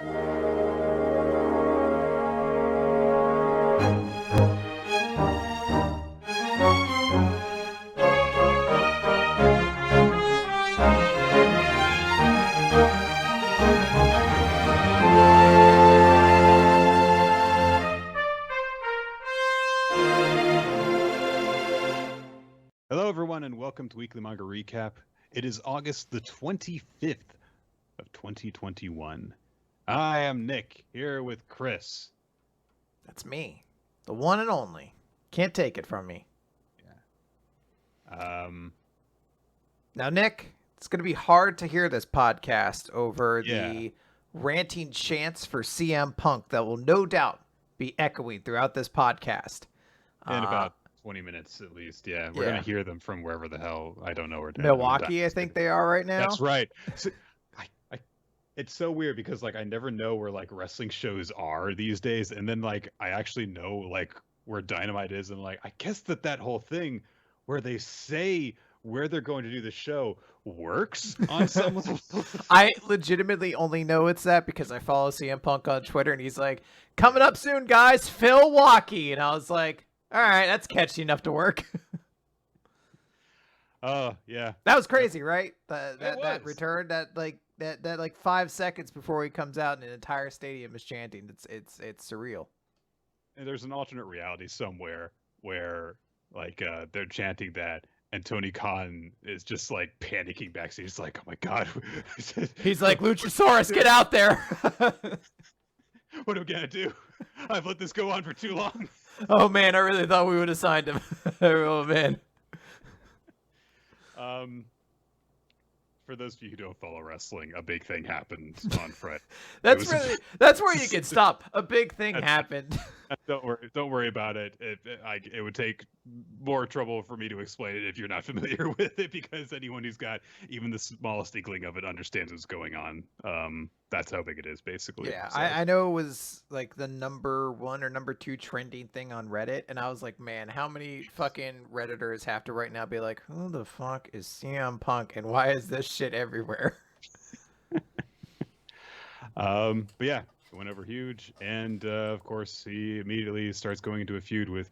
Hello, everyone, and welcome to Weekly Manga Recap. It is August the 25th of 2021. I am Nick, here with Chris. That's me. The one and only. Can't take it from me. Yeah. Now, Nick, it's going to be hard to hear this podcast over the ranting chants for CM Punk that will no doubt be echoing throughout this podcast. In about 20 minutes at least, yeah. We're going to hear them from wherever the hell, I don't know where. Milwaukee, I think they are right now. That's right. So, it's so weird because, like, I never know where, like, wrestling shows are these days. And then, like, I actually know, like, where Dynamite is. And, like, I guess that whole thing where they say where they're going to do the show works on some level. I legitimately only know it's that because I follow CM Punk on Twitter and he's like, coming up soon, guys, Milwaukee. And I was like, all right, that's catchy enough to work. Oh, yeah. That was crazy, right? That was. return, that like 5 seconds before he comes out and an entire stadium is chanting. It's surreal. And there's an alternate reality somewhere where, like, they're chanting that, and Tony Khan is just, like, panicking backstage. He's like, oh my god. He's like, Luchasaurus, get out there. What am I gonna do? I've let this go on for too long. Oh man, I really thought we would have signed him. Oh man. For those of you who don't follow wrestling, a big thing happened on Friday. That's where you can stop. A big thing happened. Don't worry about it. It would take more trouble for me to explain it if you're not familiar with it, because anyone who's got even the smallest inkling of it understands what's going on. That's how big it is, basically. Yeah, so. I know it was like the number 1 or number 2 trending thing on Reddit, and I was like, man, how many fucking Redditors have to right now be like, who the fuck is CM Punk, and why is this shit everywhere? But yeah, it went over huge, and of course he immediately starts going into a feud with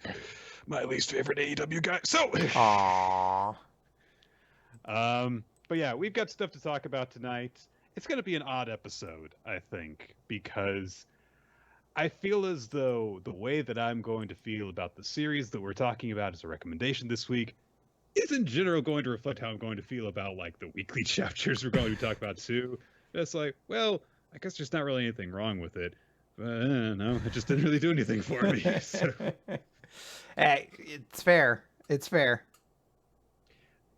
my least favorite AEW guy. So, aww. But yeah, we've got stuff to talk about tonight. It's going to be an odd episode, I think, because I feel as though the way that I'm going to feel about the series that we're talking about as a recommendation this week is in general going to reflect how I'm going to feel about, like, the weekly chapters we're going to talk about too. It's like, well, I guess there's not really anything wrong with it. No, it just didn't really do anything for me. So. Hey, it's fair. It's fair.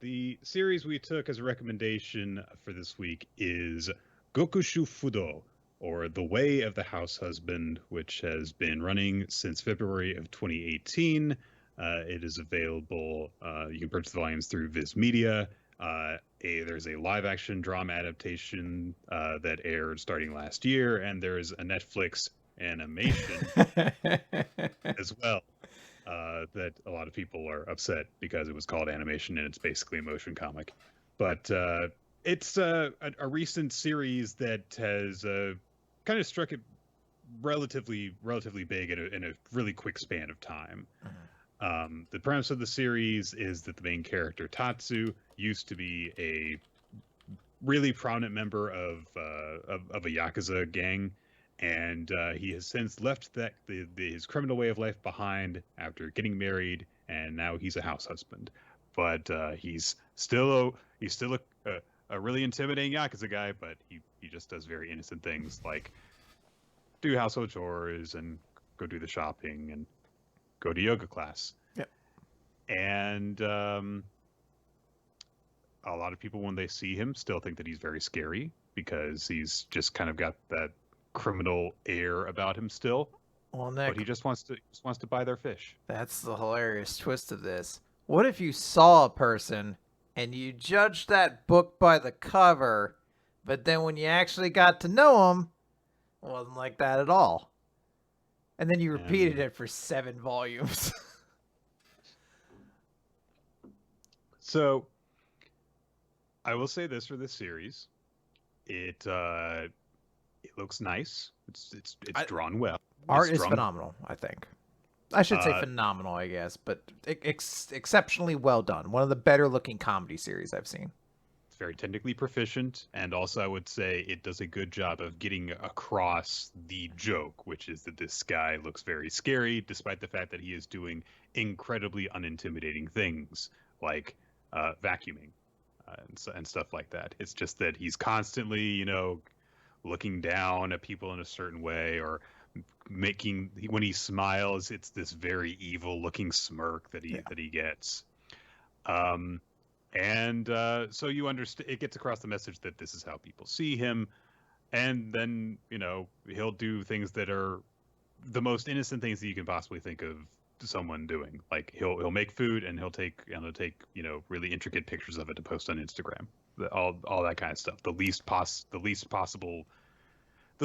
The series we took as a recommendation for this week is Gokushu Fudo, or The Way of the Househusband, which has been running since February of 2018. It is available, you can purchase the volumes through Viz Media. There's a live-action drama adaptation that aired starting last year, and there's a Netflix animation as well. That a lot of people are upset because it was called animation and it's basically a motion comic. But it's a recent series that has kind of struck it relatively big in a really quick span of time. The premise of the series is that the main character, Tatsu, used to be a really prominent member of a Yakuza gang. And he has since left his criminal way of life behind after getting married, and now he's a house husband. But he's still a really intimidating Yakuza guy, but he just does very innocent things like do household chores and go do the shopping and go to yoga class. Yep. And a lot of people, when they see him, still think that he's very scary because he's just kind of got that criminal air about him still. Well, Nick, but he just wants to buy their fish. That's the hilarious twist of this. What if you saw a person and you judged that book by the cover, but then when you actually got to know him, it wasn't like that at all? And then you repeated it for 7 volumes. So, I will say this for this series. It looks nice. It's I, drawn well. It's art is drawn. phenomenal, I think. I should say Uh, phenomenal, I guess, but exceptionally well done. One of the better looking comedy series I've seen. it's very technically proficient, and also I would say it does a good job of getting across the joke, which is that this guy looks very scary, despite the fact that he is doing incredibly unintimidating things like vacuuming and stuff like that. It's just that he's constantly, looking down at people in a certain way, or making when he smiles, it's this very evil looking smirk that he Yeah. that he gets. Um, and so you understand, it gets across the message that this is how people see him, and then he'll do things that are the most innocent things that you can possibly think of someone doing. Like he'll make food, and he'll take really intricate pictures of it to post on Instagram. All that kind of stuff. The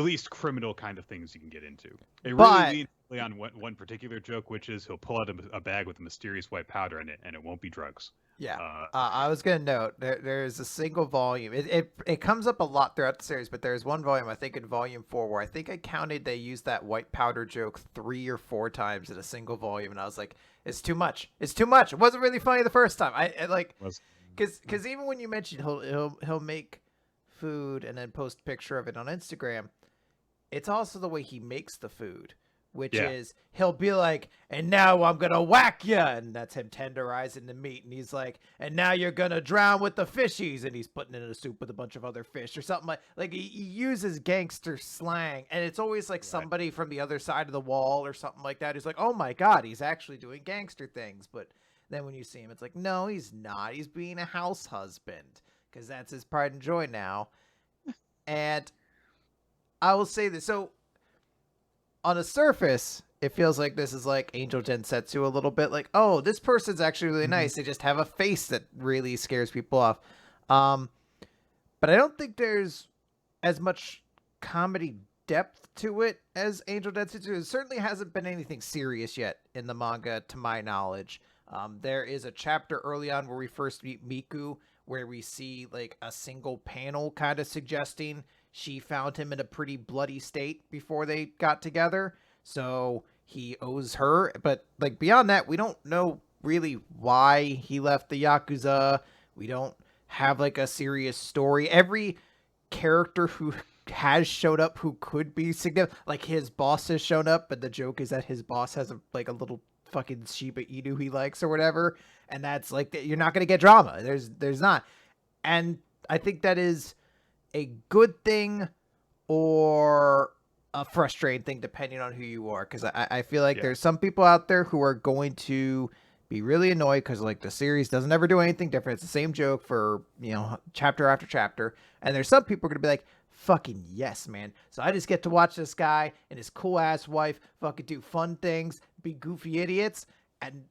least criminal kind of things you can get into. It really But leans on one particular joke, which is he'll pull out a bag with a mysterious white powder in it, and it won't be drugs. yeah, Uh, I was gonna note there's a single volume. It comes up a lot throughout the series, but there's one volume, I think in volume 4, where I think I counted they used that white powder joke 3 or 4 times in a single volume, and I was like, it's too much. It's too much. It wasn't really funny the first time. I like was because even when you mentioned he'll make food and then post a picture of it on Instagram, it's also the way he makes the food, which Yeah. is he'll be like, and now I'm gonna whack ya, and that's him tenderizing the meat, and he's like, and now you're gonna drown with the fishies, and he's putting it in a soup with a bunch of other fish or something like he uses gangster slang, and it's always like Right. somebody from the other side of the wall or something like that who's like, oh my god, he's actually doing gangster things, but then when you see him, it's like, no, he's not. He's being a house husband because that's his pride and joy now, and I will say this. So, on a surface, it feels like this is like Angel Densetsu a little bit. Like, oh, this person's actually really nice. They just have a face that really scares people off. Um, but I don't think there's as much comedy depth to it as Angel Densetsu. It certainly hasn't been anything serious yet in the manga, to my knowledge. There is a chapter early on where we first meet Miku, where we see like a single panel kind of suggesting she found him in a pretty bloody state before they got together. So he owes her. But like beyond that, we don't know really why he left the Yakuza. We don't have like a serious story. Every character who has showed up who could be significant, like his boss has shown up, but the joke is that his boss has a little fucking Shiba Inu he likes or whatever, and that's like you're not gonna get drama. There's not, and I think that is a good thing or a frustrating thing depending on who you are, because I feel like there's some people out there who are going to be really annoyed because like the series doesn't ever do anything different. It's the same joke for chapter after chapter, and there's some people who are gonna be like, fucking yes, man. So I just get to watch this guy and his cool ass wife fucking do fun things, be goofy idiots, and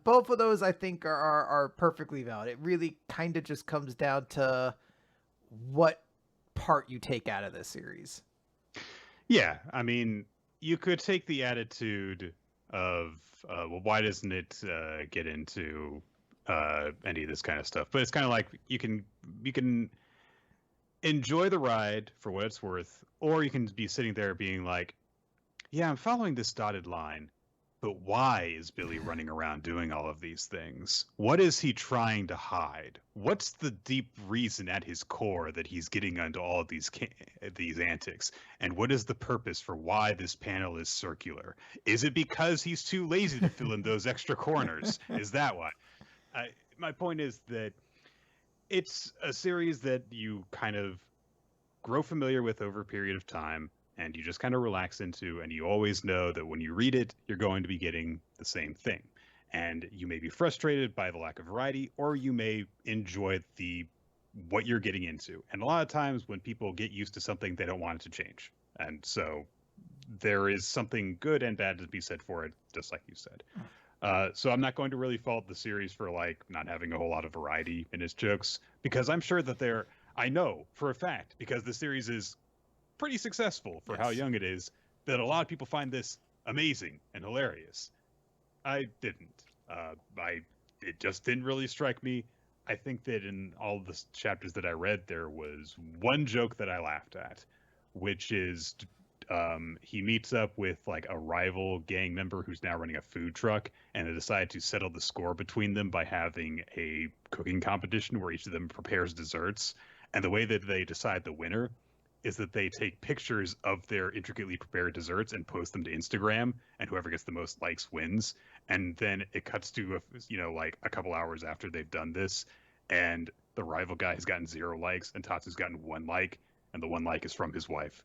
both of those I think are perfectly valid. It really kind of just comes down to what part you take out of this series. Yeah, I mean, you could take the attitude of, well, why doesn't it get into any of this kind of stuff? But it's kind of like you can enjoy the ride for what it's worth, or you can be sitting there being like, yeah, I'm following this dotted line, but why is Billy running around doing all of these things? What is he trying to hide? What's the deep reason at his core that he's getting into all of these antics? And what is the purpose for why this panel is circular? Is it because he's too lazy to fill in those extra corners? Is that why? My point is that it's a series that you kind of grow familiar with over a period of time, and you just kind of relax into, and you always know that when you read it, you're going to be getting the same thing. And you may be frustrated by the lack of variety, or you may enjoy what you're getting into. And a lot of times when people get used to something, they don't want it to change. And so there is something good and bad to be said for it, just like you said. So I'm not going to really fault the series for like not having a whole lot of variety in its jokes, because I'm sure that I know for a fact, because the series is pretty successful for how young it is, that a lot of people find this amazing and hilarious. I didn't. It just didn't really strike me. I think that in all the chapters that I read, there was one joke that I laughed at, which is he meets up with like a rival gang member who's now running a food truck, and they decide to settle the score between them by having a cooking competition where each of them prepares desserts. And the way that they decide the winner is that they take pictures of their intricately prepared desserts and post them to Instagram, and whoever gets the most likes wins. And then it cuts to like a couple hours after they've done this, and the rival guy has gotten 0 likes, and Tatsu's gotten 1 like, and the 1 like is from his wife.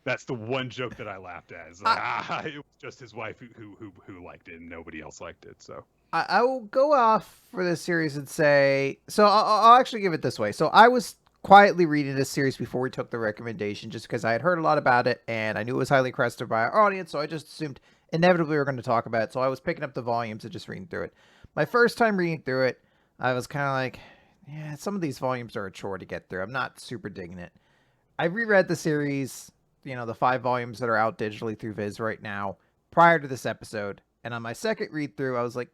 That's the one joke that I laughed at. It's like, it was just his wife who liked it, and nobody else liked it. So I will go off for this series and say, so I'll actually give it this way. So I was quietly reading this series before we took the recommendation, just because I had heard a lot about it and I knew it was highly requested by our audience, so I just assumed inevitably we were going to talk about it. So I was picking up the volumes and just reading through it. My first time reading through it, I was kind of like, yeah, some of these volumes are a chore to get through. I'm not super digging it. I reread the series, the 5 volumes that are out digitally through Viz right now, prior to this episode. And on my second read through, I was like,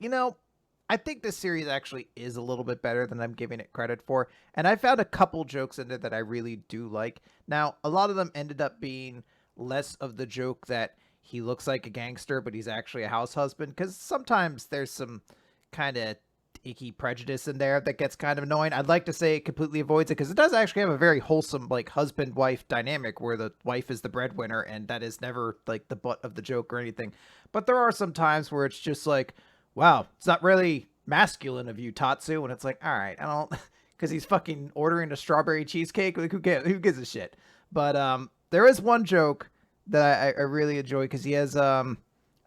I think this series actually is a little bit better than I'm giving it credit for. And I found a couple jokes in there that I really do like. Now, a lot of them ended up being less of the joke that he looks like a gangster, but he's actually a house husband. Because sometimes there's some kind of icky prejudice in there that gets kind of annoying. I'd like to say it completely avoids it, because it does actually have a very wholesome like husband-wife dynamic where the wife is the breadwinner, and that is never like the butt of the joke or anything. But there are some times where it's just like, wow, it's not really masculine of you, Tatsu, and it's like, all right, I don't, because he's fucking ordering a strawberry cheesecake. Like, who gives a shit? But there is one joke that I really enjoy, because he has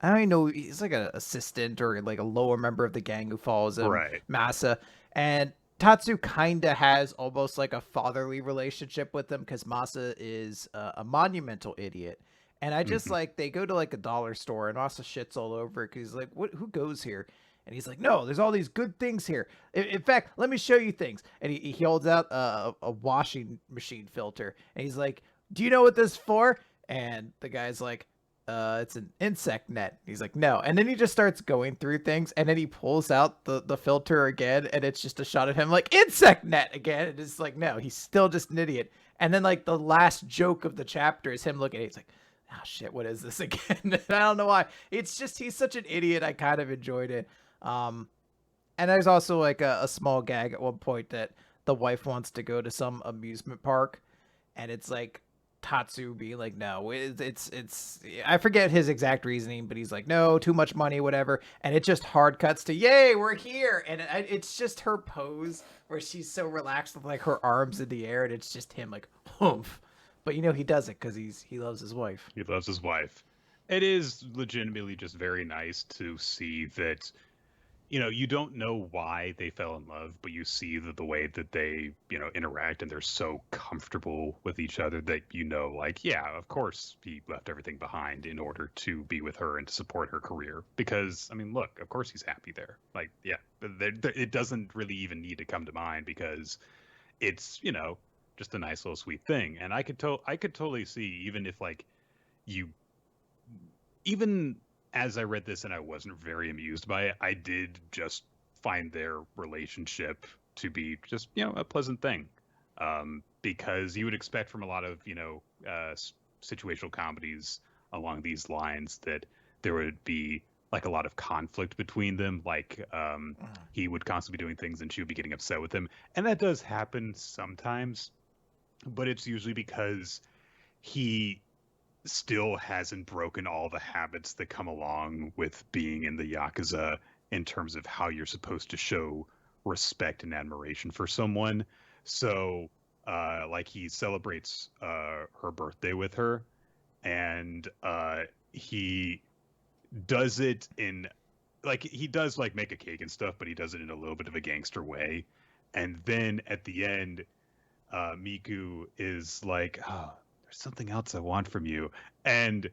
I don't even know, he's like an assistant or like a lower member of the gang who follows him, right. Masa, and Tatsu kind of has almost like a fatherly relationship with him, because Masa is a monumental idiot. And I just like, they go to like a dollar store and Masa shits all over it, because he's like, who goes here? And he's like, no, there's all these good things here. In fact, let me show you things. And he holds out a washing machine filter. And he's like, do you know what this is for? And the guy's like, it's an insect net. He's like, no. And then he just starts going through things, and then he pulls out the filter again, and it's just a shot of him like, insect net again. And it's like, no, he's still just an idiot. And then like the last joke of the chapter is him looking at it. He's like, oh shit, what is this again? And I don't know why. It's just, he's such an idiot. I kind of enjoyed it. And there's also like a small gag at one point that the wife wants to go to some amusement park, and it's like Tatsu being like, no, it's I forget his exact reasoning, but he's like, no, too much money, whatever. And it just hard cuts to, yay, we're here. And it's just her pose where she's so relaxed with like her arms in the air, and it's just him like, humph. But he does it because he loves his wife. He loves his wife. It is legitimately just very nice to see that, you don't know why they fell in love, but you see that the way that they, interact, and they're so comfortable with each other that, like, yeah, of course he left everything behind in order to be with her and to support her career. Because, I mean, look, of course he's happy there. Like, yeah, it doesn't really even need to come to mind, because it's, just a nice little sweet thing. And I could totally see, even if like even as I read this and I wasn't very amused by it, I did just find their relationship to be just, a pleasant thing. Because you would expect from a lot of, situational comedies along these lines that there would be like a lot of conflict between them. Like he would constantly be doing things and she would be getting upset with him. And that does happen sometimes, but it's usually because he still hasn't broken all the habits that come along with being in the Yakuza in terms of how you're supposed to show respect and admiration for someone. So, like, he celebrates her birthday with her, and he does it in, like, he does, like, make a cake and stuff, but he does it in a little bit of a gangster way. And then at the end, Miku is like, oh, something else I want from you. And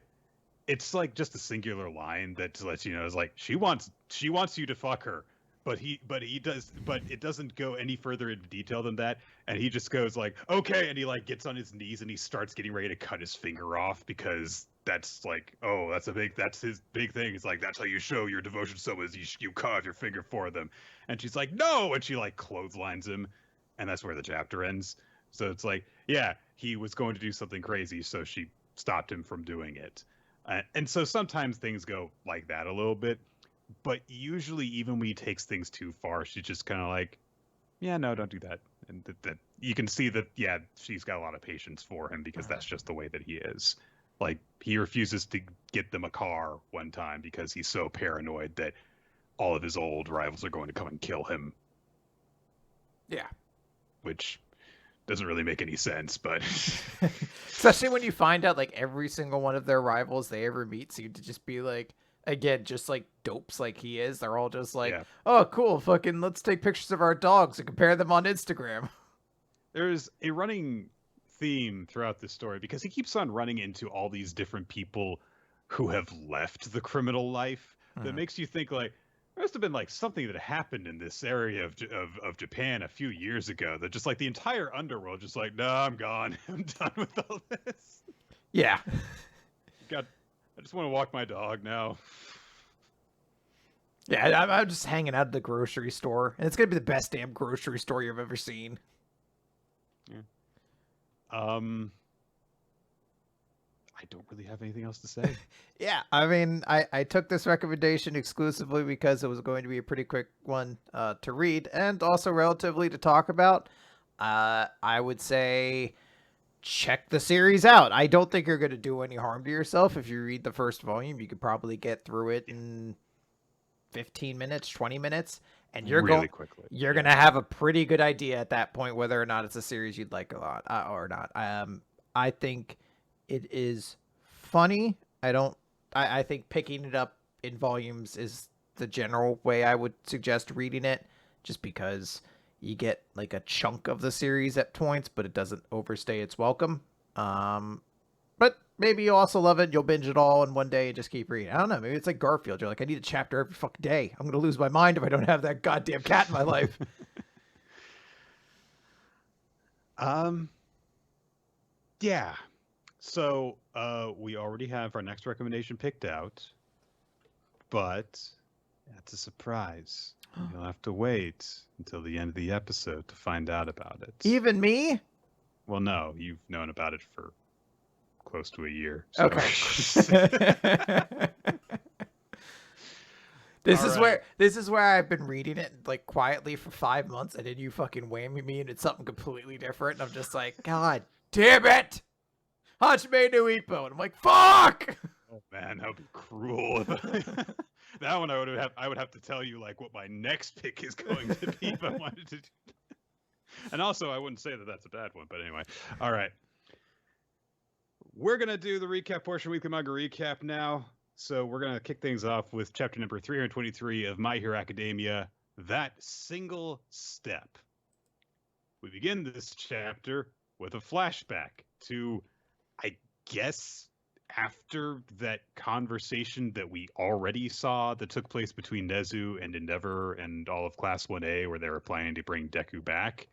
it's like just a singular line that to let you know is like, she wants you to fuck her, but it doesn't go any further into detail than that. And he just goes like, okay, and he like gets on his knees and he starts getting ready to cut his finger off, because that's like, oh, that's his big thing. It's like, that's how you show your devotion to someone, is you cut off your finger for them. And she's like, no, and she like clotheslines him, and that's where the chapter ends. So it's like, yeah, he was going to do something crazy, so she stopped him from doing it. And so sometimes things go like that a little bit, but usually even when he takes things too far, she's just kind of like, yeah, no, don't do that. And that you can see that, yeah, she's got a lot of patience for him because that's just the way that he is. Like, he refuses to get them a car one time because he's so paranoid that all of his old rivals are going to come and kill him. Yeah. Which doesn't really make any sense, but especially when you find out like every single one of their rivals they ever meet seem to just be like, again, just like dopes like he is. They're all just like, yeah. oh, cool, fucking let's take pictures of our dogs and compare them on Instagram. There's a running theme throughout this story because he keeps on running into all these different people who have left the criminal life that makes you think like, there must have been like something that happened in this area of Japan a few years ago that just like the entire underworld just like, no, I'm gone. I'm done with all this. Yeah. I just want to walk my dog now. Yeah, I'm just hanging out at the grocery store, and it's gonna be the best damn grocery store you've ever seen. Yeah. I don't really have anything else to say. Yeah, I mean, I took this recommendation exclusively because it was going to be a pretty quick one to read and also relatively to talk about. I would say check the series out. I don't think you're going to do any harm to yourself if you read the first volume. You could probably get through it in 15 minutes, 20 minutes, and you're really going quickly. You're going to have a pretty good idea at that point whether or not it's a series you'd like a lot or not. I think it is funny. I think picking it up in volumes is the general way I would suggest reading it, just because you get like a chunk of the series at points, but it doesn't overstay its welcome. But maybe you also love it. You'll binge it all in one day and just keep reading. I don't know. Maybe it's like Garfield. You're like, I need a chapter every fucking day. I'm going to lose my mind if I don't have that goddamn cat in my life. Yeah. So, we already have our next recommendation picked out, but that's a surprise. You'll have to wait until the end of the episode to find out about it. Even me? Well, no, you've known about it for close to a year. So. Okay. This is where I've been reading it like quietly for 5 months, and then you fucking whammy me and it's something completely different, and I'm just like, God damn it! Hajime no Ippo, and I'm like, fuck! Oh man, that would be cruel. That one I would have to tell you like what my next pick is going to be if I wanted to. And also, I wouldn't say that that's a bad one, but anyway. All right. We're going to do the recap portion, weekly manga recap now. So we're going to kick things off with chapter number 323 of My Hero Academia, That Single Step. We begin this chapter with a flashback to, I guess, after that conversation that we already saw that took place between Nezu and Endeavor and all of Class 1A, where they were planning to bring Deku back.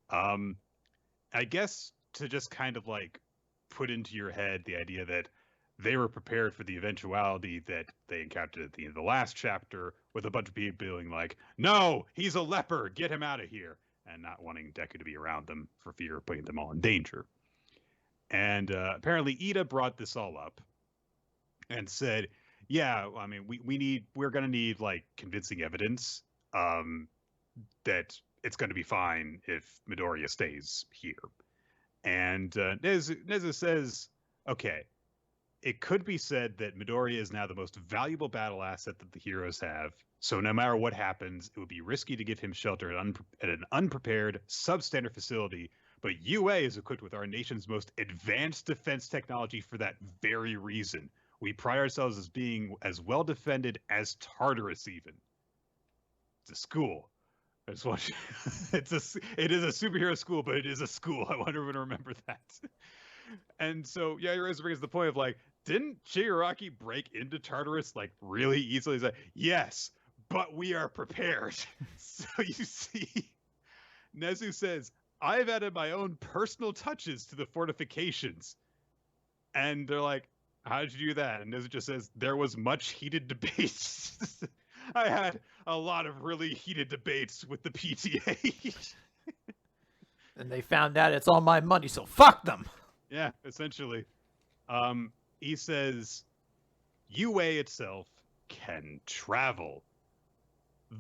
I guess to just kind of like put into your head the idea that they were prepared for the eventuality that they encountered at the end of the last chapter, with a bunch of people being like, no, he's a leper, get him out of here, and not wanting Deku to be around them for fear of putting them all in danger. And apparently Ida brought this all up and said, yeah, I mean, we're going to need like convincing evidence that it's going to be fine if Midoriya stays here. And Nezu says, okay, it could be said that Midoriya is now the most valuable battle asset that the heroes have. So no matter what happens, it would be risky to give him shelter at an unprepared, substandard facility. But UA is equipped with our nation's most advanced defense technology for that very reason. We pride ourselves as being as well defended as Tartarus even. It's a school. I just want you, it is a superhero school, but it is a school. I want everyone to remember that. And so, yeah, Yarosa brings the point of like, didn't Shigaraki break into Tartarus like really easily? He's like, yes, but we are prepared. So you see, Nezu says, I've added my own personal touches to the fortifications. And they're like, how did you do that? And Nezu just says, there was much heated debate. I had a lot of really heated debates with the PTA. And they found out it's all my money, so fuck them. Yeah, essentially. He says, UA itself can travel.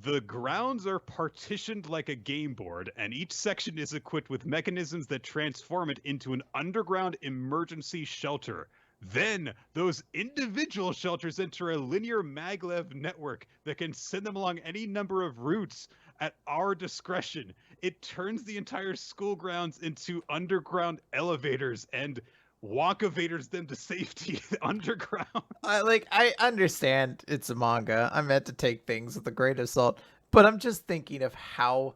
The grounds are partitioned like a game board, and each section is equipped with mechanisms that transform it into an underground emergency shelter. Then, those individual shelters enter a linear maglev network that can send them along any number of routes at our discretion. It turns the entire school grounds into underground elevators and walk-evaders them to safety underground. I understand it's a manga. I meant to take things with a grain of salt, but I'm just thinking of how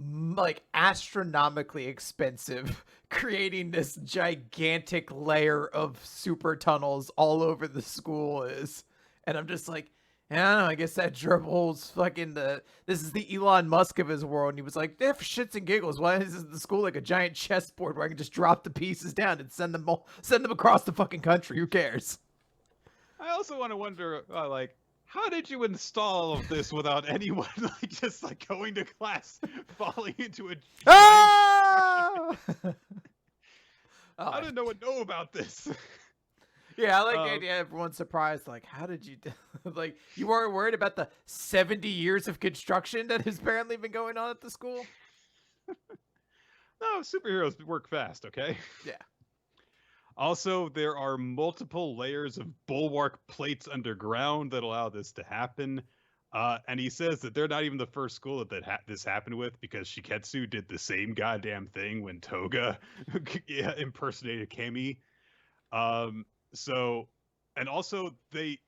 like astronomically expensive creating this gigantic layer of super tunnels all over the school is. And I'm just like, I don't know, I guess that dribbles fucking this is the Elon Musk of his world. And he was like, yeah, for shits and giggles, why is the school like a giant chessboard where I can just drop the pieces down and send them across the fucking country? Who cares? I also want to wonder, like, how did you install all of this without anyone like just like going to class, falling into a Ah! How did no one know about this? Yeah, I like the idea. Everyone's surprised. Like, how did you do? Like, you weren't worried about the 70 years of construction that has apparently been going on at the school? No, superheroes work fast, okay? Yeah. Also, there are multiple layers of bulwark plates underground that allow this to happen. And he says that they're not even the first school that this happened with, because Shiketsu did the same goddamn thing when Toga impersonated Kami. So, and also they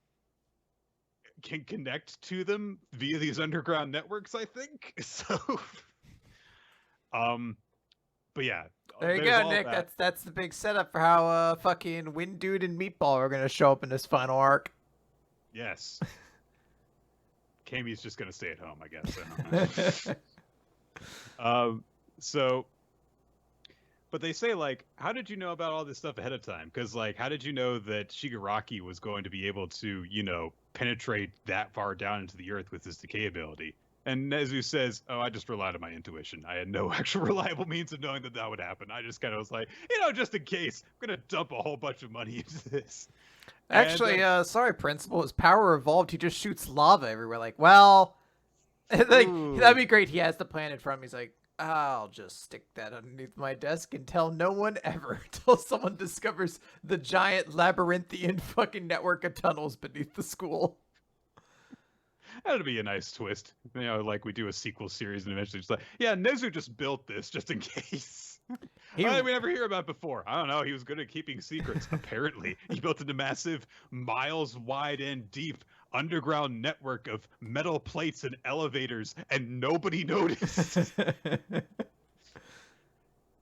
can connect to them via these underground networks, I think. So, but yeah. There you go, Nick. That's the big setup for how fucking Wind Dude and Meatball are gonna show up in this final arc. Yes. Kami's just gonna stay at home, I guess. So, but they say, like, how did you know about all this stuff ahead of time? Because, like, how did you know that Shigaraki was going to be able to, penetrate that far down into the earth with his decay ability? And Nezu says, I just relied on my intuition. I had no actual reliable means of knowing that would happen. I just kind of was like, just in case, I'm going to dump a whole bunch of money into this. Actually, sorry, Principal. His power evolved. He just shoots lava everywhere. Like, well, that'd be great. He has the plan in front of him. He's like, I'll just stick that underneath my desk and tell no one ever until someone discovers the giant labyrinthian fucking network of tunnels beneath the school. That'd be a nice twist. Like we do a sequel series and eventually just like, yeah, Nezu just built this just in case. We never hear about it before. I don't know. He was good at keeping secrets, apparently. He built a massive, miles wide and deep underground network of metal plates and elevators, and nobody noticed.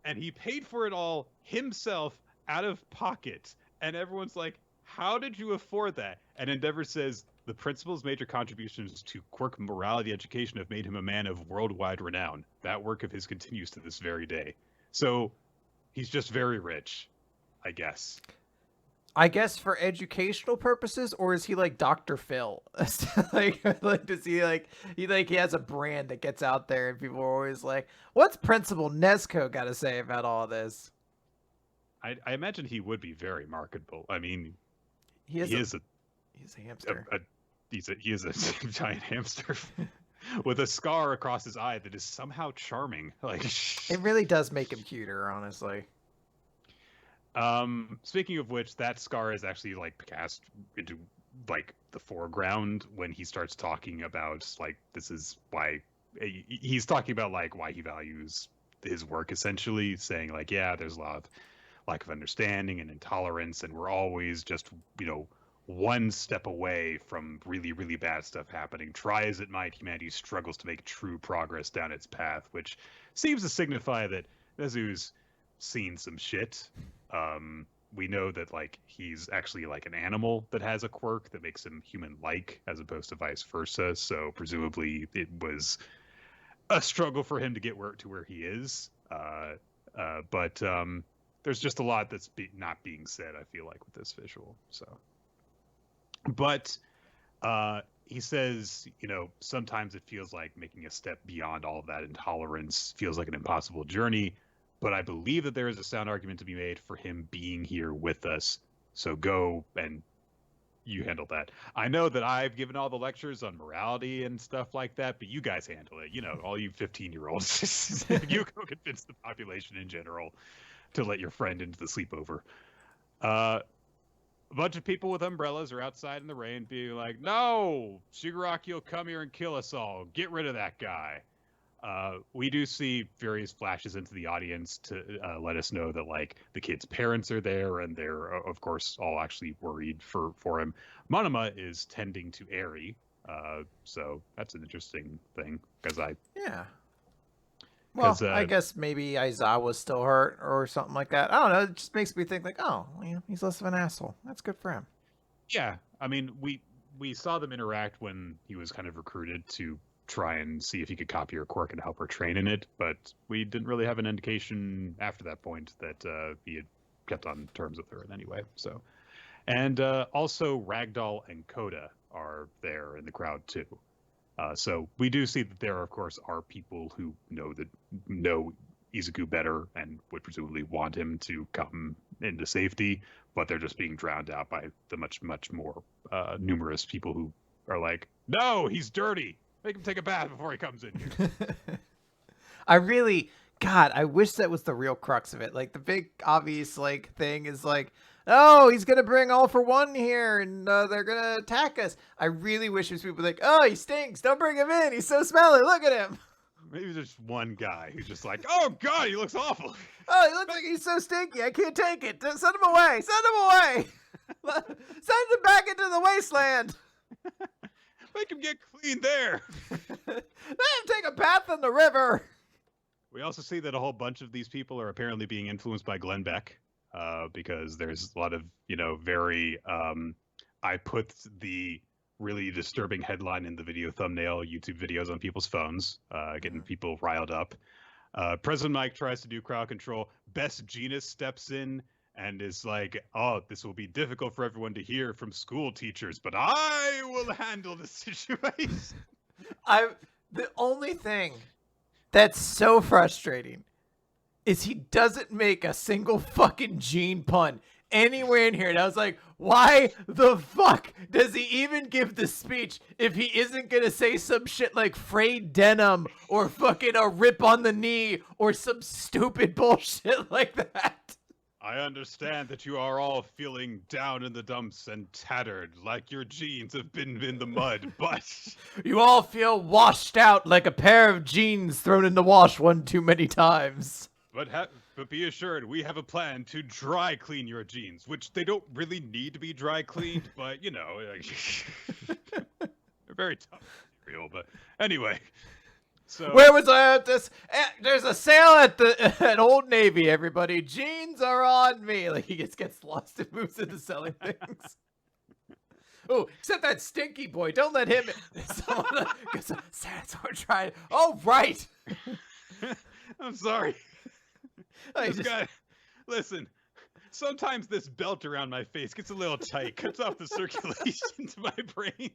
And he paid for it all himself out of pocket. And everyone's like, how did you afford that? And Endeavor says, the principal's major contributions to quirk morality education have made him a man of worldwide renown. That work of his continues to this very day. So he's just very rich, I guess. I guess for educational purposes, or is he like Dr. Phil? like does he he has a brand that gets out there and people are always like, what's Principal Nezuko got to say about all this? I imagine he would be very marketable. I mean, he's a hamster. He is a giant hamster with a scar across his eye that is somehow charming. Like, it really does make him cuter, honestly. Speaking of which, that scar is actually like cast into like the foreground when he starts talking about like this is why he's talking about like why he values his work, essentially saying like, yeah, there's a lot of lack of understanding and intolerance, and we're always just one step away from really, really bad stuff happening. Try as it might, humanity struggles to make true progress down its path, which seems to signify that Nezu's seen some shit. We know that like he's actually like an animal that has a quirk that makes him human-like as opposed to vice versa. So presumably it was a struggle for him to get to where he is. But there's just a lot that's not being said, I feel like, with this visual. So. But he says, sometimes it feels like making a step beyond all of that intolerance feels like an impossible journey. but I believe that there is a sound argument to be made for him being here with us. So go and you handle that. I know that I've given all the lectures on morality and stuff like that, but you guys handle it. You know, all you 15-year-olds. You go convince the population in general to let your friend into the sleepover. A bunch of people with umbrellas are outside in the rain being like, no, Shigaraki will come here and kill us all. Get rid of that guy. We do see various flashes into the audience to let us know that like the kid's parents are there, and they're of course all actually worried for him. Monoma is tending to Eri, so that's an interesting thing because yeah. Well, I guess maybe Aizawa's still hurt or something like that. I don't know. It just makes me think like, oh, you know, he's less of an asshole. That's good for him. Yeah, I mean, we saw them interact when he was kind of recruited to try and see if he could copy her quirk and help her train in it, but we didn't really have an indication after that point that he had kept on terms with her in any way. So, and also Ragdoll and Coda are there in the crowd too. So we do see that there, of course, are people who know Izuku better and would presumably want him to come into safety, but they're just being drowned out by the much more numerous people who are like, no, he's dirty. Make him take a bath before he comes in here. I wish that was the real crux of it. Like the big obvious like thing is like, oh, he's gonna bring All for One here, and they're gonna attack us. I really wish these people were like, oh, he stinks. Don't bring him in. He's so smelly. Look at him. Maybe there's one guy who's just like, oh God, he looks awful. Oh, he looks like he's so stinky. I can't take it. Send him away. Send him away. Send him back into the wasteland. Make him get clean there. Let him take a bath in the river. We also see that a whole bunch of these people are apparently being influenced by Glenn Beck, because there's a lot of, very, I put the really disturbing headline in the video thumbnail, YouTube videos on people's phones, getting people riled up. President Mike tries to do crowd control. Best Genus steps in and is like, oh, this will be difficult for everyone to hear from school teachers, but I will handle the situation. The only thing that's so frustrating is he doesn't make a single fucking Gene pun anywhere in here. And I was like, why the fuck does he even give the speech if he isn't gonna say some shit like frayed denim or fucking a rip on the knee or some stupid bullshit like that? I understand that you are all feeling down in the dumps and tattered, like your jeans have been in the mud, but... You all feel washed out like a pair of jeans thrown in the wash one too many times. But be assured, we have a plan to dry clean your jeans, which they don't really need to be dry cleaned, but, they're very tough material, but anyway... So, where was I at this? There's a sale at Old Navy, everybody. Jeans are on me. Like he gets lost and moves into selling things. Oh, except that stinky boy. Don't let him. Someone trying. Oh, right. I'm sorry. Listen. Sometimes this belt around my face gets a little tight, cuts off the circulation to my brain.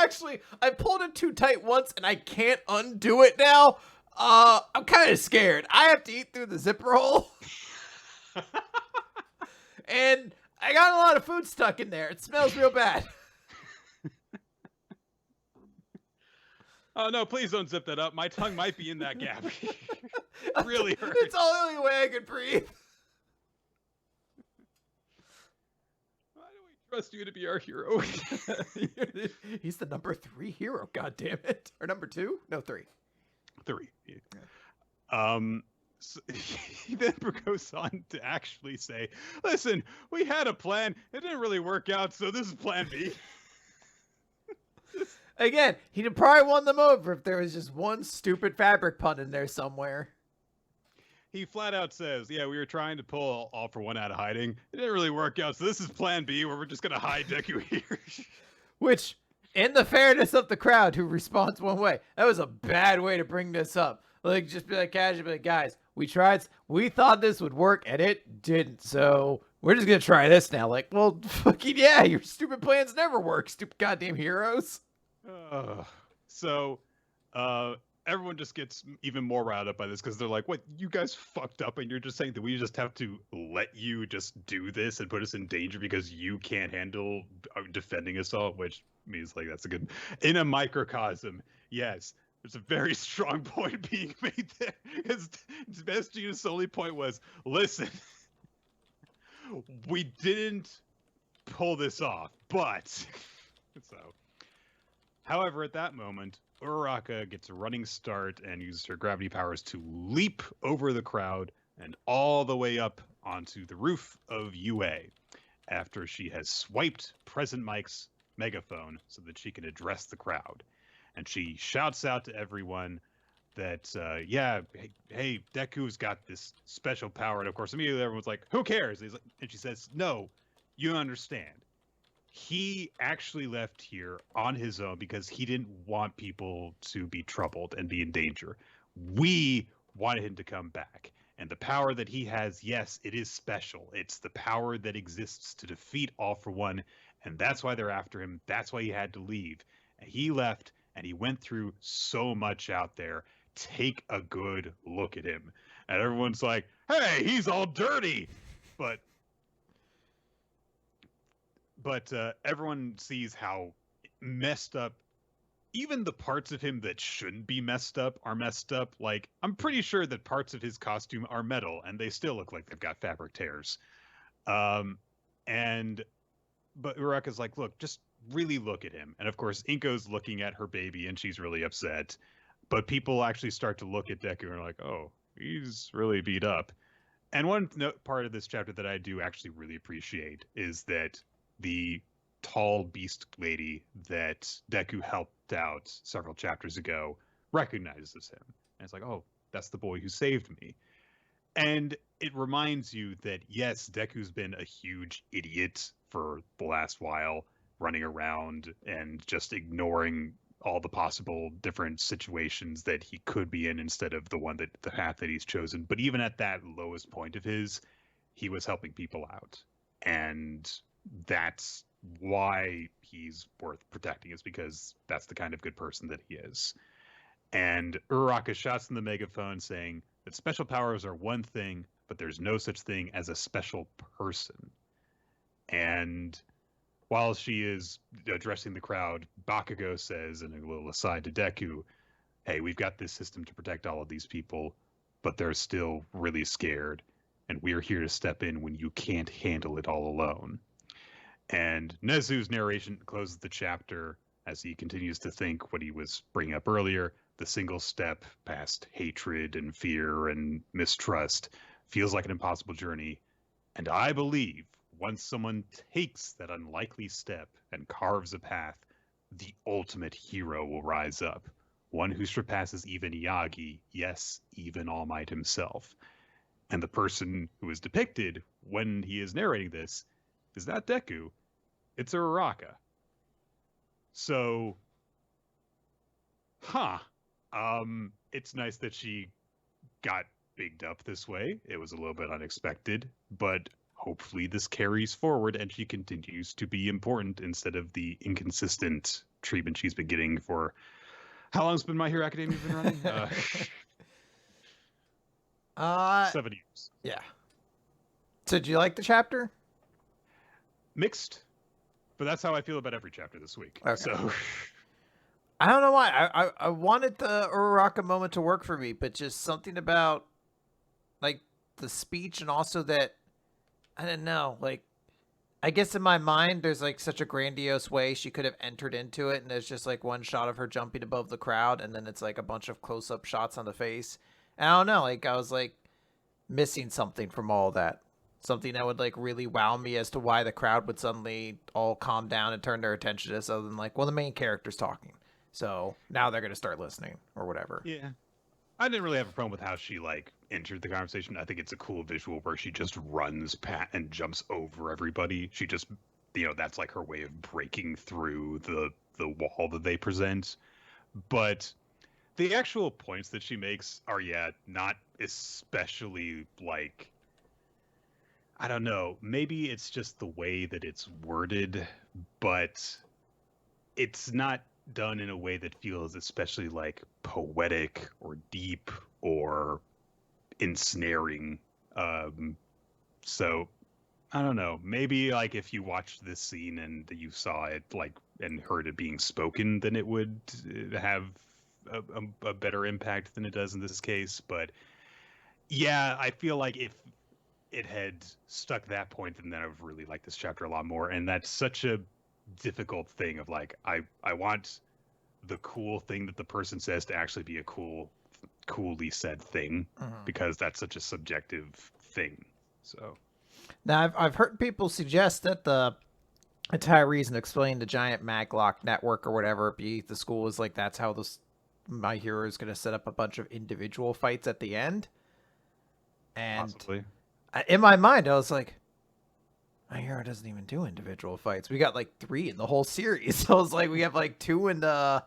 Actually, I pulled it too tight once and I can't undo it now. I'm kind of scared. I have to eat through the zipper hole. And I got a lot of food stuck in there. It smells real bad. Oh, no, please don't zip that up. My tongue might be in that gap. It really hurts. It's the only way I can breathe. Trust you to be our hero. He's the number 3 hero, god damn it. Or number 2? No, 3. 3. So he then goes on to actually say, listen, we had a plan. It didn't really work out, so this is plan B. Again, he'd probably won them over if there was just one stupid fabric pun in there somewhere. He flat out says, yeah, we were trying to pull All for One out of hiding. It didn't really work out, so this is plan B, where we're just going to hide Deku here. Which, in the fairness of the crowd who responds one way, that was a bad way to bring this up. Like, just be like, casually, be like, guys, we thought this would work, and it didn't, so we're just going to try this now. Like, well, fucking yeah, your stupid plans never work, stupid goddamn heroes. everyone just gets even more riled up by this because they're like, what, you guys fucked up and you're just saying that we just have to let you just do this and put us in danger because you can't handle defending us all, which means like that's a good, in a microcosm, yes, there's a very strong point being made there. Because Best G's only point was, listen, we didn't pull this off, but so. However, at that moment, Uraraka gets a running start and uses her gravity powers to leap over the crowd and all the way up onto the roof of UA after she has swiped Present Mike's megaphone so that she can address the crowd. And she shouts out to everyone that, hey, Deku's got this special power. And of course, immediately everyone's like, who cares? And she says, no, you understand. He actually left here on his own because he didn't want people to be troubled and be in danger. We wanted him to come back. And the power that he has, yes, it is special. It's the power that exists to defeat All for One. And that's why they're after him. That's why he had to leave. And he left and he went through so much out there. Take a good look at him. And everyone's like, hey, he's all dirty. But everyone sees how messed up, even the parts of him that shouldn't be messed up are messed up. Like, I'm pretty sure that parts of his costume are metal and they still look like they've got fabric tears. But Uraraka's like, look, just really look at him. And of course, Inko's looking at her baby and she's really upset. But people actually start to look at Deku and are like, oh, he's really beat up. And one part of this chapter that I do actually really appreciate is that the tall beast lady that Deku helped out several chapters ago recognizes him. And it's like, oh, that's the boy who saved me. And it reminds you that, yes, Deku's been a huge idiot for the last while, running around and just ignoring all the possible different situations that he could be in instead of the path that he's chosen. But even at that lowest point of his, he was helping people out. And that's why he's worth protecting, is because that's the kind of good person that he is. And Uraraka shouts in the megaphone saying that special powers are one thing, but there's no such thing as a special person. And while she is addressing the crowd, Bakugo says, in a little aside to Deku, hey, we've got this system to protect all of these people, but they're still really scared, and we're here to step in when you can't handle it all alone. And Nezu's narration closes the chapter as he continues to think what he was bringing up earlier. The single step past hatred and fear and mistrust feels like an impossible journey. And I believe once someone takes that unlikely step and carves a path, the ultimate hero will rise up. One who surpasses even Yagi, yes, even All Might himself. And the person who is depicted when he is narrating this is not Deku, it's Uraraka. So, it's nice that she got bigged up this way. It was a little bit unexpected, but hopefully this carries forward and she continues to be important instead of the inconsistent treatment she's been getting for... How long's been My Hero Academia been running? 7 years. Yeah. So, do you like the chapter? Mixed, but that's how I feel about every chapter this week. Okay. So, I don't know why. I wanted the Uraraka moment to work for me, but just something about, like, the speech and also that, I don't know, like, I guess in my mind, there's, like, such a grandiose way she could have entered into it, and there's just, like, one shot of her jumping above the crowd, and then it's, like, a bunch of close-up shots on the face. And I don't know, like, I was, like, missing something from all that. Something that would, like, really wow me as to why the crowd would suddenly all calm down and turn their attention to this, other than, like, well, the main character's talking. So now they're going to start listening or whatever. Yeah. I didn't really have a problem with how she, like, entered the conversation. I think it's a cool visual where she just runs and jumps over everybody. She just, that's like her way of breaking through the wall that they present. But the actual points that she makes are, not especially, like, I don't know. Maybe it's just the way that it's worded, but it's not done in a way that feels especially like poetic or deep or ensnaring. So I don't know. Maybe like if you watched this scene and you saw it like and heard it being spoken, then it would have a better impact than it does in this case. But yeah, I feel like if it had stuck that point, then I would really like this chapter a lot more. And that's such a difficult thing of like I want the cool thing that the person says to actually be a coolly said thing Mhm. because that's such a subjective thing. So Now, I've heard people suggest that the entire reason to explain the giant maglock network or whatever be the school is like that's how this My Hero is going to set up a bunch of individual fights at the end. And possibly. in my mind, I was like, My Hero doesn't even do individual fights. We got like 3 in the whole series. So I was like, we have like 2 in the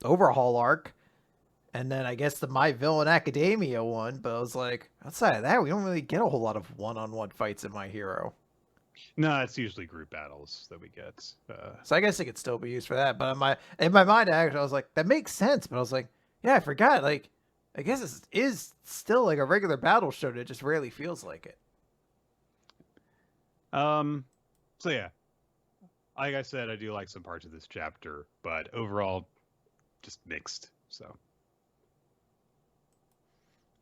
overhaul arc, and then I guess the My Villain Academia one. But I was like, outside of that, we don't really get a whole lot of one-on-one fights in My Hero. No, it's usually group battles that we get. So I guess it could still be used for that. But in my mind, actually, I was like, that makes sense. But I was like, yeah, I forgot. Like, I guess it is still like a regular battle show. It just rarely feels like it. So yeah, like I said, I do like some parts of this chapter, but overall, just mixed. So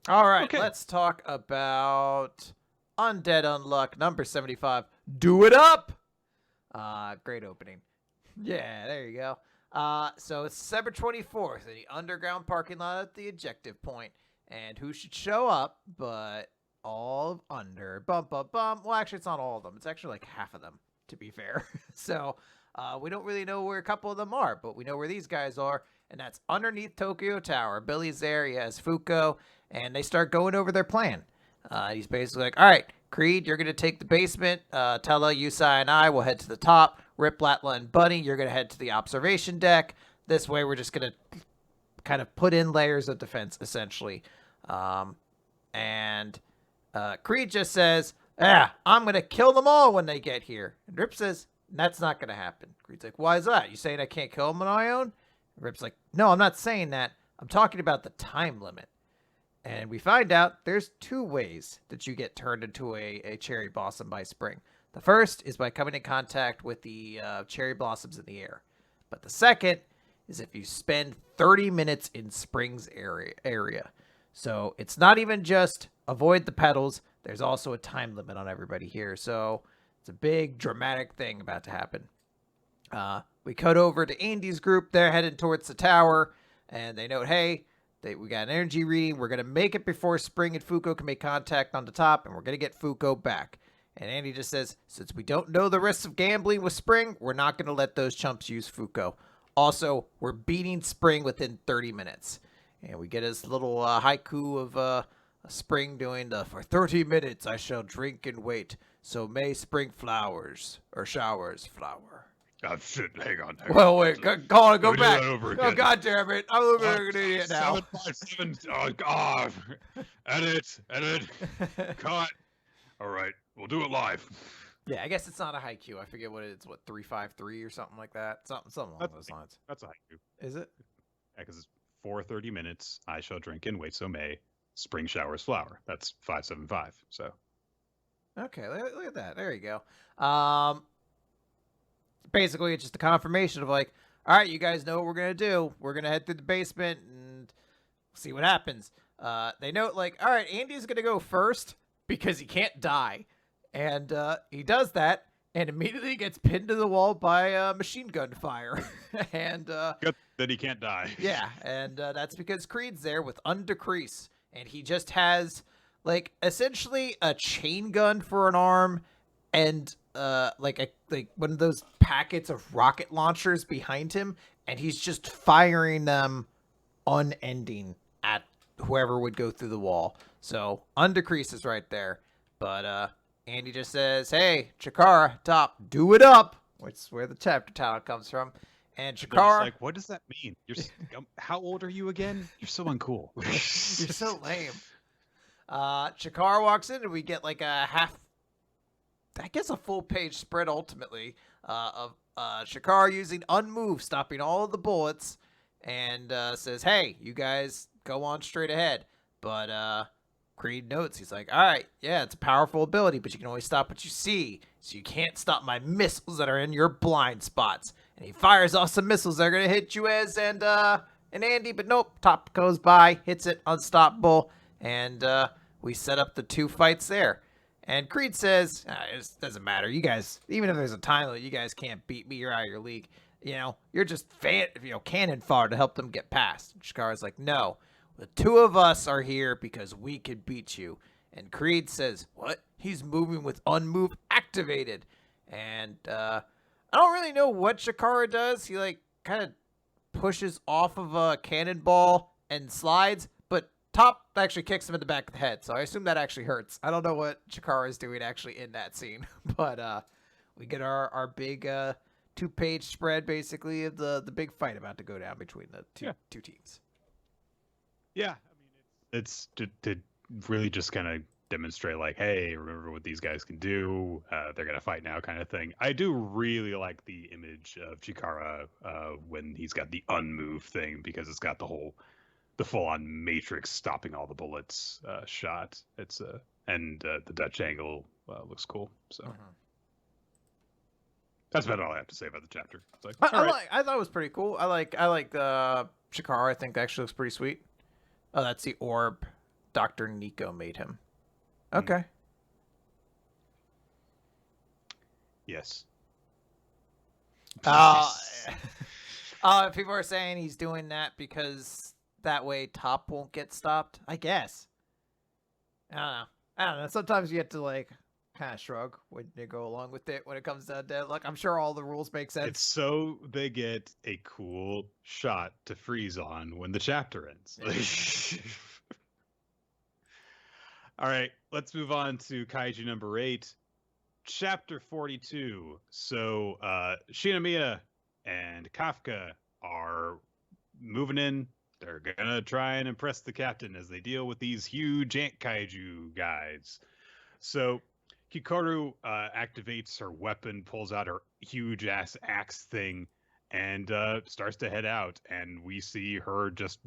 All right, okay, let's talk about Undead Unluck number 75. Do it up. Great opening. Yeah, there you go. So it's December 24th in the underground parking lot at the ejective point. And who should show up but all of Under? Bum, bum, bum. Well, actually, it's not all of them. It's actually like half of them, to be fair. So we don't really know where a couple of them are, but we know where these guys are. And that's underneath Tokyo Tower. Billy's there. He has Fuko. And they start going over their plan. He's basically like, all right, Creed, you're going to take the basement. Tella, Yusai, and I will head to the top. Rip, Latla, and Bunny, you're going to head to the observation deck. This way, we're just going to kind of put in layers of defense, essentially. And Creed just says, I'm going to kill them all when they get here. And Rip says, that's not going to happen. Creed's like, why is that? You saying I can't kill them on my own? And Rip's like, no, I'm not saying that. I'm talking about the time limit. And we find out there's 2 ways that you get turned into a cherry blossom by spring. The first is by coming in contact with the cherry blossoms in the air. But the second is if you spend 30 minutes in spring's area. So it's not even just avoid the petals. There's also a time limit on everybody here. So it's a big dramatic thing about to happen. We cut over to Andy's group. They're headed towards the tower. And they note, hey, we got an energy reading. We're going to make it before Spring and Fuko can make contact on the top, and we're going to get Fuko back. And Andy just says, since we don't know the risks of gambling with Spring, we're not going to let those chumps use Fuko. Also, we're beating Spring within 30 minutes. And we get his little haiku of Spring doing for 30 minutes I shall drink and wait. So may Spring flowers, or showers flower. oh shit, hang on. Well, wait, go back. Oh, God damn it. I'm looking like an idiot now. 757. Oh, God. Edit. Cut. All right, we'll do it live. Yeah, I guess it's not a haiku. I forget what it is. What, 353 or something like that? Something along those lines. That's a haiku. Is it? Yeah, because it's for 30 minutes, I shall drink and wait so may. Spring showers flower. That's 575. So. Okay, look at that. There you go. Basically, it's just a confirmation of like, all right, you guys know what we're going to do. We're going to head through the basement and see what happens. They note like, all right, Andy's going to go first because he can't die. And he does that and immediately gets pinned to the wall by machine gun fire. And Good that he can't die. yeah, and that's because Creed's there with Undecrease. And he just has like essentially a chain gun for an arm and like one of those packets of rocket launchers behind him, and he's just firing them unending at whoever would go through the wall. So Undecrease is right there, but Andy just says, "Hey, Chikara, top, do it up," which is where the chapter title comes from. And Chikara, like, what does that mean? How old are you again? You're so uncool. you're so lame. Chikara walks in, and we get like a I guess a full page spread ultimately of Shakara using Unmove, stopping all of the bullets, and says, "Hey, you guys go on straight ahead." But Creed notes, he's like, "All right, yeah, it's a powerful ability, but you can only stop what you see, so you can't stop my missiles that are in your blind spots." And he fires off some missiles that are gonna hit you and Andy, but nope. Top goes by, hits it, unstoppable, and we set up the 2 fights there. And Creed says, it doesn't matter. You guys, even if there's a time limit, you guys can't beat me. You're out of your league. You're just cannon fodder to help them get past. Shikara's like, no, the 2 of us are here because we could beat you. And Creed says, what? He's moving with Unmove activated. And I don't really know what Shikara does. He kind of pushes off of a cannonball and slides, but Top actually kicks him in the back of the head, so I assume that actually hurts. I don't know what Chikara is doing actually in that scene, but we get our big 2-page spread basically of the big fight about to go down between the two teams. Yeah, I mean it's to really just kind of demonstrate like, hey, remember what these guys can do. They're gonna fight now, kind of thing. I do really like the image of Chikara when he's got the unmove thing because it's got the full-on Matrix stopping all the bullets shot. It's and the Dutch angle looks cool. So that's about all I have to say about the chapter. It's like, I thought it was pretty cool. I like Chikara. I think that actually looks pretty sweet. Oh, that's the orb Dr. Nico made him. Okay. Yes. People are saying he's doing that because that way Top won't get stopped, I guess. I don't know. Sometimes you have to kind of shrug when you go along with it when it comes to Undead Unluck. I'm sure all the rules make sense. It's so they get a cool shot to freeze on when the chapter ends. All right, let's move on to Kaiju number 8, chapter 42. So Shinomiya and Kafka are moving in. They're gonna try and impress the captain as they deal with these huge ant kaiju guys. So Kikoru activates her weapon, pulls out her huge ass axe thing, and starts to head out. And we see her just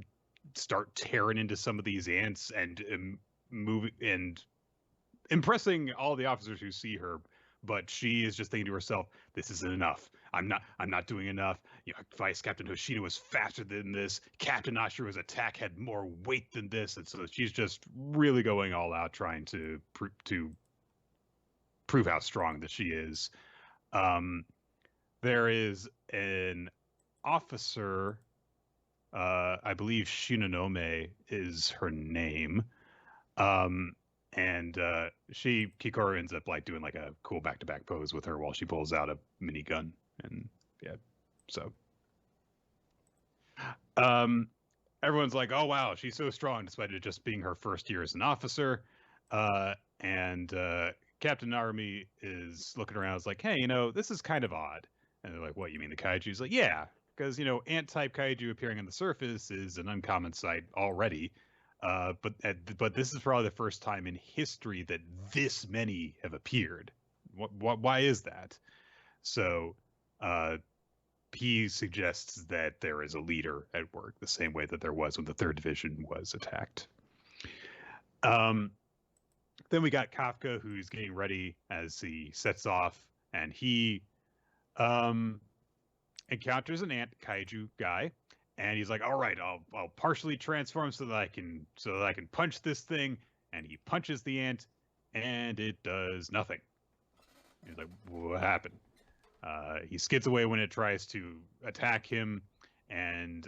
start tearing into some of these ants and moving and impressing all the officers who see her. But she is just thinking to herself, "This isn't enough. I'm not doing enough. Vice Captain Hoshino was faster than this. Captain Ashiro's attack had more weight than this." And so she's just really going all out, trying to prove how strong that she is. There is an officer, I believe Shinonome is her name. And Kikoru ends up doing a cool back-to-back pose with her while she pulls out a minigun. And yeah, so everyone's like, oh wow, she's so strong despite it just being her first year as an officer. And Captain Narumi is looking around, is like, hey, this is kind of odd. And they're like, what, you mean the kaiju's? Like, yeah, because ant-type kaiju appearing on the surface is an uncommon sight already. But this is probably the first time in history that this many have appeared. Why is that? So he suggests that there is a leader at work, the same way that there was when the 3rd Division was attacked. Then we got Kafka, who's getting ready as he sets off, and he encounters an ant kaiju guy. And he's like, all right, I'll partially transform so that I can punch this thing. And he punches the ant, and it does nothing. He's like, what happened? He skids away when it tries to attack him. And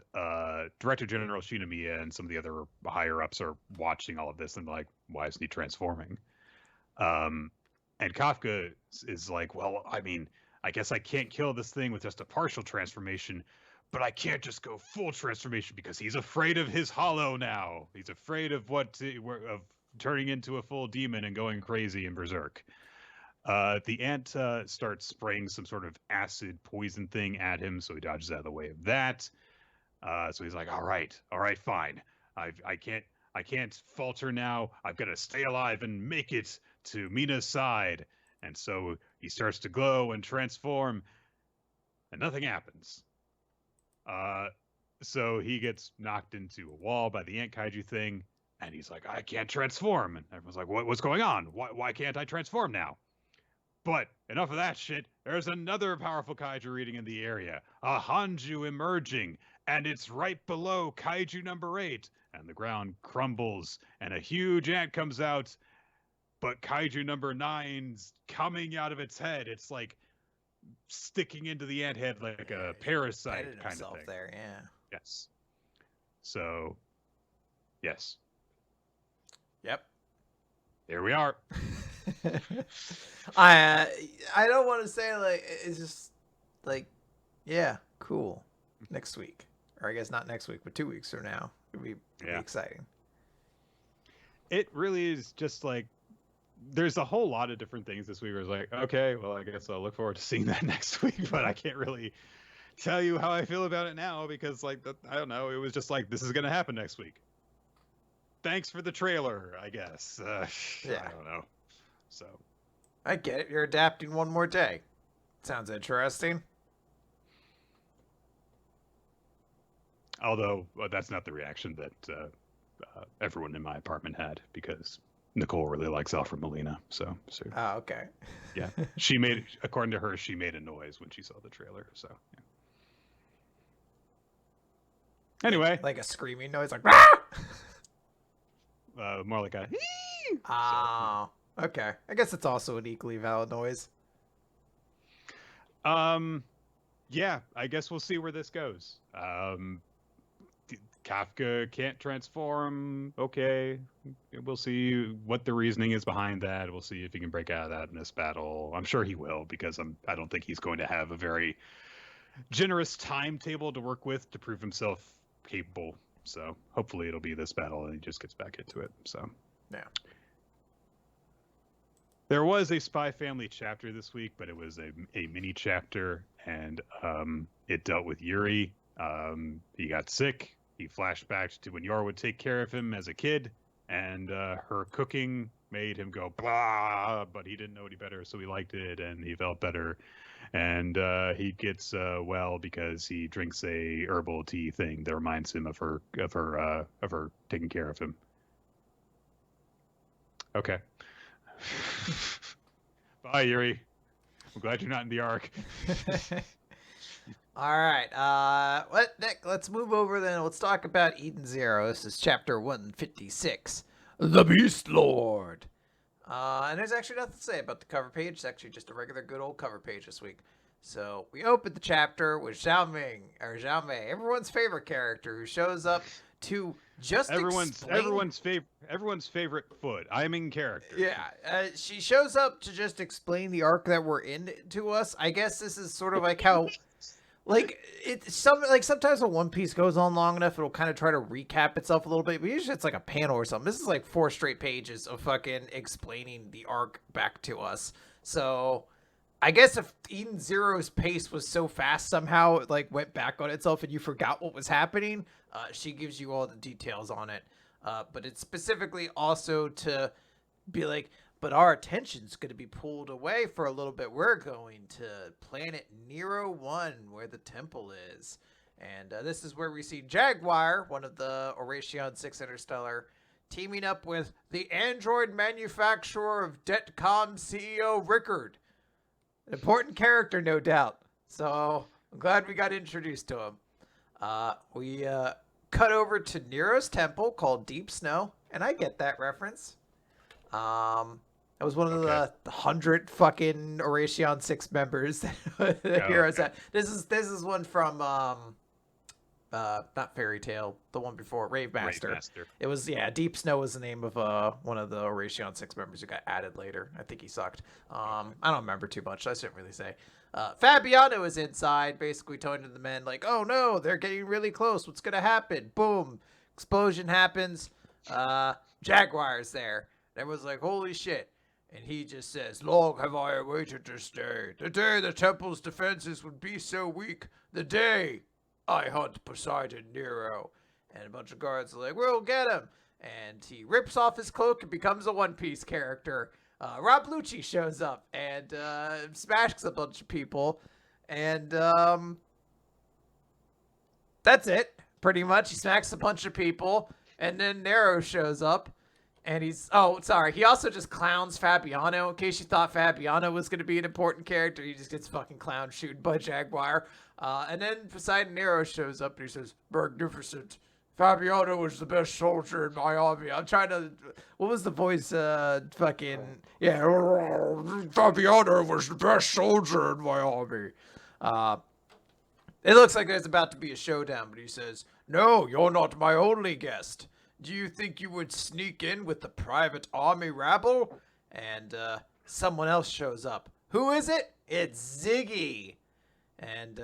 Director General Shinomiya and some of the other higher ups are watching all of this and like, why isn't he transforming? And Kafka is like, well, I mean, I guess I can't kill this thing with just a partial transformation. But I can't just go full transformation because he's afraid of his hollow now. He's afraid of of turning into a full demon and going crazy and berserk. The ant starts spraying some sort of acid poison thing at him, so he dodges out of the way of that. So he's like, all right, fine. I can't falter now. I've got to stay alive and make it to Mina's side. And so he starts to glow and transform, and nothing happens. So he gets knocked into a wall by the ant kaiju thing, and he's like, I can't transform. And everyone's like, what's going on? Why can't I transform now? But enough of that shit. There's another powerful kaiju reading in the area, a Hanju emerging, and it's right below kaiju number 8. And the ground crumbles, and a huge ant comes out, but kaiju number 9's coming out of its head. It's like sticking into the ant head like a parasite kind of thing. There, yeah. Yes. So, yes. Yep. There we are. I don't want to say like it's just like yeah, cool. Next week, or I guess not next week, but 2 weeks from now, it'd be exciting. It really is just like there's a whole lot of different things this week. Where it's like, okay, well, I guess I'll look forward to seeing that next week, but I can't really tell you how I feel about it now because, like, I don't know. It was just like this is gonna happen next week. Thanks for the trailer, I guess. Yeah. I don't know. So. I get it. You're adapting one more day. Sounds interesting. Although that's not the reaction that everyone in my apartment had because Nicole really likes Alfred Molina. So. Oh, okay. Yeah, according to her, she made a noise when she saw the trailer. So. Yeah. Anyway, like a screaming noise, like. More like a. Oh, so, okay. I guess it's also an equally valid noise. Yeah, I guess we'll see where this goes. Kafka can't transform. Okay, we'll see what the reasoning is behind that. We'll see if he can break out of that in this battle. I'm sure he will because I don't think he's going to have a very generous timetable to work with to prove himself capable. So hopefully it'll be this battle and he just gets back into it. So yeah. There was a Spy Family chapter this week, but it was a mini chapter, and it dealt with Yuri. He got sick. He flashed back to when Yor would take care of him as a kid, and her cooking made him go blah, but he didn't know any better, so he liked it, and he felt better. And he gets well because he drinks a herbal tea thing that reminds him of her taking care of him. Okay. Bye, Yuri. I'm glad you're not in the Ark. All right. Nick, let's move over then. Let's talk about Eden Zero. This is chapter 156, The Beast Lord. And there's actually nothing to say about the cover page. It's actually just a regular good old cover page this week. So we opened the chapter with Xiao Mei, everyone's favorite character, who shows up to just everyone's favorite foot. I'm in character. Yeah, she shows up to just explain the arc that we're in to us. I guess this is sort of like how, like sometimes when One Piece goes on long enough, it'll kind of try to recap itself a little bit. But usually it's like a panel or something. This is like 4 straight pages of fucking explaining the arc back to us. So I guess if Eden Zero's pace was so fast somehow it like went back on itself and you forgot what was happening, she gives you all the details on it. But it's specifically also to be like, but our attention's going to be pulled away for a little bit. We're going to planet Nero 1, where the temple is. And this is where we see Jaguar, one of the Oration 6 Interstellar, teaming up with the android manufacturer of Detcom CEO Rickard. An important character, no doubt. So I'm glad we got introduced to him. We cut over to Nero's temple called Deep Snow, and I get that reference. That was one of the 100 fucking Oration 6 members that heroes had. This is one from not Fairy Tale, the one before, Rave Master. It was Deep Snow was the name of one of the Oration 6 members who got added later. I think he sucked. I don't remember too much. I shouldn't really say. Fabiano is inside, basically telling the men like, "Oh no, they're getting really close. What's gonna happen?" Boom, explosion happens. Jaguar's there. And everyone's like, "Holy shit!" And he just says, "Long have I awaited this day. The day the temple's defenses would be so weak. The day I hunt Poseidon Nero." And a bunch of guards are like, "We'll get him." And he rips off his cloak and becomes a One Piece character. Rob Lucci shows up and smashes a bunch of people, and that's it, pretty much. He smacks a bunch of people, and then Nero shows up, and he also just clowns Fabiano, in case you thought Fabiano was going to be an important character. He just gets fucking clown shooted by Jaguar. And then Poseidon Nero shows up, and he says, "Magnificent. Fabiano was the best soldier in my army." I'm trying to... What was the voice? Fucking... Yeah. "Fabiano was the best soldier in my army." It looks like there's about to be a showdown, but he says, "No, you're not my only guest. Do you think you would sneak in with the private army rabble?" And someone else shows up. Who is it? It's Ziggy. And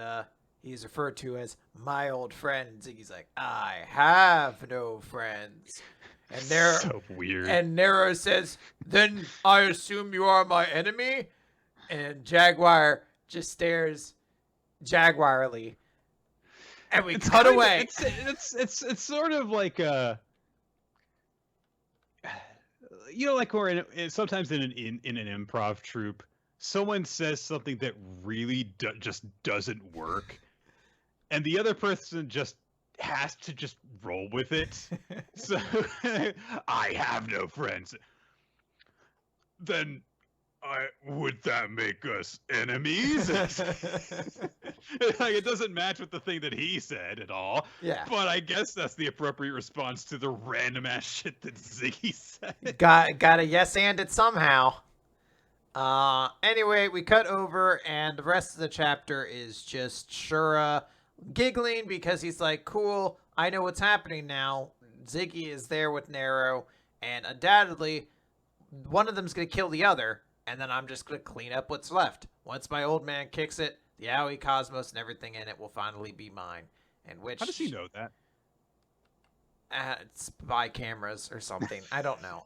he's referred to as my old friend. Ziggy's like, "I have no friends." And Nero, so weird. And Nero says, "Then I assume you are my enemy?" And Jaguar just stares jaguarly. And we cut away. It's sort of like like we're sometimes in an improv troupe, someone says something that really just doesn't work, and the other person just has to just roll with it. So I have no friends. Then would that make us enemies? Like, it doesn't match with the thing that he said at all. Yeah. But I guess that's the appropriate response to the random ass shit that Ziggy said. Got a yes and it somehow. Anyway, we cut over, and the rest of the chapter is just Shura giggling because he's like, "Cool, I know what's happening now. Ziggy is there with Nero, and undoubtedly one of them's going to kill the other, and then I'm just going to clean up what's left. Once my old man kicks it, the Aoi Cosmos and everything in it will finally be mine." And which... How does he know that? It's by cameras or something. I don't know.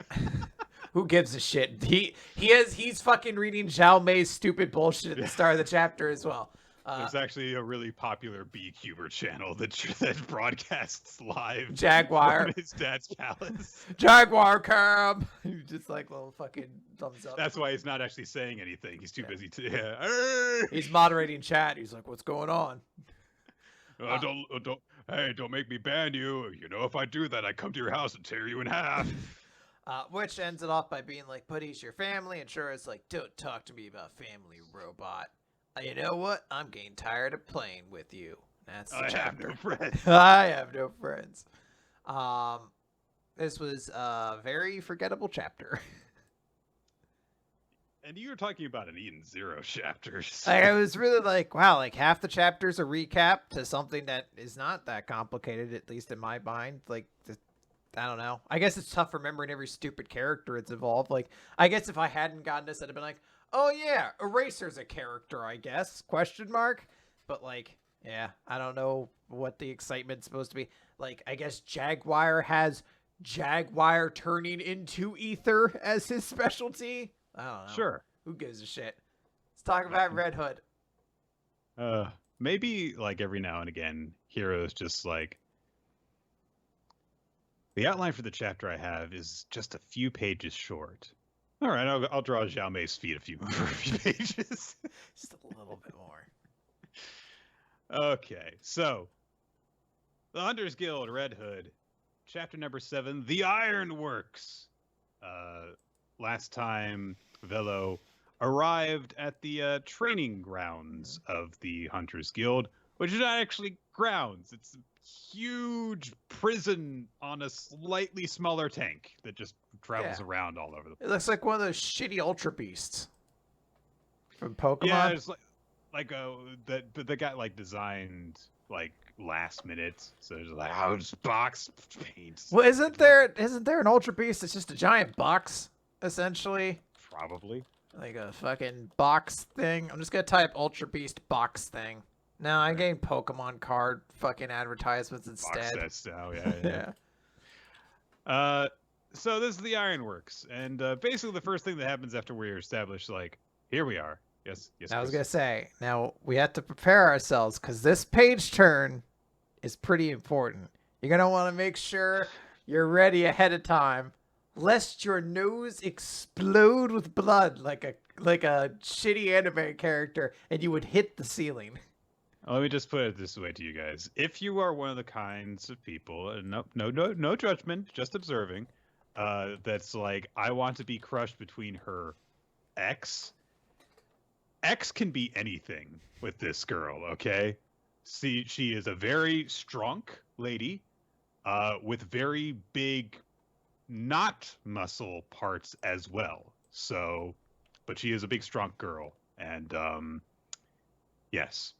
Who gives a shit? He's fucking reading Zhao Mei's stupid bullshit at the start of the chapter as well. There's actually a really popular B-Cuber channel that broadcasts live Jaguar from his dad's palace. Jaguar cam. Just like little fucking thumbs up. That's why he's not actually saying anything. He's too busy to. He's moderating chat. He's like, "What's going on?" Don't make me ban you. You know, if I do that, I come to your house and tear you in half. Which ends it off by being like, "But he's your family," and Shura's like, "Don't talk to me about family, robot. You know what? I'm getting tired of playing with you." That's the chapter. I have no friends. I have no friends. This was a very forgettable chapter. And you were talking about an Eden Zero chapters. I was really like, wow, like half the chapter's a recap to something that is not that complicated, at least in my mind. Like, I don't know. I guess it's tough remembering every stupid character it's involved. Like, I guess if I hadn't gotten this, I'd have been like, "Oh yeah, Eraser's a character, I guess, question mark." But like, yeah, I don't know what the excitement's supposed to be. Like, I guess Jaguar has Jaguar turning into ether as his specialty. I don't know. Sure. Who gives a shit? Let's talk about Red Hood. Maybe like every now and again, Hero's just like, the outline for the chapter I have is just a few pages short. All right, I'll draw Zhao Mei's feet for a few pages. Just a little bit more. Okay, so the Hunters Guild, Red Hood, chapter number 7, The Ironworks. Last time, Velo arrived at the training grounds of the Hunters Guild, which is not actually grounds. It's a huge prison on a slightly smaller tank that just travels around all over the place. It looks like one of those shitty Ultra Beasts from Pokemon. Yeah, it's but they got like designed like last minute, so it's like, oh, just box paint. Well, isn't there an Ultra Beast? It's just a giant box, essentially. Probably. Like a fucking box thing. I'm just gonna type Ultra Beast box thing. No, I'm getting Pokemon card fucking advertisements instead. Box sets now, yeah. So this is the Ironworks, and basically the first thing that happens after we're established, like, here we are. Yes. I was gonna say, now we have to prepare ourselves because this page turn is pretty important. You're gonna want to make sure you're ready ahead of time. lest your nose explode with blood like a shitty anime character, and you would hit the ceiling. Let me just put it this way to you guys: if you are one of the kinds of people, and no judgment, just observing, that's like, I want to be crushed between her ex. X can be anything with this girl, okay? See, she is a very strong lady, with very big, not muscle parts as well. So, but she is a big, strong girl, and yes.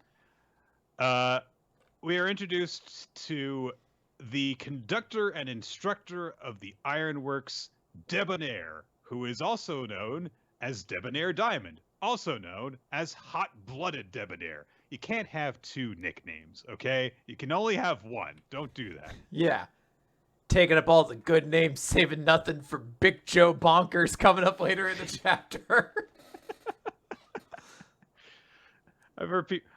We are introduced to the conductor and instructor of the Ironworks, Debonair, who is also known as Debonair Diamond, also known as Hot-Blooded Debonair. You can't have two nicknames, okay? You can only have one. Don't do that. Yeah. Taking up all the good names, saving nothing for Big Joe Bonkers coming up later in the chapter. I've heard people.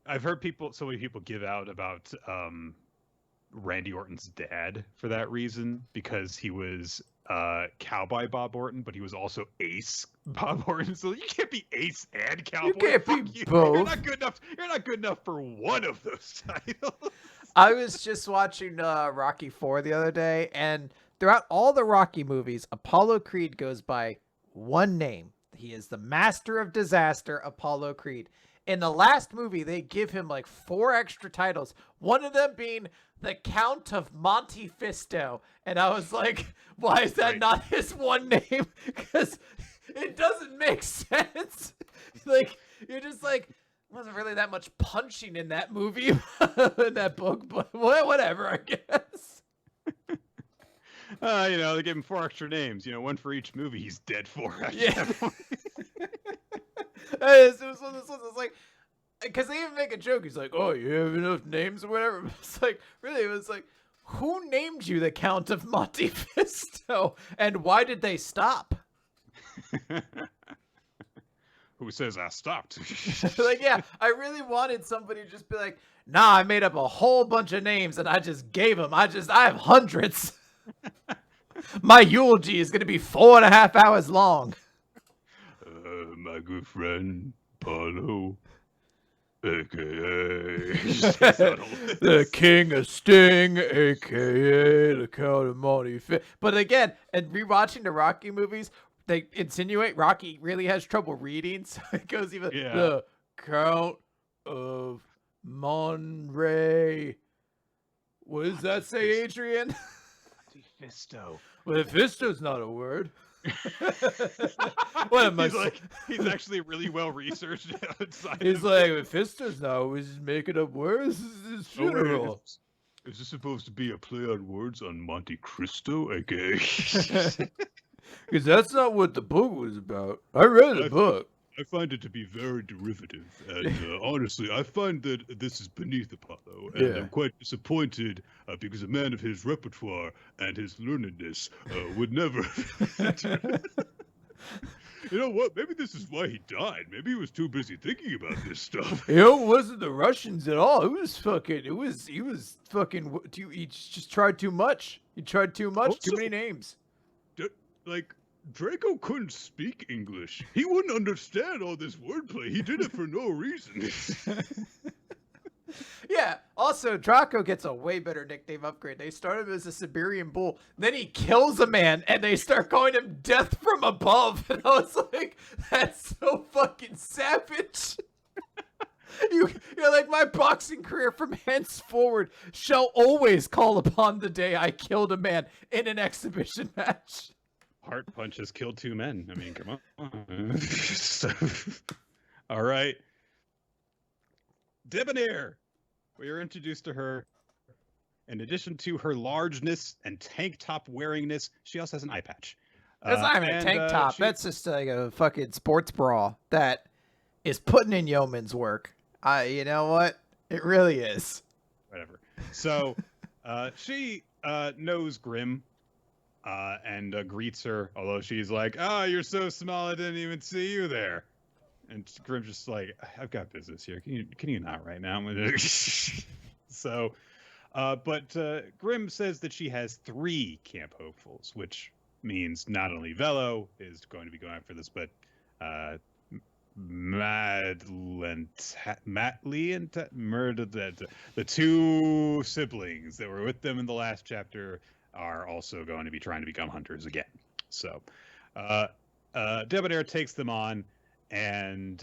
I've heard people. So many people give out about Randy Orton's dad for that reason, because he was Cowboy Bob Orton, but he was also Ace Bob Orton. So you can't be Ace and Cowboy. You can't Fuck be you. both. You're not good enough. You're not good enough for one of those titles. I was just watching Rocky 4 the other day, and throughout all the Rocky movies, Apollo Creed goes by one name. He is the Master of Disaster, Apollo Creed. In the last movie, they give him like 4 extra titles, one of them being the Count of Monte Fisto. And I was like, why is that not his one name? Because it doesn't make sense. Like, you're just like, wasn't really that much punching in that movie, in that book, but whatever, I guess. They gave him 4 extra names. One for each movie he's dead for. Yeah. It was one of those ones. It's like, because they even make a joke. He's like, "Oh, you have enough names or whatever." It's like, really, it was like, who named you the Count of Monte Fisto, and why did they stop? Who says I stopped? Like, yeah, I really wanted somebody to just be like, "Nah, I made up a whole bunch of names and I just gave them. I have hundreds." My eulogy is going to be 4.5 hours long. My good friend, Paulo, a.k.a. the King of Sting, a.k.a. the Count of Monte Fisto. But again, and rewatching the Rocky movies, they insinuate Rocky really has trouble reading, so it goes even the Count of Monterey. What does that say, Adrian? Fisto. Well, Fisto's not a word. What am I? He's actually really well researched outside. He's like, Fisto's not. We're just making up words. This is funeral. Is this supposed to be a play on words on Monte Cristo? Okay. Because that's not what the book was about. I read the book. I find it to be very derivative, and honestly, I find that this is beneath Apollo, and I'm quite disappointed because a man of his repertoire and his learnedness would never. You know what? Maybe this is why he died. Maybe he was too busy thinking about this stuff. It wasn't the Russians at all. He was fucking. He just tried too much. He tried too much. Also, too many names. Draco couldn't speak English. He wouldn't understand all this wordplay. He did it for no reason. Yeah. Also, Draco gets a way better nickname upgrade. They started him as a Siberian bull. Then he kills a man, and they start calling him Death from Above. And I was like, that's so fucking savage. You're like, my boxing career from henceforward shall always call upon the day I killed a man in an exhibition match. Heart Punch has killed 2 men. I mean, come on. All right. Debonair. We are introduced to her. In addition to her largeness and tank top wearingness, she also has an eye patch. That's not even a tank top. That's just like a fucking sports bra that is putting in yeoman's work. You know what? It really is. Whatever. So she knows Grimm. And greets her, although she's like, "Oh, you're so small, I didn't even see you there." And Grimm's just like, "I've got business here. Can you not right now?" So But Grimm says that she has 3 camp hopefuls, which means not only Velo is going to be going for this, but uh, Matley and the 2 siblings that were with them in the last chapter are also going to be trying to become hunters again. So, Debonair takes them on, and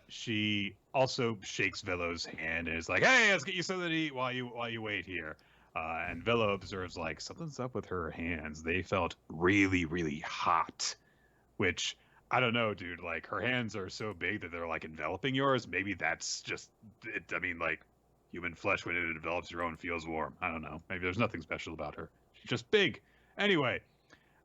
she also shakes Velo's hand and is like, "Hey, let's get you something to eat while you wait here." And Velo observes like something's up with her hands. They felt really, really hot, which I don't know, dude. Like her hands are so big that they're like enveloping yours. Maybe that's just it. I mean, like human flesh when it envelops your own feels warm. I don't know. Maybe there's nothing special about her. She's just big. Anyway,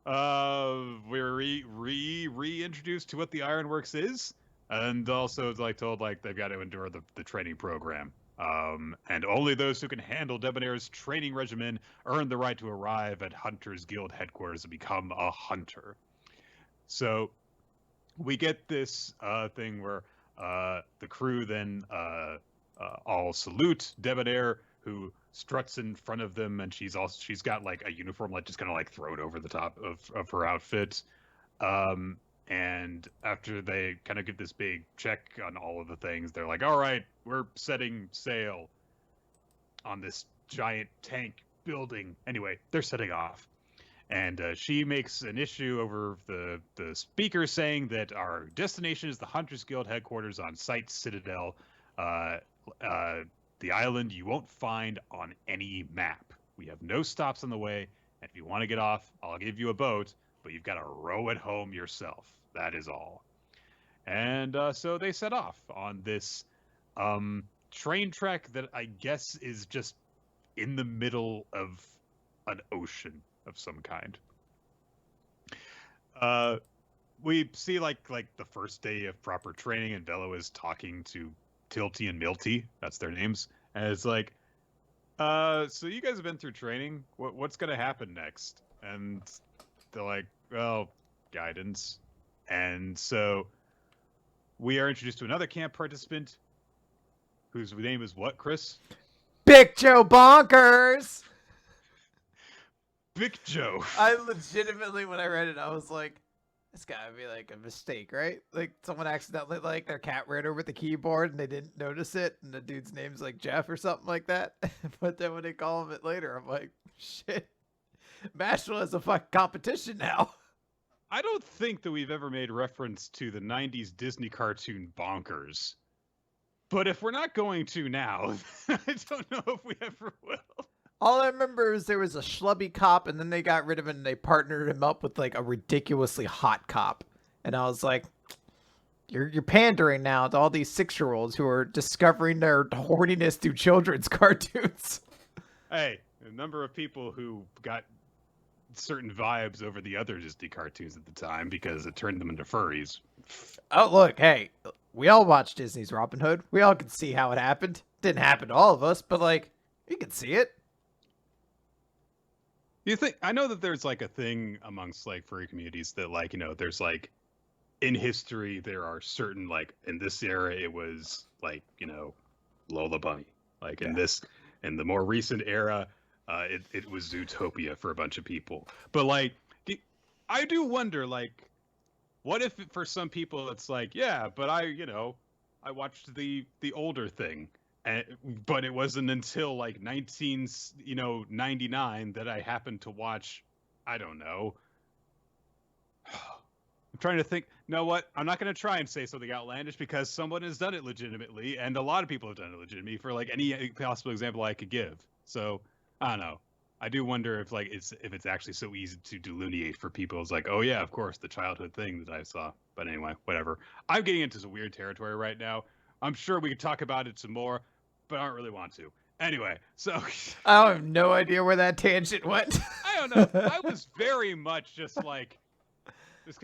we're reintroduced to what the Ironworks is, and also it's like told like they've got to endure the training program. And only those who can handle Debonair's training regimen earn the right to arrive at Hunters Guild headquarters and become a hunter. So we get this thing where the crew then all salute Debonair, who struts in front of them, and she's got like a uniform like just kind of like thrown over the top of her outfit. And after they kind of get this big check on all of the things, they're like, "All right, we're setting sail on this giant tank building." Anyway, they're setting off. And she makes an issue over the speaker saying that our destination is the Hunters Guild headquarters on Site Citadel, the island you won't find on any map. We have no stops on the way, and if you want to get off, I'll give you a boat, but you've got to row it home yourself. That is all. And so they set off on this train trek that I guess is just in the middle of an ocean of some kind. We see like the first day of proper training, and Velo is talking to Tilty and Milty. That's their names. And it's like, so you guys have been through training. What's gonna happen next? And they're like, well, guidance. And so we are introduced to another camp participant whose name is what, Chris? Big Joe Bonkers! Big Joe. I legitimately, when I read it, I was like, this gotta be like a mistake, right? Like someone accidentally like their cat ran over the keyboard and they didn't notice it, and the dude's name's like Jeff or something like that. But then when they call him it later, I'm like, shit, Mashle has a fucking competition now. I don't think that we've ever made reference to the 90s Disney cartoon Bonkers. But if we're not going to now, I don't know if we ever will. All I remember is there was a schlubby cop, and then they got rid of him, and they partnered him up with like a ridiculously hot cop. And I was like, you're pandering now to all these 6-year-olds who are discovering their horniness through children's cartoons. Hey, a number of people who got certain vibes over the other Disney cartoons at the time because it turned them into furries. Oh, look, hey, we all watched Disney's Robin Hood. We all could see how it happened. Didn't happen to all of us, but like, you could see it. You think, I know that there's like a thing amongst like furry communities that like, you know, there's like in history there are certain like in this era it was like, you know, Lola Bunny. Like in the more recent era, it was Zootopia for a bunch of people. But like, I do wonder, like, what if for some people it's like, yeah, but I watched the older thing, but it wasn't until like 1999 that I happened to watch, I don't know. I'm trying to think. No, what? I'm not going to try and say something outlandish because someone has done it legitimately, and a lot of people have done it legitimately for like any possible example I could give. So I don't know. I do wonder if like it's actually so easy to delineate for people. It's like, oh yeah, of course, the childhood thing that I saw. But anyway, whatever. I'm getting into some weird territory right now. I'm sure we could talk about it some more, but I don't really want to. Anyway, so I have no idea where that tangent went. I don't know. I was very much just kind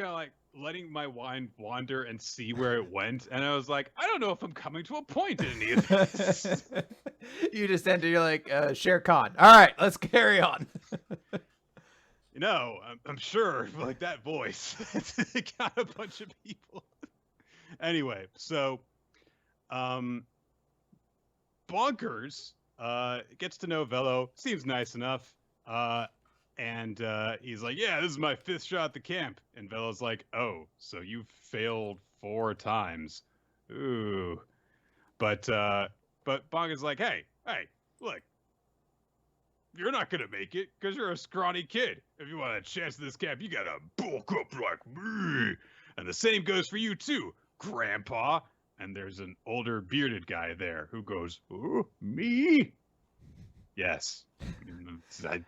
of like letting my mind wander and see where it went, and I was like, I don't know if I'm coming to a point in any of this. You just enter, you're like, Shere Khan. All right, let's carry on. You know, I'm sure, like that voice, it got a bunch of people. Anyway, so, Bonkers Gets to know Velo, seems nice enough. And he's like, "Yeah, this is my 5th shot at the camp." And Velo's like, "Oh, so you failed 4 times. Ooh." But Banga's like, "Hey, look, you're not gonna make it because you're a scrawny kid. If you want a chance at this camp, you gotta bulk up like me. And the same goes for you too, Grandpa." And there's an older bearded guy there who goes, "Oh, me?" Yes. I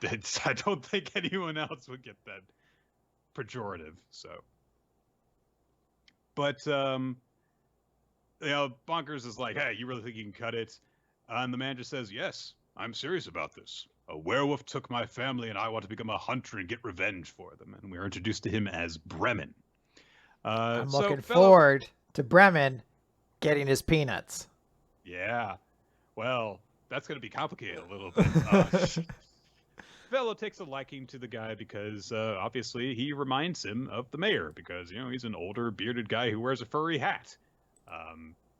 don't think anyone else would get that pejorative. So, but Bonkers is like, "Hey, you really think you can cut it?" And the man just says, "Yes, I'm serious about this. A werewolf took my family, and I want to become a hunter and get revenge for them." And we are introduced to him as Bremen. I'm So looking forward to Bremen getting his peanuts. Yeah. Well, that's going to be complicated a little bit. Velo takes a liking to the guy because obviously he reminds him of the mayor because, he's an older bearded guy who wears a furry hat.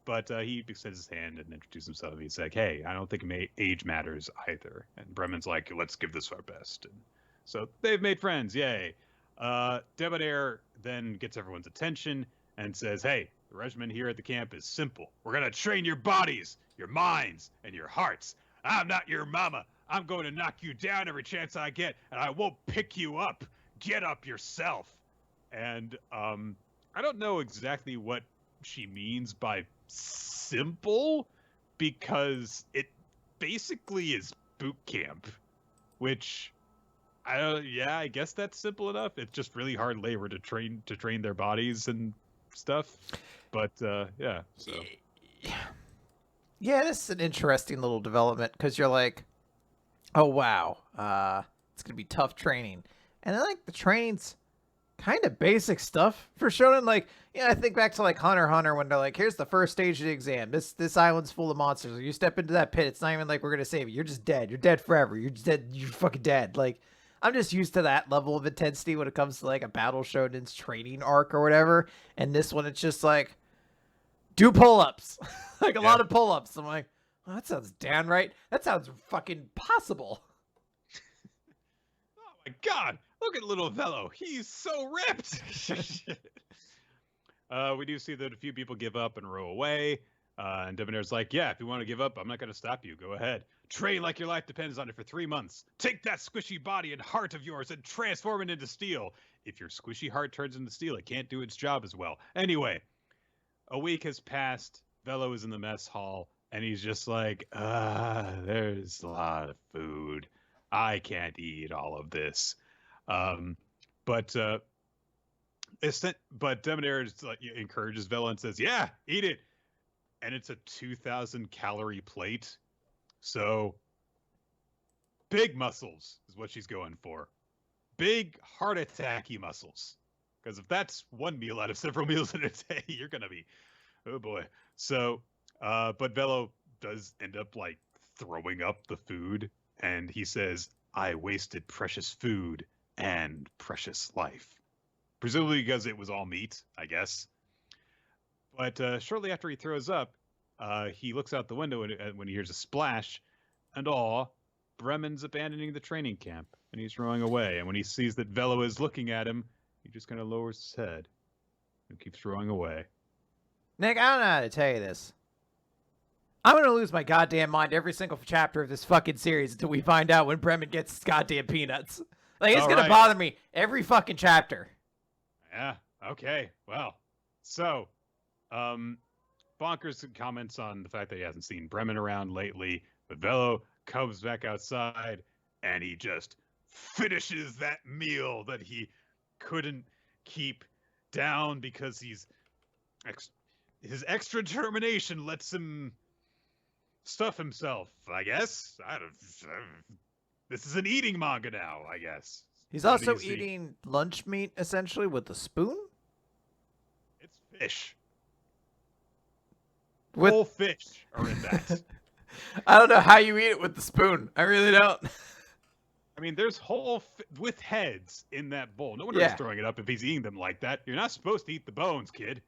But he extends his hand and introduces himself. He's like, "Hey, I don't think age matters either." And Bremen's like, "Let's give this our best." And so they've made friends. Yay. Debonair then gets everyone's attention and says, "Hey, the regimen here at the camp is simple. We're going to train your bodies, your minds, and your hearts. I'm not your mama. I'm going to knock you down every chance I get, and I won't pick you up. Get up yourself." And I don't know exactly what she means by simple, because it basically is boot camp, which I guess that's simple enough. It's just really hard labor to train their bodies and stuff. But yeah, so Yeah, this is an interesting little development because you're like, oh wow, it's gonna be tough training, and I like the training's kind of basic stuff for shonen. Like, I think back to like Hunter x Hunter when they're like, here's the first stage of the exam. This island's full of monsters. You step into that pit, it's not even like we're gonna save you. You're just dead. You're dead forever. You're just dead. You're fucking dead. Like, I'm just used to that level of intensity when it comes to like a battle shonen's training arc or whatever. And this one, it's just like, do pull-ups. Like a lot of pull-ups. I'm like, oh, that sounds downright. That sounds fucking possible. Oh my god, look at little Velo. He's so ripped. We do see that a few people give up and row away. And Debonair's like, "Yeah, if you want to give up, I'm not going to stop you. Go ahead. Train like your life depends on it for 3 months. Take that squishy body and heart of yours and transform it into steel. If your squishy heart turns into steel, it can't do its job as well." Anyway, a week has passed. Velo is in the mess hall, and he's just like, there's a lot of food. I can't eat all of this. But Debonair encourages Velo and says, "Yeah, eat it." And it's a 2,000 calorie plate. So big muscles is what she's going for. Big heart attacky muscles. Because if that's one meal out of several meals in a day, you're going to be, oh boy. So, but Velo does end up like throwing up the food. And he says, "I wasted precious food and precious life." Presumably because it was all meat, I guess. But shortly after he throws up, he looks out the window when he hears a splash, and Bremen's abandoning the training camp, and he's rowing away. And when he sees that Velo is looking at him, he just kind of lowers his head and keeps rowing away. Nick, I don't know how to tell you this. I'm going to lose my goddamn mind every single chapter of this fucking series until we find out when Bremen gets his goddamn peanuts. Like, it's going to bother me every fucking chapter. Yeah, okay, well. So, Bonkers comments on the fact that he hasn't seen Bremen around lately, but Velo comes back outside, and he just finishes that meal that he couldn't keep down because his extra determination lets him stuff himself, I guess. This is an eating manga now, I guess. He's also eating lunch meat, essentially, with a spoon? It's fish. Whole fish are in that. I don't know how you eat it with the spoon. I really don't. I mean, there's with heads in that bowl. No wonder he's throwing it up if he's eating them like that. You're not supposed to eat the bones, kid.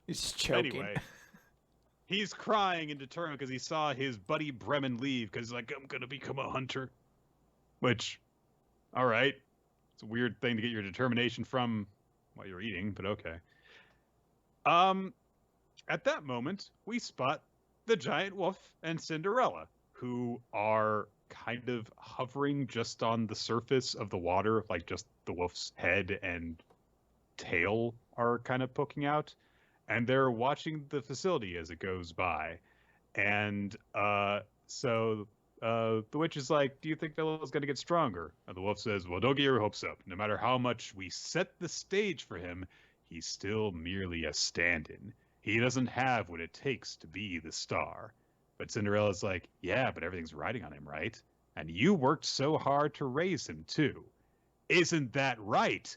He's choking. Anyway. He's crying and determined because he saw his buddy Bremen leave because he's like, I'm going to become a hunter. Which, all right. It's a weird thing to get your determination from while you're eating, but okay. At that moment, we spot the giant wolf and Cinderella, who are kind of hovering just on the surface of the water, like just the wolf's head and tail are kind of poking out. And they're watching the facility as it goes by. And the witch is like, do you think Bella's going to get stronger? And the wolf says, well, don't get your hopes up. No matter how much we set the stage for him, he's still merely a stand-in. He doesn't have what it takes to be the star. But Cinderella's like, yeah, but everything's riding on him, right? And you worked so hard to raise him, too. Isn't that right,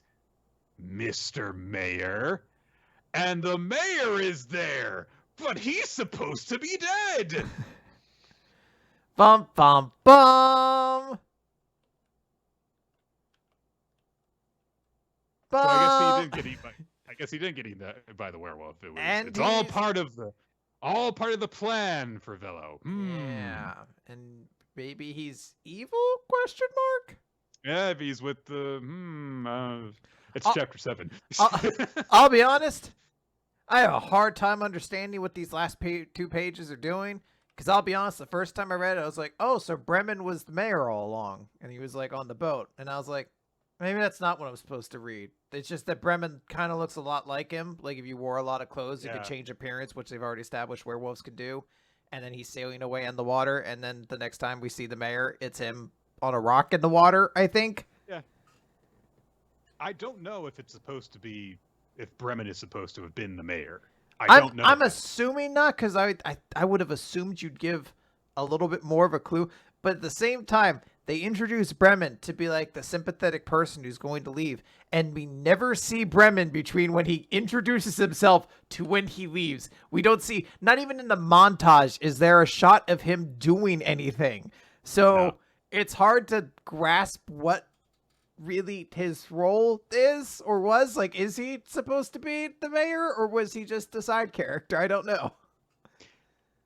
Mr. Mayor? And the mayor is there, but he's supposed to be dead. Bum, bum, bum. So I guess he didn't get eaten by the werewolf. It's all part of the plan for Velo. Yeah, and maybe he's evil? Question mark. Yeah, if he's with the it's chapter 7. I'll be honest. I have a hard time understanding what these last 2 pages are doing. Because I'll be honest, the first time I read it, I was like, oh, so Bremen was the mayor all along. And he was like on the boat. And I was like, maybe that's not what I'm supposed to read. It's just that Bremen kind of looks a lot like him. Like if you wore a lot of clothes, you could change appearance, which they've already established werewolves can do. And then he's sailing away in the water. And then the next time we see the mayor, it's him on a rock in the water, I think. Yeah. I don't know if it's supposed to be, if Bremen is supposed to have been the mayor. I don't know. I'm assuming not, because I would have assumed you'd give a little bit more of a clue. But at the same time, they introduce Bremen to be like the sympathetic person who's going to leave. And we never see Bremen between when he introduces himself to when he leaves. We don't see, not even in the montage, is there a shot of him doing anything. So it's hard to grasp what really his role is or was. Like, is he supposed to be the mayor or was he just a side character? I don't know.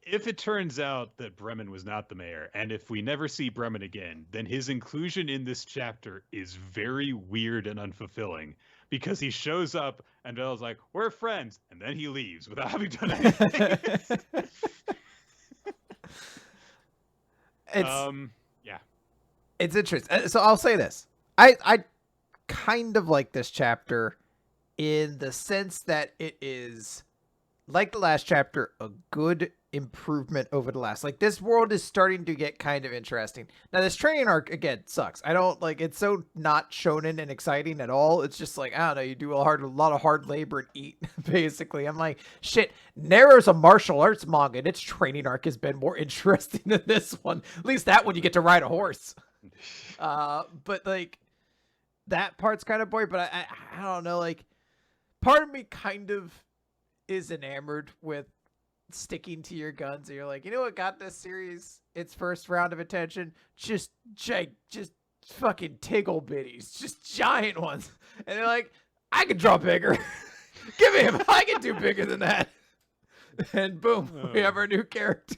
If it turns out that Bremen was not the mayor, and if we never see Bremen again, then his inclusion in this chapter is very weird and unfulfilling, because he shows up and Bella's like, we're friends, and then he leaves without having done anything. It's interesting. So I'll say this. I kind of like this chapter in the sense that it is, like the last chapter, a good improvement over the last. Like, this world is starting to get kind of interesting. Now, this training arc, again, sucks. I don't, like, it's so not shonen and exciting at all. It's just like, I don't know, you do a lot of hard labor and eat, basically. I'm like, shit, Nero's a martial arts manga, and its training arc has been more interesting than this one. At least that one, you get to ride a horse. But, like, that part's kind of boring, but I don't know, like, part of me kind of is enamored with sticking to your guns. And you're like, you know what got this series its first round of attention? Just fucking tiggle bitties, just giant ones. And they're like, I can draw bigger. Give me him. I can do bigger than that. And boom, we have our new character.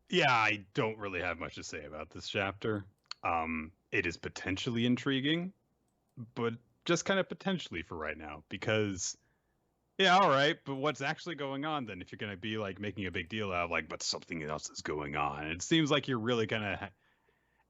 Yeah, I don't really have much to say about this chapter. It is potentially intriguing, but just kind of potentially for right now, because, yeah, all right, but what's actually going on then if you're going to be, like, making a big deal out of, like, but something else is going on? It seems like you're really going to...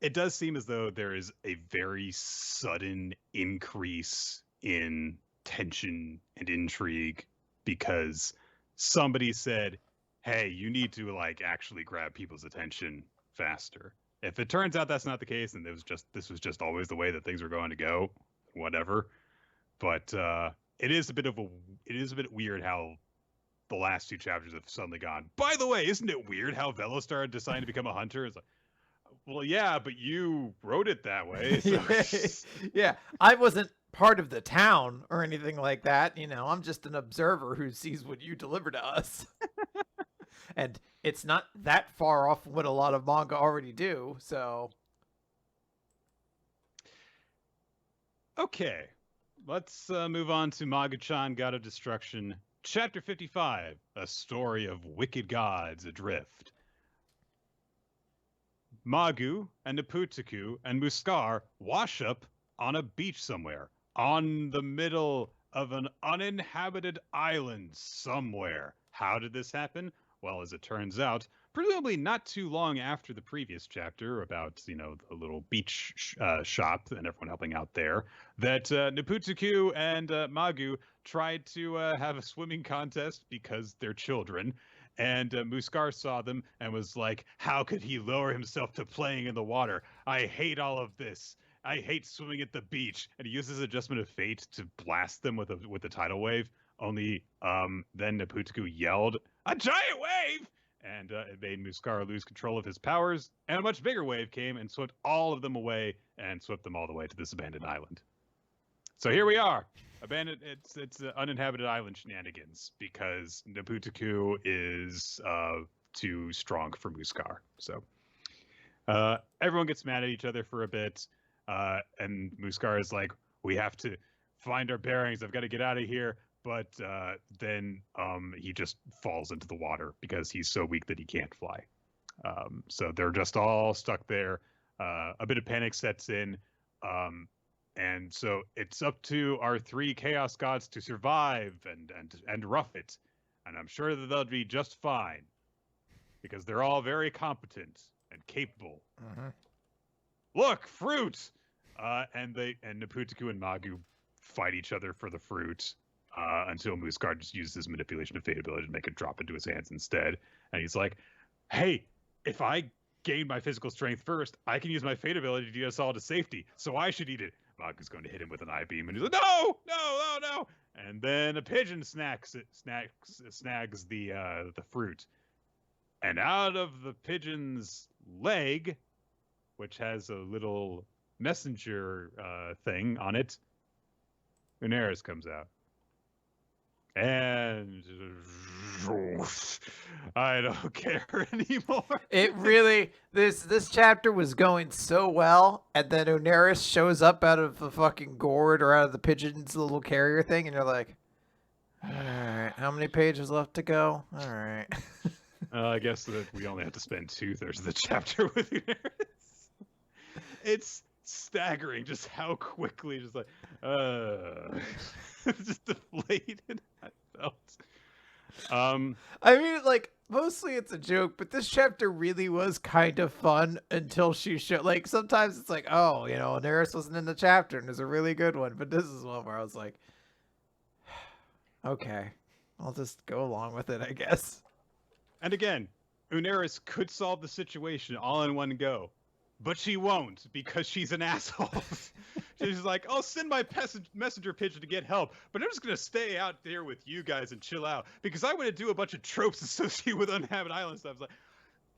It does seem as though there is a very sudden increase in tension and intrigue because somebody said, hey, you need to, like, actually grab people's attention faster. If it turns out that's not the case, and this was just always the way that things were going to go, whatever. But it is a bit weird how the last 2 chapters have suddenly gone, by the way, isn't it weird how Velo started deciding to become a hunter? It's like, well, yeah, but you wrote it that way. So. Yeah, I wasn't part of the town or anything like that. You know, I'm just an observer who sees what you deliver to us. And it's not that far off what a lot of manga already do, so. Okay. let's move on to Magu-chan, God of Destruction, Chapter 55, A Story of Wicked Gods Adrift. Magu and Neputaku and Muskar wash up on a beach somewhere, on the middle of an uninhabited island somewhere. How did this happen? Well, as it turns out, presumably not too long after the previous chapter about, the little beach shop and everyone helping out there, that Neputaku and Magu tried to have a swimming contest because they're children. And Muskar saw them and was like, how could he lower himself to playing in the water? I hate all of this. I hate swimming at the beach. And he uses Adjustment of Fate to blast them with a tidal wave. Only then Neputaku yelled, a giant wave! And it made Muskar lose control of his powers. And a much bigger wave came and swept all of them away and swept them all the way to this abandoned island. So here we are. Abandoned. It's uninhabited island shenanigans because Neputaku is too strong for Muskar. So everyone gets mad at each other for a bit, and Muskar is like, "We have to find our bearings. I've got to get out of here." But then he just falls into the water because he's so weak that he can't fly. So they're just all stuck there. A bit of panic sets in. And so it's up to our three chaos gods to survive and rough it. And I'm sure that they'll be just fine because they're all very competent and capable. Mm-hmm. Look, fruit! And Neputaku and Magu fight each other for the fruit until Muskar just uses his manipulation of fate ability to make it drop into his hands instead. And he's like, hey, if I gain my physical strength first, I can use my fate ability to get us all to safety. So I should eat it. Magu's going to hit him with an eye beam, and he's like, no, no, no, no. And then a pigeon snags the fruit. And out of the pigeon's leg, which has a little messenger thing on it, Uneris comes out. And I don't care anymore. It really this chapter was going so well, and then Uneris shows up out of the fucking gourd or out of the pigeon's little carrier thing, and you're like, all right, how many pages left to go? All right. I guess that we only have to spend 2/3 of the chapter with Uneris. It's staggering just how quickly, just like, just deflated I felt. I mean, like, mostly it's a joke, but this chapter really was kind of fun until she showed. Like, sometimes it's like, oh, Uneris wasn't in the chapter, and it's a really good one. But this is one where I was like, okay, I'll just go along with it, I guess. And again, Uneris could solve the situation all in one go, but she won't because she's an asshole. She's like, I'll send my messenger pigeon to get help, but I'm just going to stay out there with you guys and chill out because I want to do a bunch of tropes associated with uninhabited island stuff. It's like,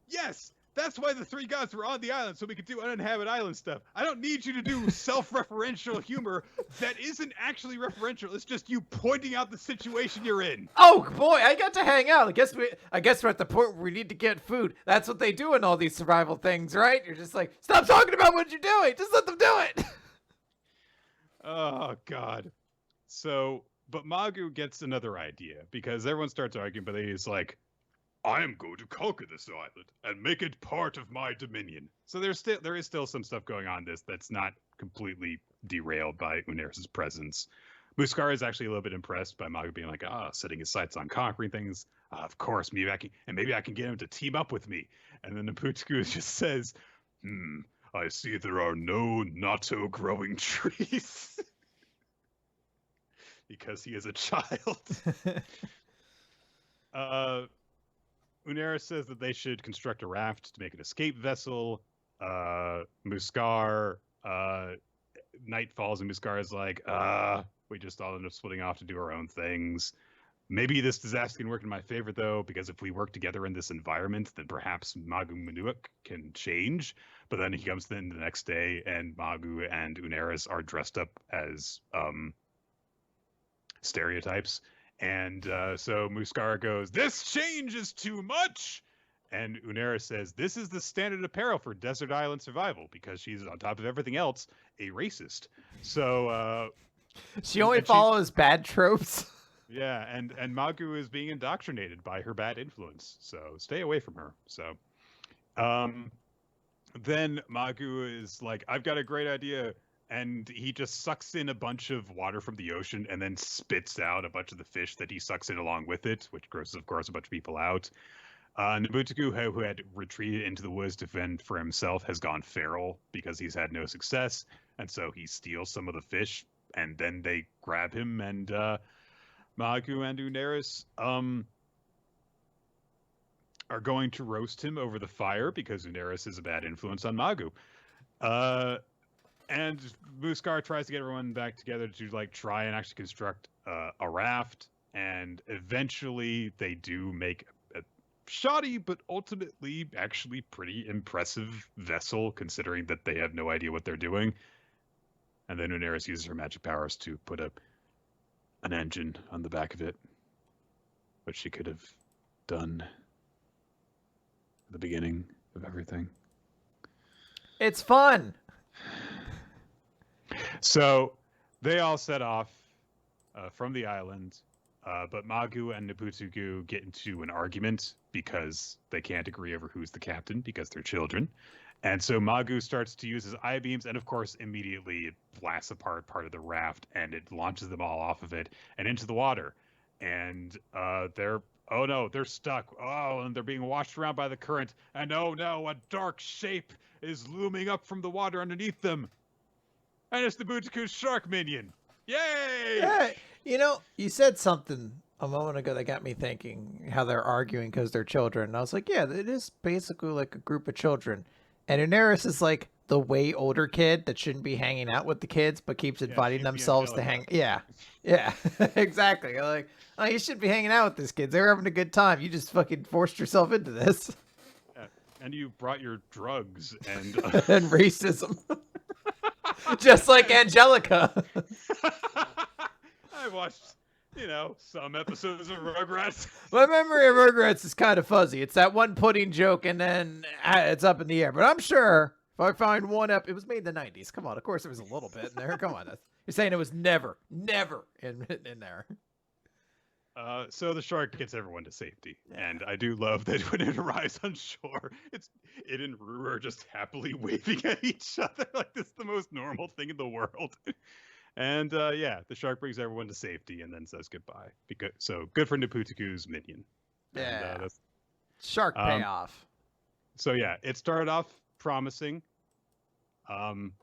yes, that's why the three gods were on the island, so we could do uninhabited island stuff. I don't need you to do self-referential humor that isn't actually referential. It's just you pointing out the situation you're in. Oh boy, I got to hang out. I guess we're at the point where we need to get food. That's what they do in all these survival things, right? You're just like, stop talking about what you're doing. Just let them do it. Oh God. So, but Magu gets another idea because everyone starts arguing, but he's like, I am going to conquer this island and make it part of my dominion. So there is still some stuff going on that's not completely derailed by Uneris' presence. Muskar is actually a little bit impressed by Magu being like, setting his sights on conquering things. Of course, maybe I can get him to team up with me. And then Neputaku just says, I see there are no natto growing trees. Because he is a child. Uneris says that they should construct a raft to make an escape vessel. Muskar, night falls and Muskar is like, we just all end up splitting off to do our own things. Maybe this disaster can work in my favor, though, because if we work together in this environment, then perhaps Magu-Manuak can change. But then he comes in the next day, and Magu and Uneris are dressed up as stereotypes. And so Muskar goes, this change is too much! And Uneris says, this is the standard apparel for desert island survival, because she's, on top of everything else, a racist. So She only and follows bad tropes. yeah, and Magu is being indoctrinated by her bad influence, so stay away from her. So, um, then Magu is like, I've got a great idea. And he just sucks in a bunch of water from the ocean and then spits out a bunch of the fish that he sucks in along with it, which grosses, of course, a bunch of people out. Nobutoku, who had retreated into the woods to fend for himself, has gone feral because he's had no success. And so he steals some of the fish, and then they grab him, and Magu and Uneris are going to roast him over the fire because Uneris is a bad influence on Magu. And Muskar tries to get everyone back together to like try and actually construct a raft, and eventually they do make a shoddy but ultimately actually pretty impressive vessel, considering that they have no idea what they're doing. And then Uneris uses her magic powers to put an engine on the back of it, which she could have done at the beginning of everything. It's fun. So they all set off from the island, but Magu and Nobutoku get into an argument because they can't agree over who's the captain because they're children. And so Magu starts to use his eye beams, and of course, immediately it blasts apart part of the raft, and it launches them all off of it and into the water. And they're stuck. Oh, and they're being washed around by the current. And oh no, a dark shape is looming up from the water underneath them. And it's the Nobutoku's shark minion. Yay! Yeah, you said something a moment ago that got me thinking how they're arguing because they're children. And I was like, yeah, it is basically like a group of children. And Uneris is like the way older kid that shouldn't be hanging out with the kids, but keeps inviting themselves to hang. Yeah, exactly. Like, oh, you should be hanging out with this kid. They're having a good time. You just fucking forced yourself into this. Yeah. And you brought your drugs and and racism. Just like Angelica. I watched, some episodes of Rugrats. My memory of Rugrats is kind of fuzzy. It's that one pudding joke, and then it's up in the air. But I'm sure if I find one it was made in the 90s. Come on, of course there was a little bit in there. Come on, you're saying it was never in there. So the shark gets everyone to safety, and I do love that when it arrives on shore, it and Rue are just happily waving at each other like this is the most normal thing in the world. And the shark brings everyone to safety and then says goodbye. So good for Nobutoku's minion. Yeah, and, shark payoff. So yeah, it started off promising,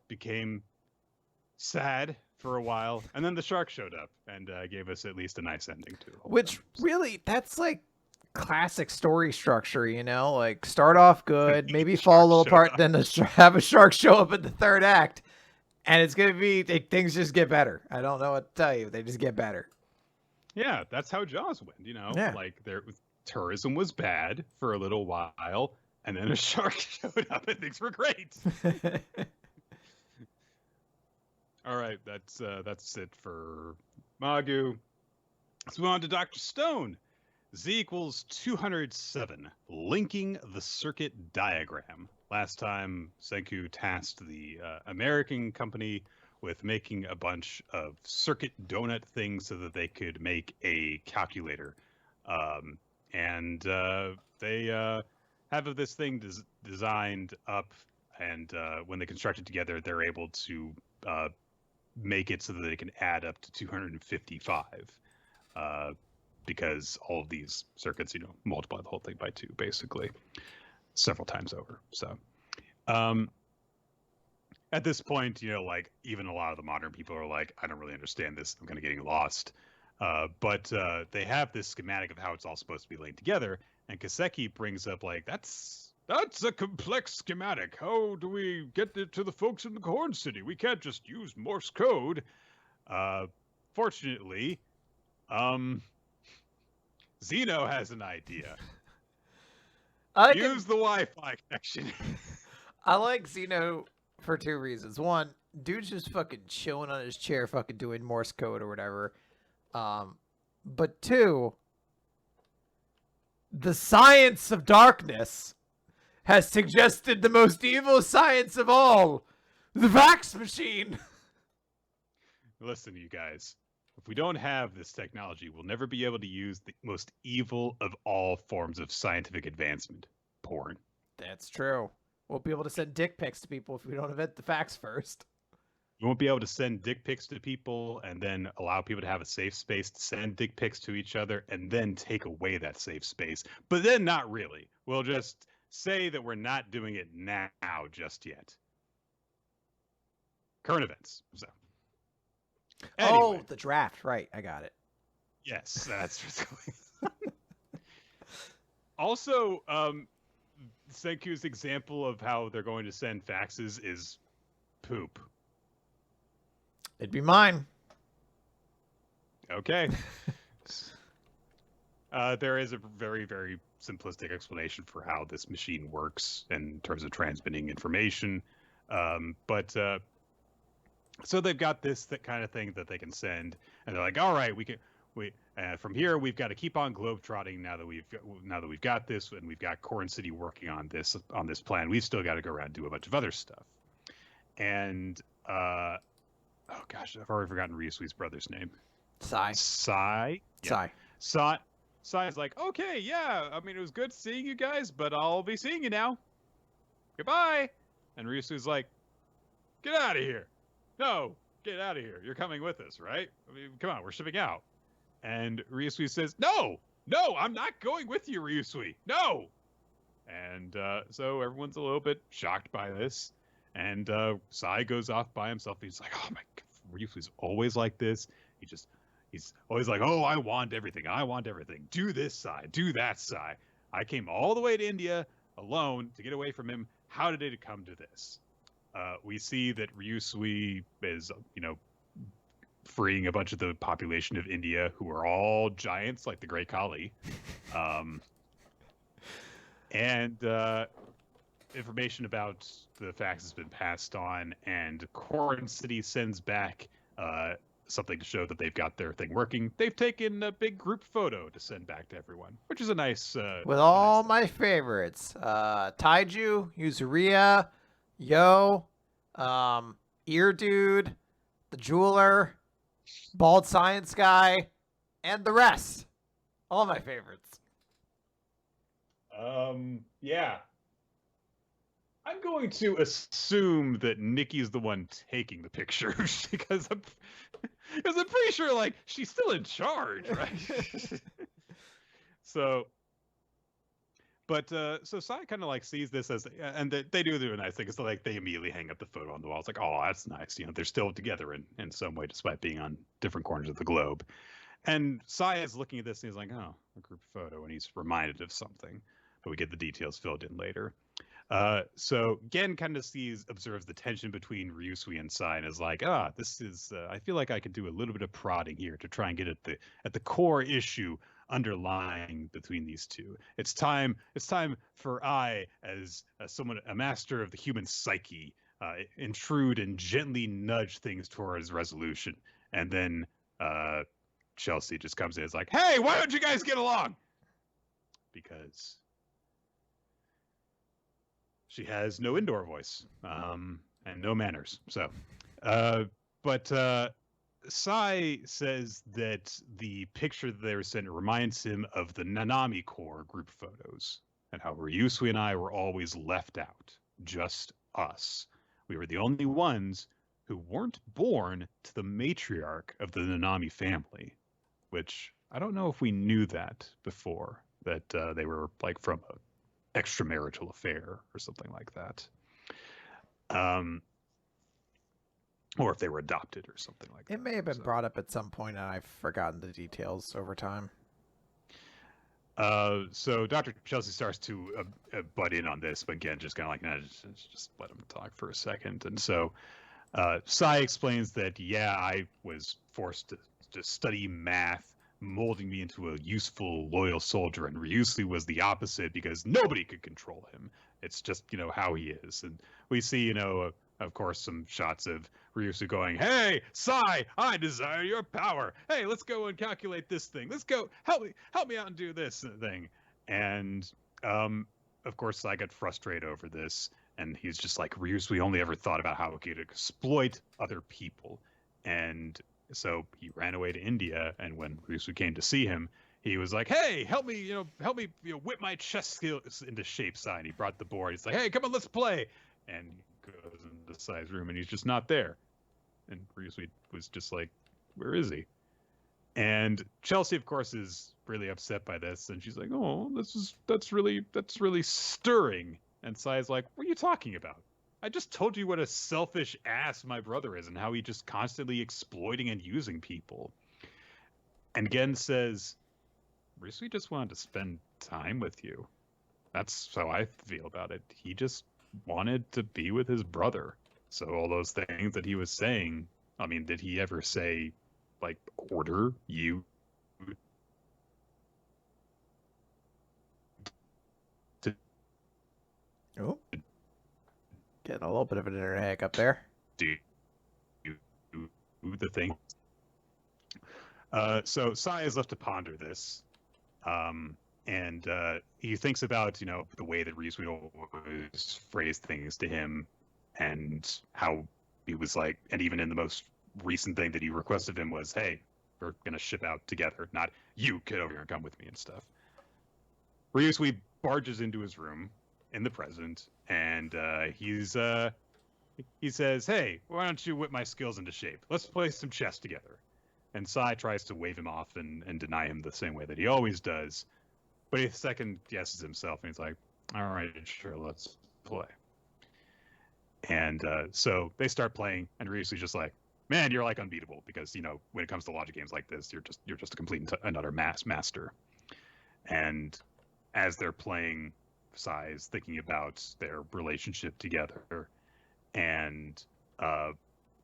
became sad for a while, and then the shark showed up and gave us at least a nice ending to it. Which really, that's like classic story structure, like start off good, maybe fall a little apart, then have a shark show up in the third act, and it's gonna be things just get better. I don't know what to tell you; they just get better. Yeah, that's how Jaws went. Yeah. Like tourism was bad for a little while, and then a shark showed up, and things were great. All right, that's it for Magu. Let's move on to Dr. Stone. Z equals 207, linking the circuit diagram. Last time, Senku tasked the American company with making a bunch of circuit donut things so that they could make a calculator. And they have this thing designed up, and when they construct it together, they're able to make it so that they can add up to 255, because all of these circuits, multiply the whole thing by 2, basically, several times over. So, at this point, like even a lot of the modern people are like, I don't really understand this. I'm kind of getting lost. But they have this schematic of how it's all supposed to be laid together, and Kaseki brings up like, that's a complex schematic. How do we get it to the folks in the Corn City? We can't just use Morse code. Fortunately, Zeno has an idea. Use the Wi-Fi connection. I like Zeno for 2 reasons. One, dude's just fucking chilling on his chair, fucking doing Morse code or whatever. But 2, the science of darkness has suggested the most evil science of all, the fax machine. listen, you guys. If we don't have this technology, we'll never be able to use the most evil of all forms of scientific advancement, porn. That's true. We'll be able to send dick pics to people if we don't invent the facts first. You won't be able to send dick pics to people and then allow people to have a safe space to send dick pics to each other and then take away that safe space. But then not really. We'll just say that we're not doing it now just yet. Current events. So. Anyway, Oh, the draft. Right. I got it. yes, that's what's going on. Also, Senku's example of how they're going to send faxes is poop. It'd be mine. Okay. There is a very, very simplistic explanation for how this machine works in terms of transmitting information. So they've got that kind of thing that they can send, and they're like, all right, from here we've got to keep on globetrotting now that we've got this, and we've got Corn City working on this plan. We've still got to go around and do a bunch of other stuff. And oh gosh, I've already forgotten Ryusui's brother's name. Sai. Sai's like, okay, yeah. I mean, it was good seeing you guys, but I'll be seeing you now. Goodbye. And Ryusui's like, get out of here. No, get out of here. You're coming with us, right? I mean, come on, we're shipping out. And Ryusui says, no, I'm not going with you, Ryusui. No. And so everyone's a little bit shocked by this. And Sai goes off by himself. He's like, oh my God, Ryusui's always like this. He's always like, oh, I want everything. Do this, Sai. Do that, Sai. I came all the way to India alone to get away from him. How did it come to this? We see that Ryusui is, freeing a bunch of the population of India who are all giants like the Great Kali. And information about the facts has been passed on, and Corn City sends back something to show that they've got their thing working. They've taken a big group photo to send back to everyone, which is a nice... With all my favorites. Taiju, Yuzuria, Yo, Ear Dude, the Jeweler, Bald Science Guy, and the rest. All my favorites. Yeah. I'm going to assume that Nikki's the one taking the pictures because I'm pretty sure, like, she's still in charge, right? So Sai kind of like sees this as, and they do a nice thing. It's like they immediately hang up the photo on the wall. It's like, oh, that's nice. They're still together in some way, despite being on different corners of the globe. And Sai is looking at this and he's like, oh, a group photo, and he's reminded of something. But we get the details filled in later. So Gen kind of observes the tension between Ryusui and Sai and is like, this is, I feel like I could do a little bit of prodding here to try and get at the core issue underlying between these two. It's time for I, as a master of the human psyche, intrude and gently nudge things towards resolution. And then Chelsea just comes in and is like, hey, why don't you guys get along? Because she has no indoor voice and no manners. So, but Sai says that the picture that they were sent reminds him of the Nanami Corps group photos and how Ryusui and I were always left out, just us. We were the only ones who weren't born to the matriarch of the Nanami family, which I don't know if we knew that before, that they were like from a extramarital affair or something like that. Or if they were adopted or something like that. It may have been brought up at some point and I've forgotten the details over time. So Dr. Chelsea starts to butt in on this, but again, just kind of like, nah, just let him talk for a second. And so Sai explains that, yeah, I was forced to study math, molding me into a useful, loyal soldier, and Ryusui was the opposite because nobody could control him. It's just, how he is. And we see, of course, some shots of Ryusui going, hey, Sai, I desire your power. Hey, let's go and calculate this thing. Let's go. Help me out and do this thing. And, of course, Sai got frustrated over this. And he's just like, Ryusui only ever thought about how he could exploit other people. And so he ran away to India, and when Ryusu came to see him, he was like, "Hey, help me, whip my chess skills into shape." Sai, and he brought the board. He's like, "Hey, come on, let's play." And he goes into Sai's room, and he's just not there. And Ryusu was just like, "Where is he?" And Chelsea, of course, is really upset by this, and she's like, "Oh, that's really stirring." And Sai's like, "What are you talking about? I just told you what a selfish ass my brother is, and how he just constantly exploiting and using people." And Gen says, "Risui just wanted to spend time with you. That's how I feel about it. He just wanted to be with his brother. So all those things that he was saying, I mean, did he ever say, like, order you to Oh, getting a little bit of an internet hiccup there. do the thing?" So Sai is left to ponder this. And he thinks about, the way that Reese would always phrase things to him, and how he was like, and even in the most recent thing that he requested him was, "Hey, we're gonna ship out together, not you get over here and come with me and stuff." Ryusui barges into his room in the present, and he says, "Hey, why don't you whip my skills into shape? Let's play some chess together." And Sai tries to wave him off and deny him the same way that he always does. But he second guesses himself, and he's like, "All right, sure, let's play." And so they start playing, and Ryusu's just like, "Man, you're like unbeatable," because when it comes to logic games like this, you're just a complete and utter master. And as they're playing, Sai's thinking about their relationship together, and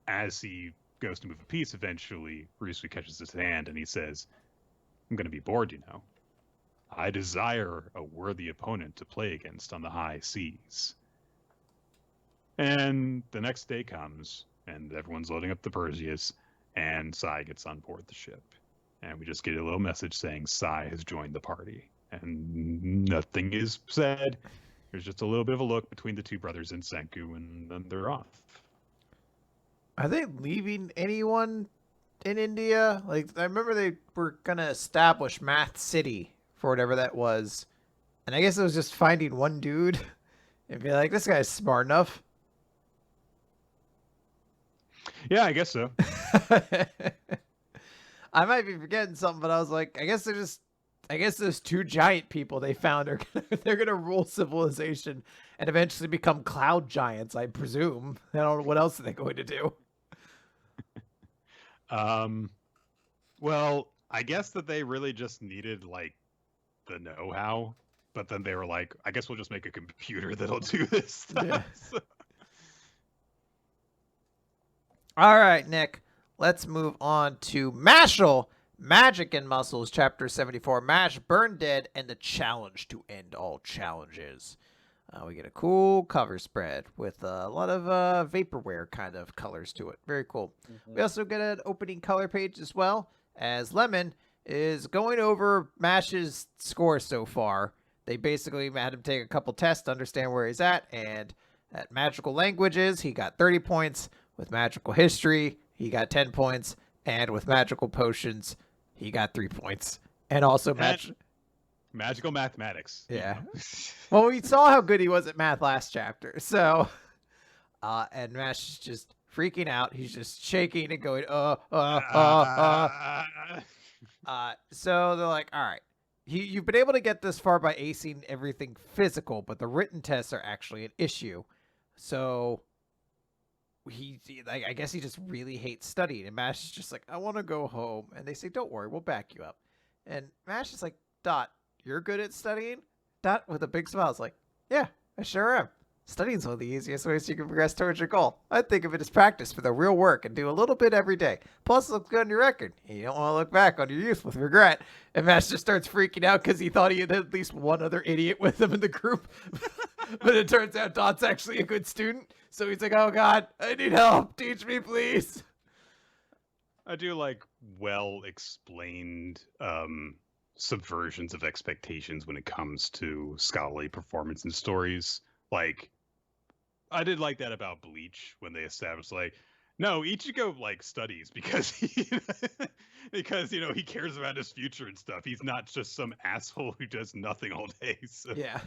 as he goes to move a piece, eventually Ryusu catches his hand, and he says, "I'm going to be bored, I desire a worthy opponent to play against on the high seas." And the next day comes, and everyone's loading up the Perseus, and Sai gets on board the ship. And we just get a little message saying Sai has joined the party. And nothing is said. There's just a little bit of a look between the two brothers in Senku, and then they're off. Are they leaving anyone in India? Like, I remember they were going to establish Math City for whatever that was. And I guess it was just finding one dude and be like, this guy's smart enough. Yeah, I guess so. I might be forgetting something, but I was like, I guess those two giant people they found they're gonna rule civilization and eventually become cloud giants, I presume. I don't know what else are they going to do. Well, I guess that they really just needed like the know-how, but then they were like, "I guess we'll just make a computer that'll do this stuff." Yeah. All right, Nick, let's move on to Mashle, Magic and Muscles, Chapter 74, Mash, Burn Dead, and the Challenge to End All Challenges. We get a cool cover spread with a lot of vaporware kind of colors to it. Very cool. Mm-hmm. We also get an opening color page as well, as Lemon is going over Mash's score so far. They basically had him take a couple tests to understand where he's at, and at magical languages, he got 30 points. With magical history, he got 10 points. And with magical potions, he got 3 points. And also magical mathematics. Yeah. Well, we saw how good he was at math last chapter. So, and Mash is just freaking out. He's just shaking and going, So they're like, all right, you've been able to get this far by acing everything physical, but the written tests are actually an issue. So I guess he just really hates studying, and Mash is just like, "I want to go home." And they say, "Don't worry, we'll back you up." And Mash is like, "Dot, you're good at studying?" Dot, with a big smile, is like, "Yeah, I sure am. Studying's one of the easiest ways you can progress towards your goal. I think of it as practice for the real work and do a little bit every day. Plus, it looks good on your record. You don't want to look back on your youth with regret." And Mash just starts freaking out because he thought he had at least one other idiot with him in the group. But it turns out Dot's actually a good student. So he's like, "Oh, God, I need help. Teach me, please." I do like well-explained subversions of expectations when it comes to scholarly performance and stories. Like, I did like that about Bleach when they established, like, No, Ichigo like studies because because he cares about his future and stuff. He's not just some asshole who does nothing all day. So. Yeah.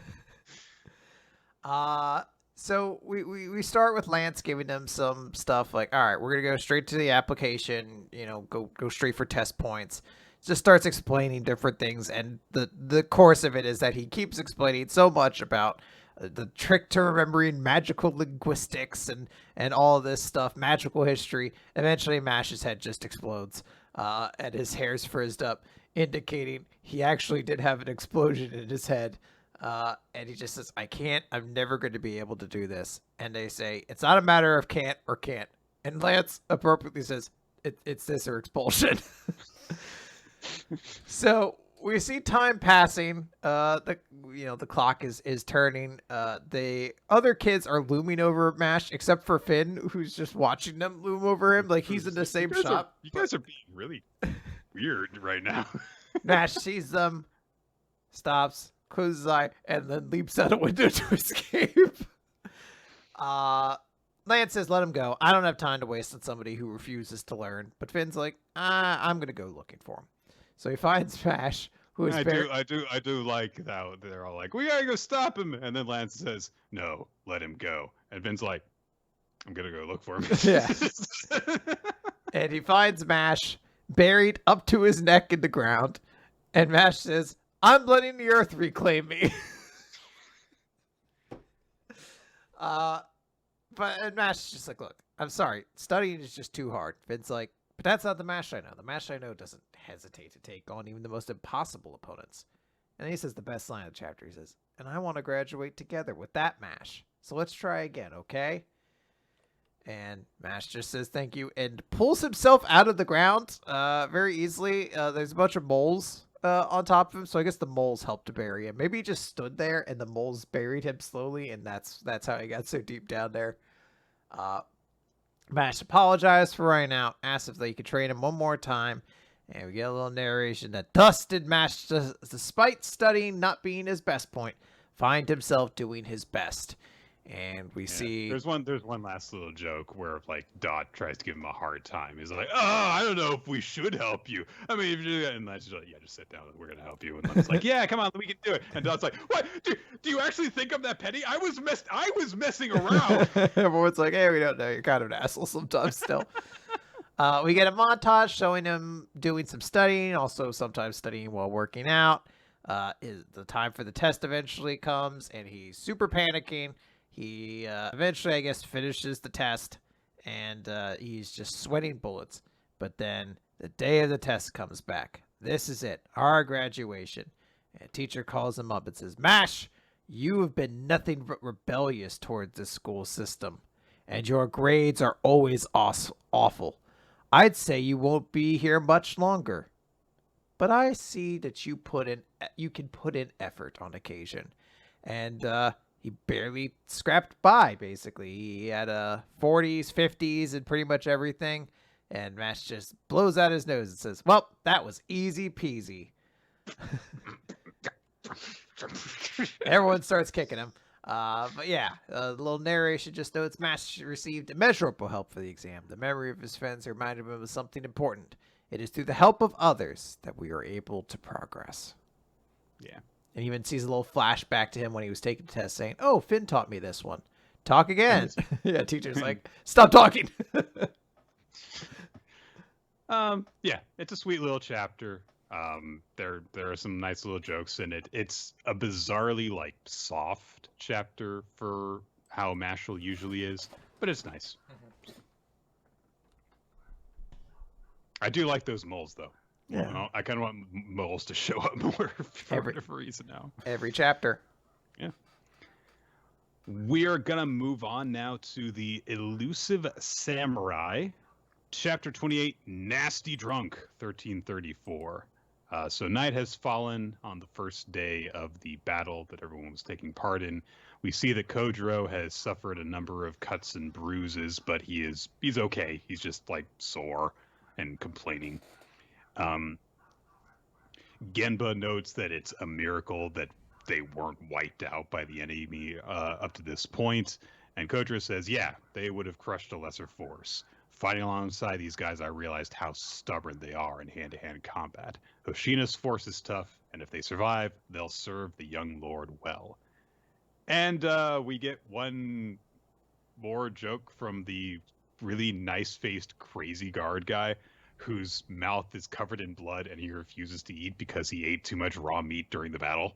Uh so we start with Lance giving them some stuff like, all right, we're gonna go straight to the application, go straight for test points. Just starts explaining different things, and the course of it is that he keeps explaining so much about the trick to remembering magical linguistics and all this stuff, magical history. Eventually, Mash's head just explodes, and his hair's frizzed up, indicating he actually did have an explosion in his head. And he just says, I can't, I'm never going to be able to do this. And they say, it's not a matter of can't or can't. And Lance appropriately says, it's this or expulsion. So we see time passing. The clock is turning. The other kids are looming over Mash, except for Finn, who's just watching them loom over him, like he's in the same shop. You guys are being really weird right now. Mash sees them, stops, closes his eye, and then leaps out a window to escape. Lance says, let him go. I don't have time to waste on somebody who refuses to learn. But Finn's like, I'm going to go looking for him. So he finds Mash, who is I do like that they're all like, we gotta go stop him, and then Lance says, no, let him go, and Finn's like, I'm gonna go look for him. Yeah. And he finds Mash buried up to his neck in the ground, and Mash says, I'm letting the earth reclaim me. But Mash is just like, look, I'm sorry, studying is just too hard. Finn's like, but that's not the Mash I know. The Mash I know doesn't hesitate to take on even the most impossible opponents. And then he says the best line of the chapter. He says, and I want to graduate together with that Mash. So let's try again, okay? And Mash just says thank you and pulls himself out of the ground very easily. There's a bunch of moles on top of him, so I guess the moles helped to bury him. Maybe he just stood there and the moles buried him slowly, and that's how he got so deep down there. Mash apologized for running out, asked if they could train him one more time, and we get a little narration that dusted Mash, despite studying not being his best point, find himself doing his best. And we see there's one last little joke where like Dot tries to give him a hard time. He's like, oh, I don't know if we should help you. I mean, if you and Lance is like, yeah, just sit down. We're gonna help you. And Lance's like, yeah, come on, we can do it. And Dot's like, what? Do you actually think I'm that petty? I was messing around. Everyone's like, hey, we don't know. You're kind of an asshole sometimes still. We get a montage showing him doing some studying, also sometimes studying while working out. The time for the test eventually comes, and he's super panicking. He eventually, I guess, finishes the test, and he's just sweating bullets. But then the day of the test comes back. This is it, our graduation. And teacher calls him up and says, Mash, you have been nothing but rebellious towards this school system, and your grades are always awful. I'd say you won't be here much longer. But I see that you can put in effort on occasion. And he barely scrapped by, basically. He had 40s, 50s, and pretty much everything. And Mash just blows out his nose and says, well, that was easy peasy. Everyone starts kicking him. But yeah, the little narration just notes Mash received immeasurable help for the exam. The memory of his friends reminded him of something important. It is through the help of others that we are able to progress. Yeah. And even sees a little flashback to him when he was taking the test saying, oh, Finn taught me this one. Talk again. Yeah, teacher's like, stop talking. Yeah, it's a sweet little chapter. There are some nice little jokes in it. It's a bizarrely like soft chapter for how Mashle usually is, but it's nice. Mm-hmm. I do like those moles though. Yeah, I kind of want moles to show up more for whatever reason now. Every chapter. Yeah. We are gonna move on now to the Elusive Samurai, chapter 28, Nasty Drunk, 1334. So night has fallen on the first day of the battle that everyone was taking part in. We see that Kojiro has suffered a number of cuts and bruises, but he's okay. He's just like sore and complaining. Genba notes that it's a miracle that they weren't wiped out by the enemy up to this point. And Kojiro says, yeah, they would have crushed a lesser force. fighting alongside these guys, I realized how stubborn they are in hand-to-hand combat. Hoshina's force is tough, and if they survive, they'll serve the young lord well. And we get one more joke from the really nice-faced crazy guard guy whose mouth is covered in blood and he refuses to eat because he ate too much raw meat during the battle.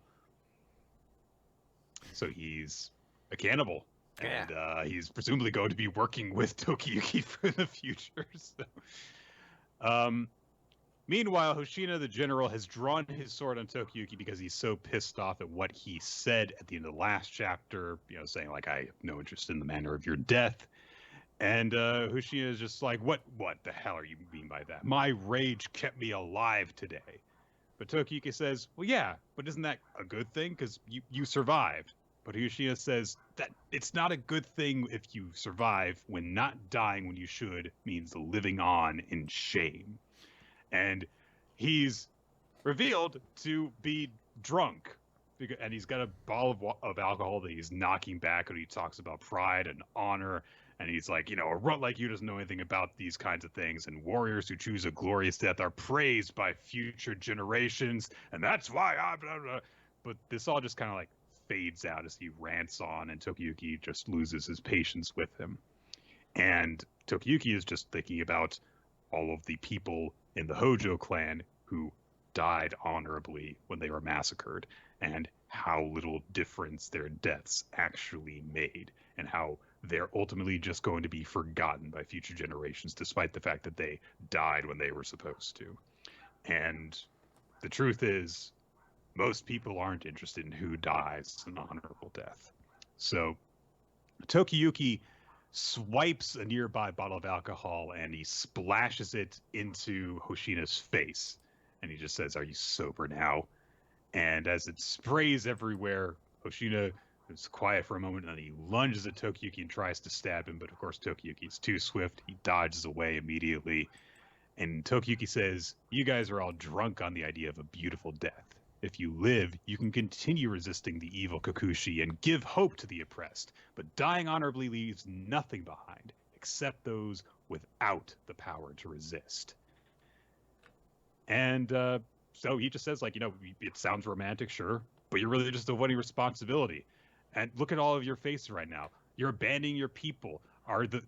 So he's a cannibal. Yeah. And he's presumably going to be working with Tokiyuki for the future. So, meanwhile, Hoshina the general has drawn his sword on Tokiyuki because he's so pissed off at what he said at the end of the last chapter, saying like, I have no interest in the manner of your death. And Hoshina is just like, what the hell are you mean by that? My rage kept me alive today. But Tokiyuki says, well, yeah, but isn't that a good thing? Because you survived. But Hoshina says that it's not a good thing if you survive when not dying when you should means living on in shame. And he's revealed to be drunk. And he's got a bottle of alcohol that he's knocking back and he talks about pride and honor. And he's like, a runt like you doesn't know anything about these kinds of things. And warriors who choose a glorious death are praised by future generations. And that's why I blah, blah. But this all just kind of like fades out as he rants on, and Tokiyuki just loses his patience with him. And Tokiyuki is just thinking about all of the people in the Hojo clan who died honorably when they were massacred, and how little difference their deaths actually made, and how they're ultimately just going to be forgotten by future generations, despite the fact that they died when they were supposed to. And the truth is, most people aren't interested in who dies an honorable death. So Tokiyuki swipes a nearby bottle of alcohol and he splashes it into Hoshina's face. And he just says, are you sober now? And as it sprays everywhere, Hoshina is quiet for a moment and then he lunges at Tokiyuki and tries to stab him. But of course, Tokiyuki is too swift. He dodges away immediately. And Tokiyuki says, you guys are all drunk on the idea of a beautiful death. If you live, you can continue resisting the evil Kakushi and give hope to the oppressed. But dying honorably leaves nothing behind, except those without the power to resist. And so he just says, like, it sounds romantic, sure, but you're really just avoiding responsibility. And look at all of your faces right now. You're abandoning your people.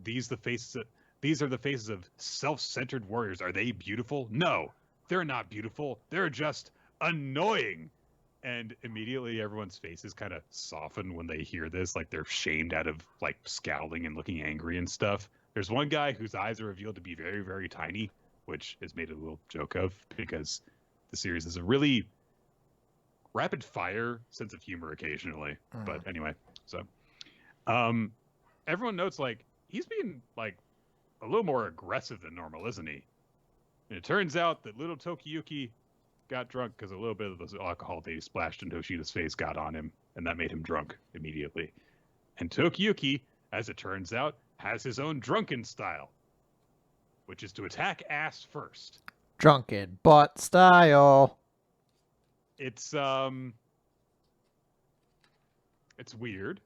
These are the faces of self-centered warriors. Are they beautiful? No, they're not beautiful. They're just annoying. And immediately everyone's faces kind of soften when they hear this, like they're shamed out of like scowling and looking angry and stuff. There's one guy whose eyes are revealed to be very, very tiny, which is made a little joke of because the series is a really rapid fire sense of humor occasionally. But anyway, so everyone notes like he's being like a little more aggressive than normal, isn't he? And it turns out that little Tokiyuki got drunk because a little bit of the alcohol they splashed into Hoshina's face got on him, and that made him drunk immediately. And Tokiyuki, as it turns out, has his own drunken style, which is to attack ass first. Drunken butt style. It's weird,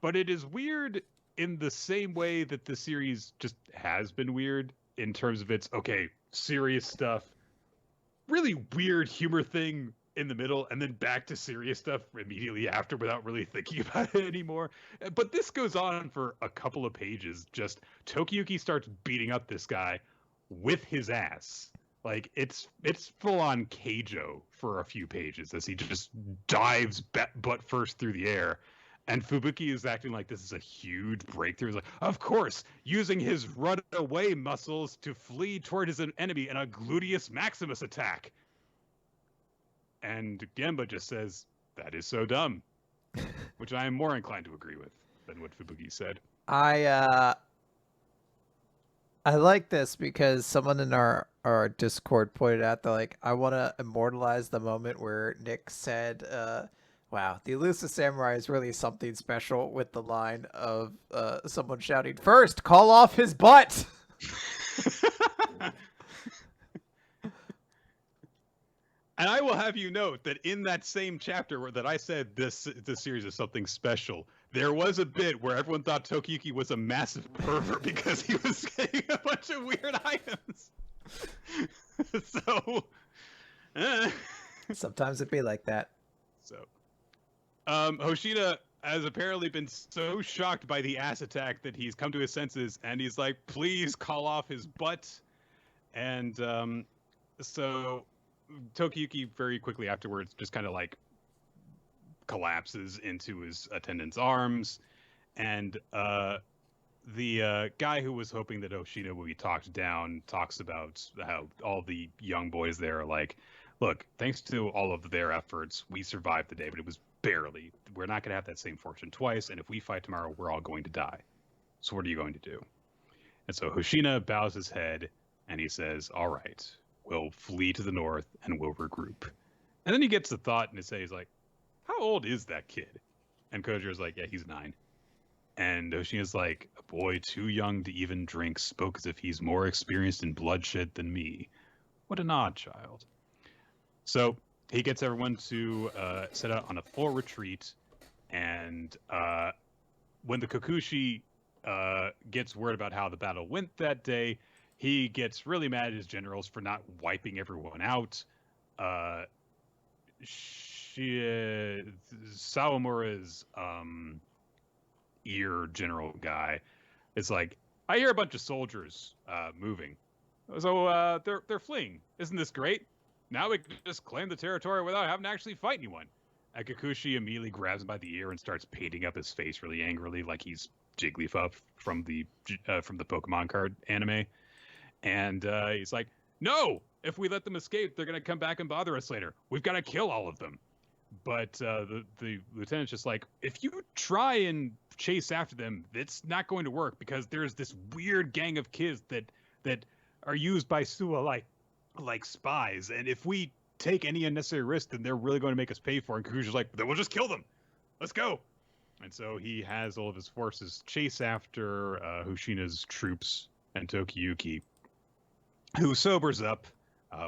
but it is weird in the same way that the series just has been weird in terms of its serious stuff, really weird humor thing in the middle, and then back to serious stuff immediately after without really thinking about it anymore. But this goes on for a couple of pages. Just Tokiyuki starts beating up this guy with his ass. Like it's full on Keijo for a few pages as he just dives butt first through the air. And Fubuki is acting like this is a huge breakthrough. He's like, of course, using his run-away muscles to flee toward his enemy in a gluteus maximus attack. And Gemba just says, that is so dumb. Which I am more inclined to agree with than what Fubuki said. I like this because someone in our Discord pointed out that, like, I want to immortalize the moment where Nick said, wow, the Elusive Samurai is really something special, with the line of someone shouting, first, call off his butt! And I will have you note that in that same chapter that I said this series is something special, there was a bit where everyone thought Tokiyuki was a massive pervert because he was getting a bunch of weird items. So, Sometimes it be like that. so, Hoshina has apparently been so shocked by the ass attack that he's come to his senses, and he's like, please call off his butt. And so Tokiyuki very quickly afterwards just kind of like collapses into his attendant's arms, and the guy who was hoping that Hoshina would be talked down talks about how all the young boys there are like, look, thanks to all of their efforts, we survived the day, but it was barely. We're not going to have that same fortune twice, and if we fight tomorrow, we're all going to die. So what are you going to do? And so Hoshina bows his head, and he says, all right, we'll flee to the north, and we'll regroup. And then he gets the thought, and he says, like, how old is that kid? And Kojiro's like, yeah, he's 9. And Hoshina's like, a boy too young to even drink spoke as if he's more experienced in bloodshed than me. What an odd child. So he gets everyone to set out on a full retreat, and when the Kokushi gets word about how the battle went that day, he gets really mad at his generals for not wiping everyone out. Sawamura's ear general guy is like, I hear a bunch of soldiers moving. So they're fleeing. Isn't this great? Now we can just claim the territory without having to actually fight anyone. And Kikuchi immediately grabs him by the ear and starts painting up his face really angrily, like he's Jigglypuff from the Pokemon card anime. And he's like, no! If we let them escape, they're going to come back and bother us later. We've got to kill all of them. But the lieutenant's just like, if you try and chase after them, it's not going to work because there's this weird gang of kids that are used by Suwa like spies. And if we take any unnecessary risk, then they're really going to make us pay for it. And Kikuchi's like, then we'll just kill them. Let's go. And so he has all of his forces chase after Hoshina's troops and Tokiyuki, who sobers up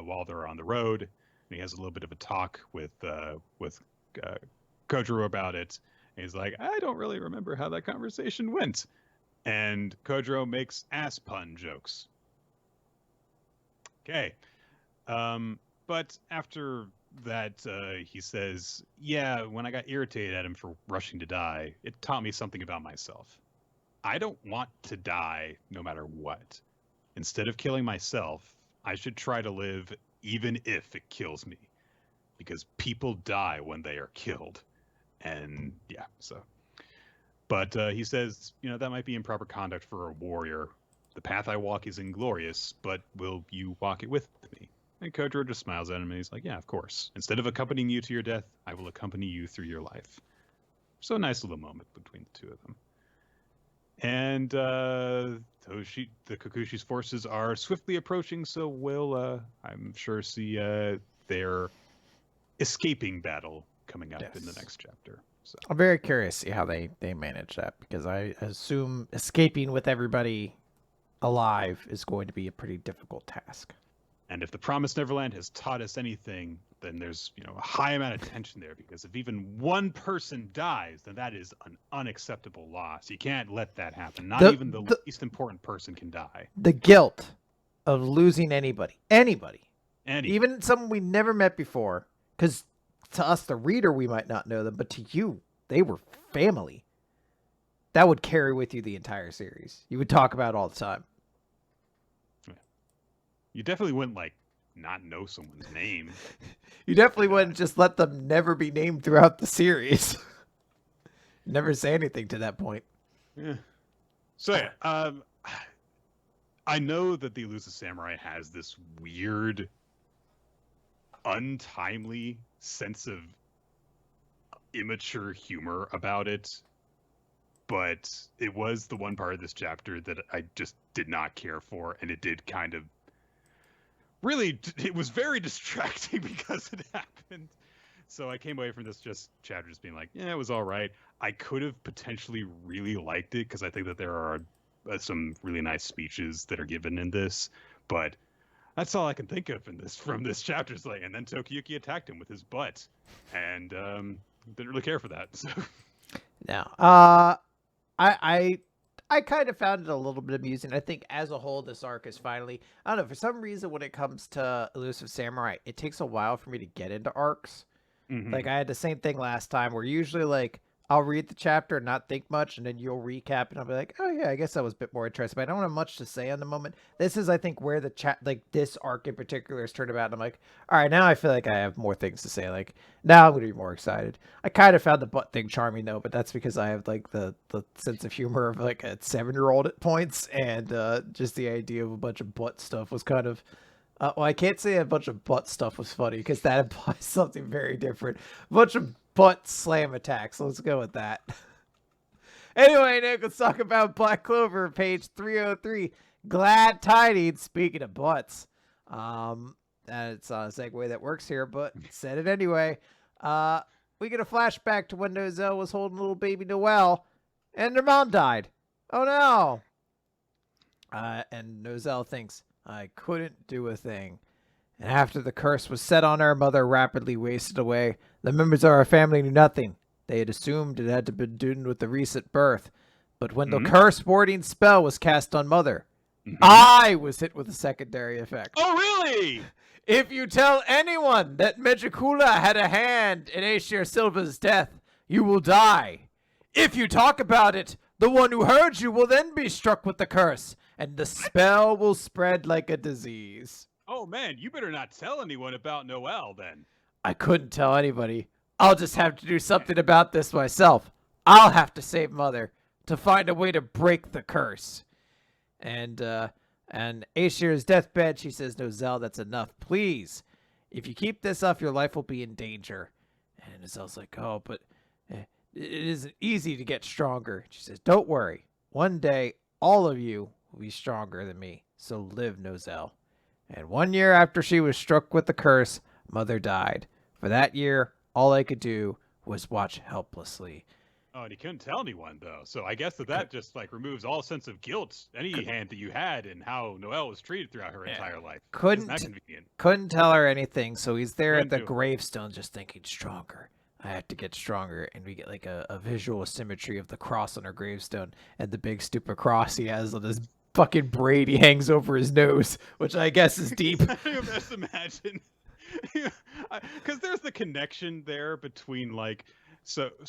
while they're on the road. And he has a little bit of a talk with Kojiro about it. And he's like, I don't really remember how that conversation went. And Kojiro makes ass pun jokes. Okay. But after that, he says, yeah, when I got irritated at him for rushing to die, it taught me something about myself. I don't want to die no matter what. Instead of killing myself, I should try to live even if it kills me. Because people die when they are killed. And yeah, so. But he says, that might be improper conduct for a warrior. The path I walk is inglorious, but will you walk it with me? And Kojiro just smiles at him and he's like, yeah, of course. Instead of accompanying you to your death, I will accompany you through your life. So a nice little moment between the two of them. And the Kokushi's forces are swiftly approaching, so we'll, I'm sure, see their escaping battle coming up in the next chapter. So I'm very curious to see how they manage that, because I assume escaping with everybody alive is going to be a pretty difficult task. And if the Promised Neverland has taught us anything, then there's a high amount of tension there, because if even one person dies, then that is an unacceptable loss. You can't let that happen. Not even the least important person can die. The guilt of losing anybody, even someone we never met before, because to us, the reader, we might not know them, but to you, they were family. That would carry with you the entire series. You would talk about it all the time. You definitely wouldn't not know someone's name. You definitely wouldn't just let them never be named throughout the series. Never say anything to that point. Yeah. So yeah, I know that the Elusive Samurai has this weird, untimely sense of immature humor about it, but it was the one part of this chapter that I just did not care for, and it did kind of it was very distracting because it happened. So I came away from this chapter just being like, yeah, it was all right. I could have potentially really liked it because I think that there are some really nice speeches that are given in this, but that's all I can think of from this chapter. And then Tokiyuki attacked him with his butt, and didn't really care for that. So No. I I kind of found it a little bit amusing. I think as a whole, this arc is finally, I don't know, for some reason when it comes to Elusive Samurai, it takes a while for me to get into arcs. Like Hmm. I had the same thing last time where usually like I'll read the chapter and not think much, and then you'll recap and I'll be like, oh yeah, I guess that was a bit more interesting. But I don't have much to say on the moment. This is, I think, where the chat like this arc in particular is turned about. And I'm like, all right, now I feel like I have more things to say. Like now I'm gonna be more excited. I kind of found the butt thing charming though, but that's because I have like the sense of humor of like a 7-year-old at points, and just the idea of a bunch of butt stuff was kind of well, I can't say a bunch of butt stuff was funny because that implies something very different. A bunch of butt slam attacks. Let's go with that. Anyway, Nick, let's talk about Black Clover, page 303. Glad tidings. Speaking of butts, and it's not a segue that works here, but said it anyway. We get a flashback to when Nozel was holding little baby Noelle, and her mom died. Oh no! And Nozel thinks, I couldn't do a thing. And after the curse was set on her, mother rapidly wasted away. The members of our family knew nothing. They had assumed it had to be done with the recent birth. But when the Hmm. curse warding spell was cast on mother, Hmm. I was hit with a secondary effect. Oh, really? If you tell anyone that Mejikula had a hand in Aesir Silva's death, you will die. If you talk about it, the one who heard you will then be struck with the curse, and the spell will spread like a disease. Oh man, you better not tell anyone about Noel then. I couldn't tell anybody. I'll just have to do something about this myself. I'll have to save Mother to find a way to break the curse. And Aesir's deathbed, she says, Nozel, that's enough. Please. If you keep this up, your life will be in danger. And Nozel's like, oh, but it isn't easy to get stronger. She says, don't worry. One day, all of you will be stronger than me. So live, Nozel. And 1 year after she was struck with the curse, Mother died. For that year, all I could do was watch helplessly. Oh, and he couldn't tell anyone though. So I guess that just like removes all sense of guilt, any hand that you had in how Noelle was treated throughout her entire life. Isn't that convenient? Couldn't tell her anything, so he's there at Couldn't the do it. gravestone just thinking stronger. I have to get stronger, and we get like a visual symmetry of the cross on her gravestone and the big stupid cross he has on his fucking braid he hangs over his nose, which I guess is deep. I can just imagine, because there's the connection there between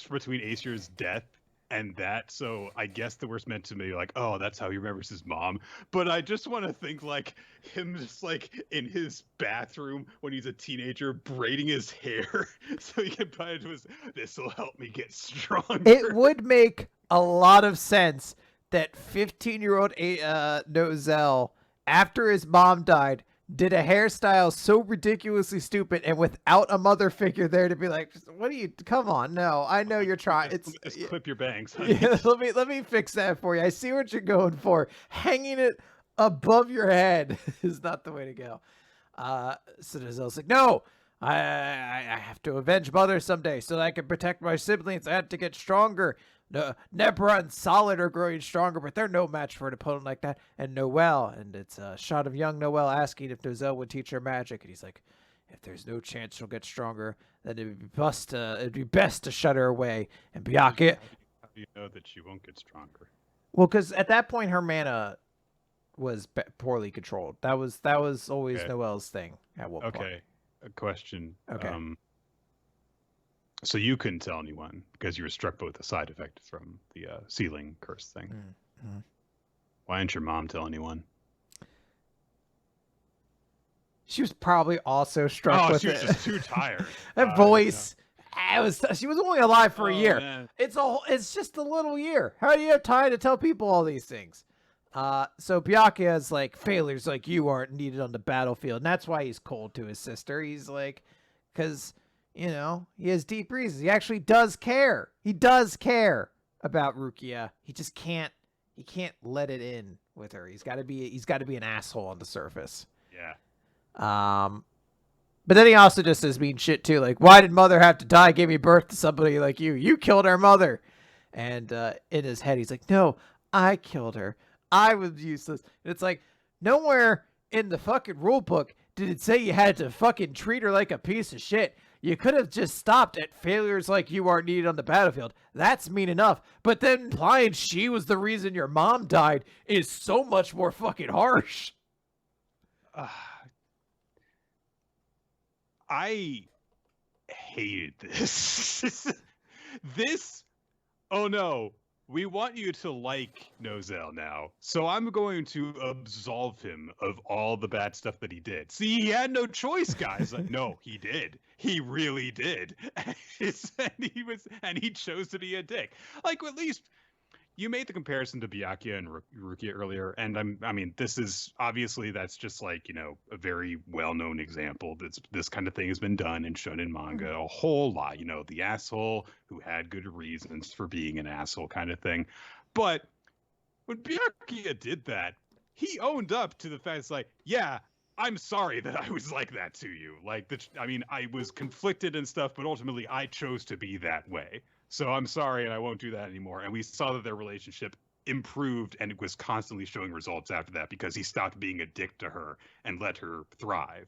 between Aesir's death and that. So I guess that we're meant to be like, oh, that's how he remembers his mom. But I just want to think like him just like in his bathroom when he's a teenager braiding his hair so he can put it to his. This will help me get stronger. It would make a lot of sense that 15-year-old Nozel, after his mom died, did a hairstyle so ridiculously stupid and without a mother figure there to be like, what do you, come on, no, I know you're trying. Just clip your bangs, honey. Yeah, let me fix that for you. I see what you're going for. Hanging it above your head is not the way to go. So Nozel's like, no, I have to avenge Mother someday so that I can protect my siblings. I have to get stronger. No, Nebra and Solid are growing stronger, but they're no match for an opponent like that. And Noelle, and it's a shot of young Noelle asking if Nozel would teach her magic, and he's like, if there's no chance she'll get stronger, then it'd be best to shut her away. And Byakuya, How do you know that she won't get stronger? well, because at that point her mana was poorly controlled. That was always Okay. Noelle's thing at one point. Okay, a question. Okay. So you couldn't tell anyone because you were struck with a side effect from the ceiling curse thing. Mhm. Why didn't your mom tell anyone? She was probably also struck with she was it. just too tired. That voice. She was only alive for a Oh, year. man. It's just a little year. How do you have time to tell people all these things? So Byakuya is like, failures like you aren't needed on the battlefield, and that's why he's cold to his sister. He's like, because he has deep reasons. He actually does care. He does care about Rukia. He just can't. He can't let it in with her. He's got to be an asshole on the surface. Yeah. But then he also just says mean shit too. Like, why did Mother have to die? Gave me birth to somebody like you. You killed our mother. And in his head, he's like, no, I killed her. I was useless. And it's like, nowhere in the fucking rule book did it say you had to fucking treat her like a piece of shit. You could have just stopped at failures like you aren't needed on the battlefield. That's mean enough. But then implying she was the reason your mom died is so much more fucking harsh. I hated this. This, oh no, we want you to like Nozel now, so I'm going to absolve him of all the bad stuff that he did. See, he had no choice, guys. Like, no, he did. He really did. And he chose to be a dick. Like, at least you made the comparison to Byakuya and Rukia earlier, and I mean, this is obviously that's just like a very well-known example. This kind of thing has been done in shonen manga a whole lot. The asshole who had good reasons for being an asshole kind of thing. But when Byakuya did that, he owned up to the fact it's like, yeah, I'm sorry that I was like that to you. Like, I mean, I was conflicted and stuff, but ultimately I chose to be that way. So I'm sorry, and I won't do that anymore. And we saw that their relationship improved, and it was constantly showing results after that because he stopped being a dick to her and let her thrive.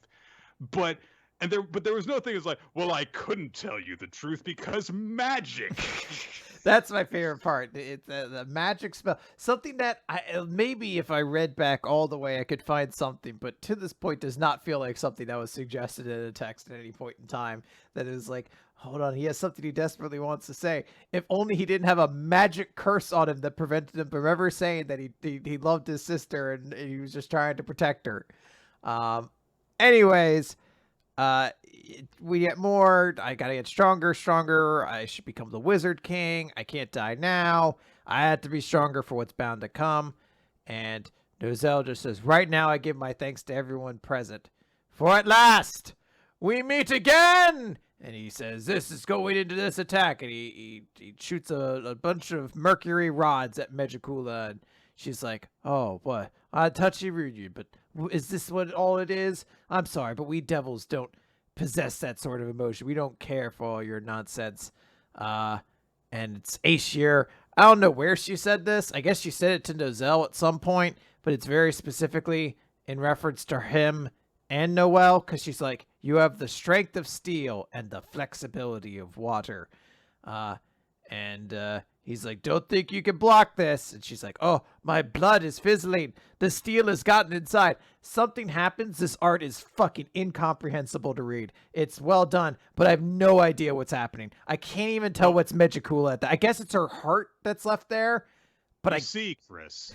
But there was no thing that's like, well, I couldn't tell you the truth because magic. That's my favorite part. It's the magic spell. Something that maybe if I read back all the way, I could find something, but to this point does not feel like something that was suggested in a text at any point in time. That is like, hold on, he has something he desperately wants to say. If only he didn't have a magic curse on him that prevented him from ever saying that he loved his sister and he was just trying to protect her. Anyways, we get more. I gotta get stronger. I should become the Wizard King. I can't die now. I have to be stronger for what's bound to come. And Nozel just says, right now I give my thanks to everyone present. For at last, we meet again! And he says, this is going into this attack. And he shoots a bunch of mercury rods at Megicula. And she's like, oh, what? I touched you, but is this what all it is? I'm sorry, but we devils don't possess that sort of emotion. We don't care for all your nonsense. And it's Aesir. I don't know where she said this. I guess she said it to Nozel at some point, but it's very specifically in reference to him and Noel, because she's like, you have the strength of steel and the flexibility of water. And he's like, don't think you can block this. And she's like, oh, my blood is fizzling. The steel has gotten inside. Something happens. This art is fucking incomprehensible to read. It's well done, but I have no idea what's happening. I can't even tell what's Megicula at that. I guess it's her heart that's left there. But see, Chris,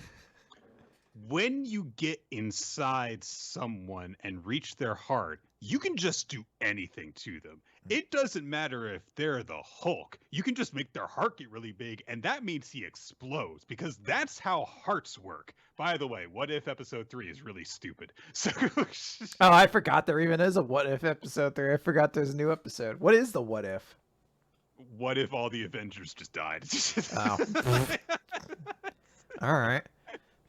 when you get inside someone and reach their heart, you can just do anything to them. It doesn't matter if they're the Hulk. You can just make their heart get really big, and that means he explodes, because that's how hearts work. By the way, What If Episode 3 is really stupid. So oh, I forgot there even is a What If Episode 3. I forgot there's a new episode. What is the What If? What if all the Avengers just died? Oh. All right.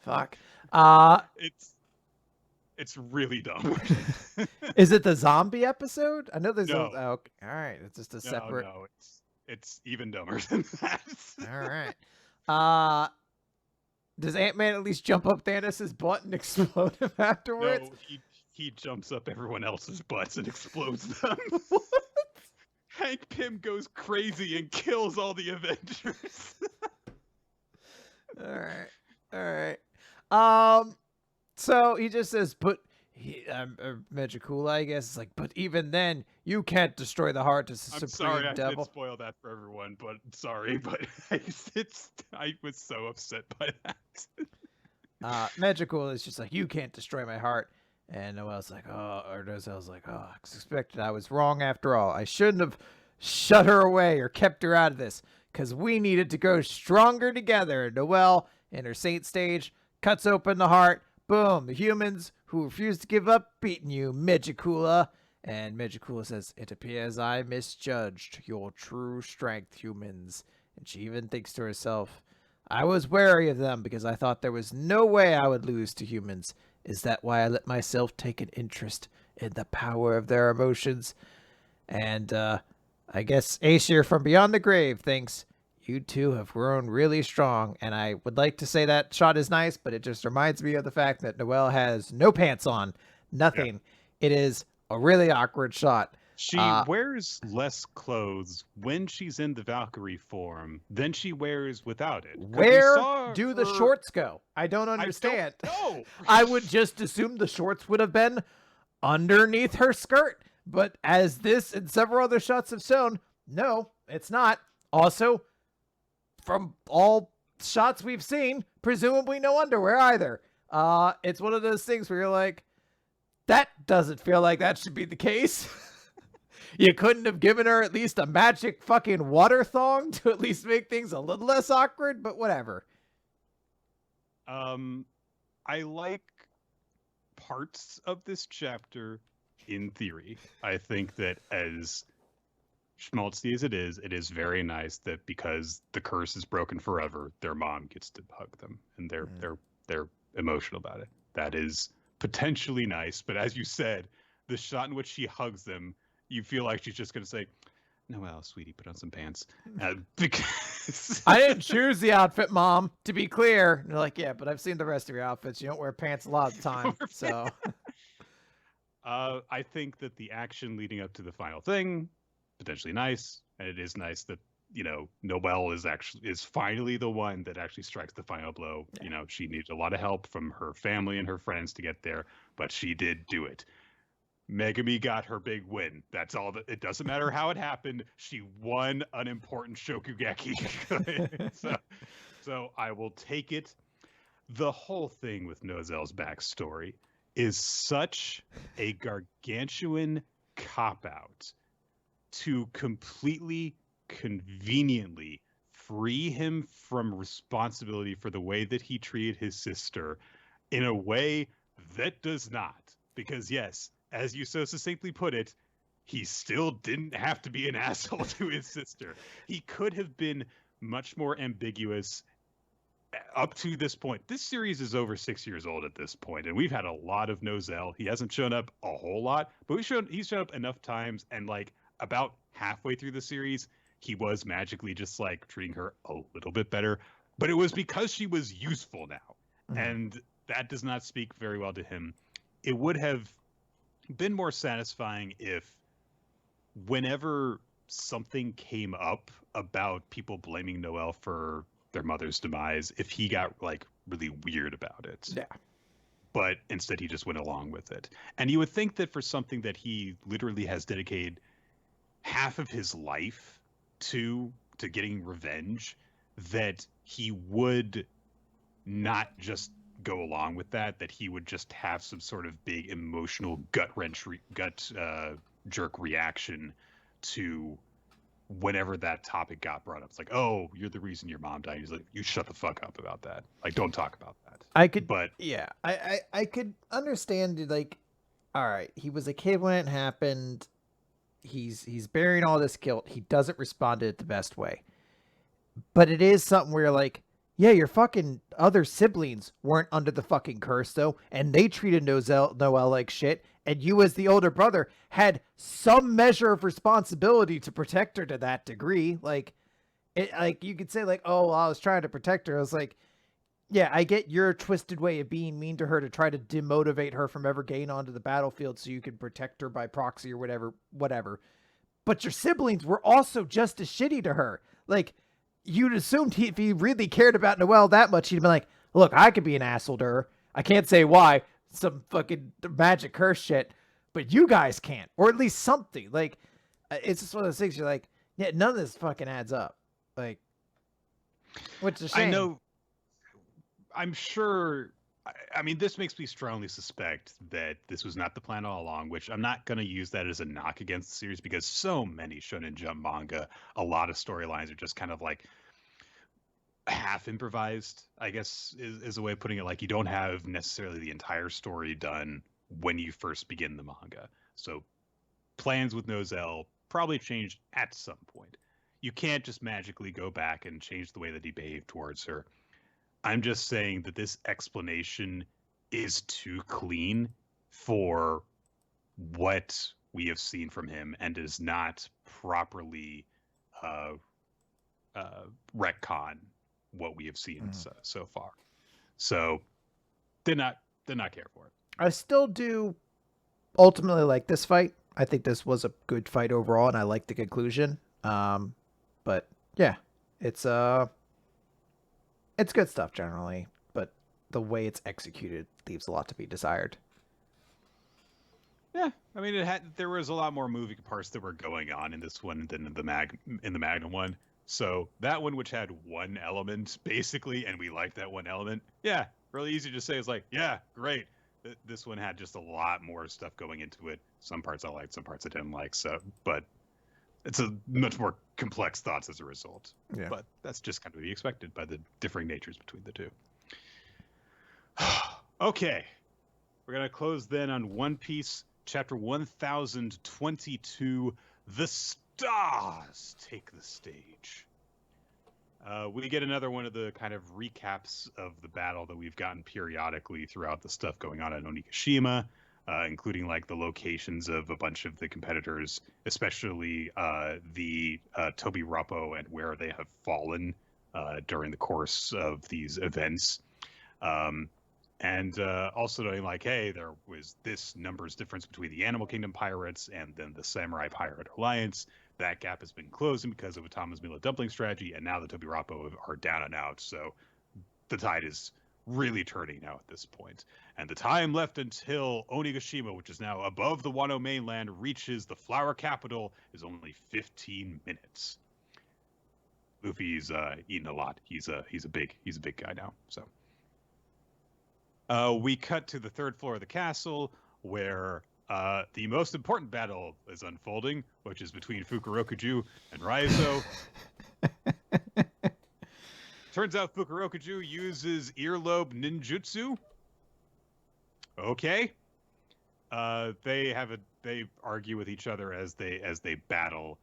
Fuck. It's really dumb. Is it the zombie episode? I know there's no. All right, it's just a separate. No, it's even dumber than that. All right. Does Ant-Man at least jump up Thanos' butt and explode him afterwards? No, he jumps up everyone else's butts and explodes them. What? Hank Pym goes crazy and kills all the Avengers. All right. So he just says, but Megicula, I guess, is like, but even then, you can't destroy the heart as a supreme devil. I did spoil that for everyone, but sorry, but I was so upset by that. Megicula is just like, you can't destroy my heart. And Nozel's like, I suspected I was wrong after all. I shouldn't have shut her away or kept her out of this, because we needed to go stronger together. Noel, in her saint stage, cuts open the heart. Boom, the humans who refuse to give up beating you, Megicula. And Megicula says, it appears I misjudged your true strength, humans. And she even thinks to herself, I was wary of them because I thought there was no way I would lose to humans. Is that why I let myself take an interest in the power of their emotions? And I guess Aesir from beyond the grave thinks, you two have grown really strong, and I would like to say that shot is nice, but it just reminds me of the fact that Noel has no pants on. Nothing. Yeah. It is a really awkward shot. She wears less clothes when she's in the Valkyrie form than she wears without it. 'Cause we Where saw do the her- shorts go? I don't I don't understand. know. I would just assume the shorts would have been underneath her skirt. But as this and several other shots have shown, no, it's not. Also, from all shots we've seen, presumably no underwear either. It's one of those things where you're like, that doesn't feel like that should be the case. You couldn't have given her at least a magic fucking water thong to at least make things a little less awkward, but whatever. I like parts of this chapter in theory. I think that as schmaltzy as it is very nice that because the curse is broken forever, their mom gets to hug them and they're emotional about it. That is potentially nice, but as you said, the shot in which she hugs them, you feel like she's just going to say, "Noelle, sweetie, put on some pants." Because I didn't choose the outfit, Mom, to be clear. And they're like, yeah, but I've seen the rest of your outfits. You don't wear pants a lot of the time. So I think that the action leading up to the final thing, potentially nice. And it is nice that, Noelle is finally the one that actually strikes the final blow. Yeah. She needed a lot of help from her family and her friends to get there, but she did do it. Megami got her big win. That's all. It doesn't matter how it happened. She won an important Shokugeki. so I will take it. The whole thing with Nozelle's backstory is such a gargantuan cop-out to completely conveniently free him from responsibility for the way that he treated his sister in a way that does not. Because yes, as you so succinctly put it, he still didn't have to be an asshole to his sister. He could have been much more ambiguous up to this point. This series is over 6 years old at this point, and we've had a lot of Nozelle. He hasn't shown up a whole lot, but he's shown up enough times, and like about halfway through the series, he was magically just like treating her a little bit better. But it was because she was useful now, and that does not speak very well to him. It would have been more satisfying if whenever something came up about people blaming Noelle for their mother's demise, if he got like really weird about it. Yeah. But instead he just went along with it. And you would think that for something that he literally has dedicated half of his life to getting revenge, that he would not just go along with that he would just have some sort of big emotional gut jerk reaction to whenever that topic got brought up. It's like, oh, you're the reason your mom died. He's like, you shut the fuck up about that. Like, don't talk about that. I could understand, like, all right, he was a kid when it happened. He's bearing all this guilt. He doesn't respond to it the best way. But it is something where you're like, yeah, your fucking other siblings weren't under the fucking curse, though, and they treated Noelle like shit, and you as the older brother had some measure of responsibility to protect her to that degree. Like, you could say, like, oh, well, I was trying to protect her. I was like, yeah, I get your twisted way of being mean to her to try to demotivate her from ever getting onto the battlefield so you can protect her by proxy or whatever. But your siblings were also just as shitty to her. Like, you'd assumed if he really cared about Noelle that much, he'd been like, look, I could be an asshole to her. I can't say why. Some fucking magic curse shit. But you guys can't. Or at least something. Like, it's just one of those things you're like, yeah, none of this fucking adds up. Like, which is a shame. I know. I'm sure. I mean, this makes me strongly suspect that this was not the plan all along, which I'm not going to use that as a knock against the series because so many Shonen Jump manga, a lot of storylines are just kind of like half improvised, I guess is a way of putting it. Like, you don't have necessarily the entire story done when you first begin the manga. So plans with Nozelle probably changed at some point. You can't just magically go back and change the way that he behaved towards her. I'm just saying that this explanation is too clean for what we have seen from him and does not properly retcon what we have seen so far. So did not care for it. I still do ultimately like this fight. I think this was a good fight overall, and I like the conclusion. But yeah, it's good stuff generally, but the way it's executed leaves a lot to be desired. Yeah, I mean, there was a lot more moving parts that were going on in this one than in the Magnum one. So that one, which had one element basically, and we liked that one element. Yeah, really easy to say. It's like, yeah, great. This one had just a lot more stuff going into it. Some parts I liked, some parts I didn't like. So, but it's a much more complex thoughts as a result. Yeah. But that's just kind of to be expected by the differing natures between the two. Okay, we're gonna close then on One Piece. Chapter 1022, The Stars Take the Stage. We get another one of the kind of recaps of the battle that we've gotten periodically throughout the stuff going on at Onigashima, including like the locations of a bunch of the competitors, especially the Tobi Roppo and where they have fallen during the course of these events. And also knowing like, hey, there was this numbers difference between the Animal Kingdom pirates and then the Samurai Pirate Alliance. That gap has been closing because of Atama's Mila dumpling strategy, and now the Tobi Roppo are down and out. So the tide is really turning now at this point. And the time left until Onigashima, which is now above the Wano mainland, reaches the flower capital is only 15 minutes. Luffy's eating a lot. He's a big guy now. So. We cut to the third floor of the castle, where the most important battle is unfolding, which is between Fukurokuju and Raizo. Turns out Fukurokuju uses earlobe ninjutsu. Okay. They argue with each other as they battle.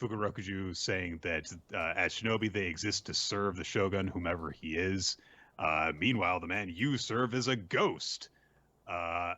Fukurokuju saying that as shinobi they exist to serve the shogun, whomever he is. Meanwhile, the man you serve is a ghost. And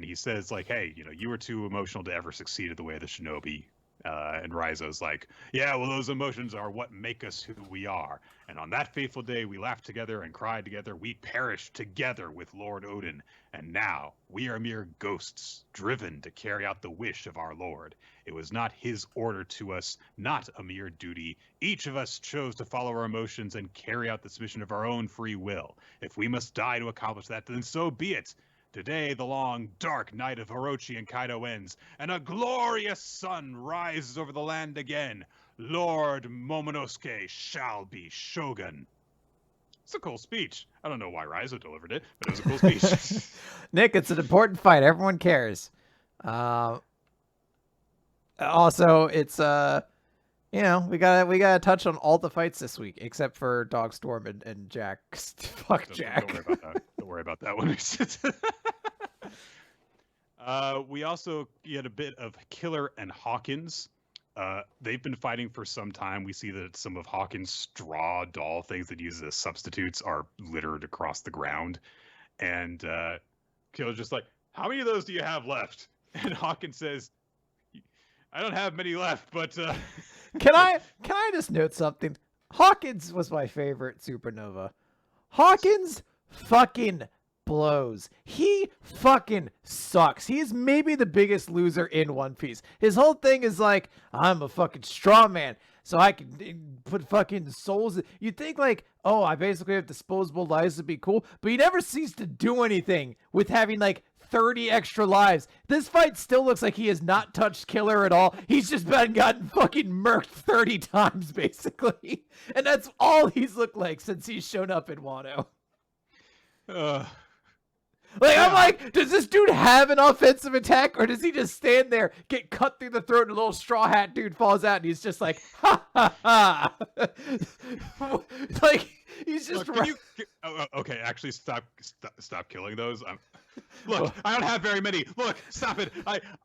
he says like, hey, you were too emotional to ever succeed at the way of the shinobi. And Raizo's like, yeah, well, those emotions are what make us who we are. And on that fateful day, we laughed together and cried together. We perished together with Lord Odin. And now we are mere ghosts, driven to carry out the wish of our Lord. It was not his order to us, not a mere duty. Each of us chose to follow our emotions and carry out this mission of our own free will. If we must die to accomplish that, then so be it. Today, the long, dark night of Orochi and Kaido ends, and a glorious sun rises over the land again. Lord Momonosuke shall be shogun. It's a cool speech. I don't know why Raizo delivered it, but it was a cool speech. Nick, it's an important fight. Everyone cares. Also, it's we gotta touch on all the fights this week except for Dogstorm and Jack. Fuck Jack. Don't worry about that one. We also get a bit of Killer and Hawkins. They've been fighting for some time. We see that some of Hawkins' straw doll things that he uses as substitutes are littered across the ground. And Killer's just like, how many of those do you have left? And Hawkins says, I don't have many left, but... Can I just note something? Hawkins was my favorite Supernova. Hawkins fucking blows. He fucking sucks. He is maybe the biggest loser in One Piece. His whole thing is like, I'm a fucking straw man, so I can put fucking souls. You think like, oh, I basically have disposable lives to be cool, but he never seems to do anything with having like 30 extra lives. This fight still looks like he has not touched Killer at all. He's just gotten fucking murked 30 times, basically. And that's all he's looked like since he's shown up in Wano. I'm like, does this dude have an offensive attack, or does he just stand there, get cut through the throat, and a little straw hat dude falls out, and he's just like, ha ha ha. Like, he's just... okay, actually, stop killing those. Look, I don't have very many. Look, stop it.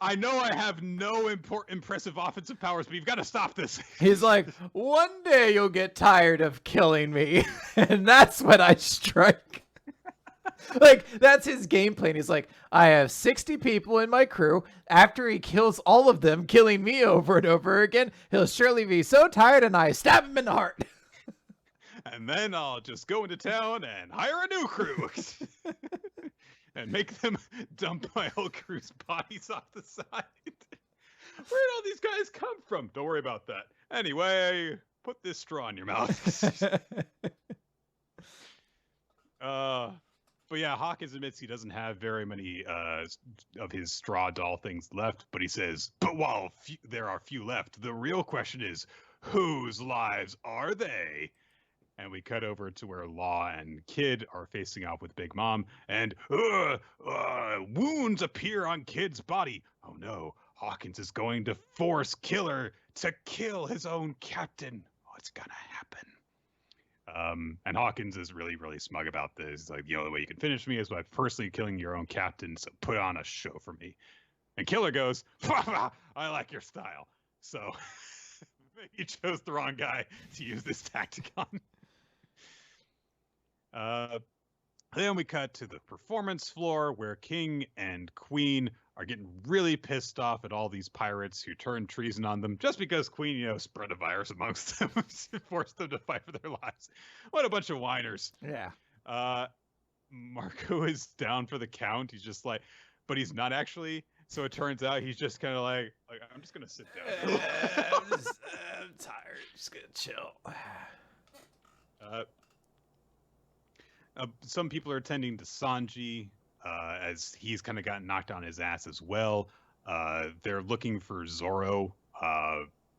I know I have no impressive offensive powers, but you've got to stop this. He's like, one day you'll get tired of killing me, and that's when I strike. Like, that's his game plan. He's like, I have 60 people in my crew. After he kills all of them, killing me over and over again, he'll surely be so tired, and I stab him in the heart. And then I'll just go into town and hire a new crew. And make them dump my whole crew's bodies off the side. Where'd all these guys come from? Don't worry about that. Anyway, put this straw in your mouth. But yeah, Hawkins admits he doesn't have very many of his straw doll things left, but he says, but while there are few left, the real question is, whose lives are they? And we cut over to where Law and Kid are facing off with Big Mom, and wounds appear on Kid's body. Oh no, Hawkins is going to force Killer to kill his own captain. What's gonna happen? And Hawkins is really, really smug about this. He's like, the only way you can finish me is by personally killing your own captain, so put on a show for me. And Killer goes, I like your style. So he chose the wrong guy to use this tactic on. Then we cut to the performance floor where King and Queen are getting really pissed off at all these pirates who turned treason on them just because Queen, spread a virus amongst them and forced them to fight for their lives. What a bunch of whiners. Yeah. Marco is down for the count. He's just like, but he's not actually. So it turns out he's just kind of like, I'm just going to sit down. I'm tired. Just going to chill. Some people are attending to Sanji as he's kind of gotten knocked on his ass as well. They're looking for Zoro.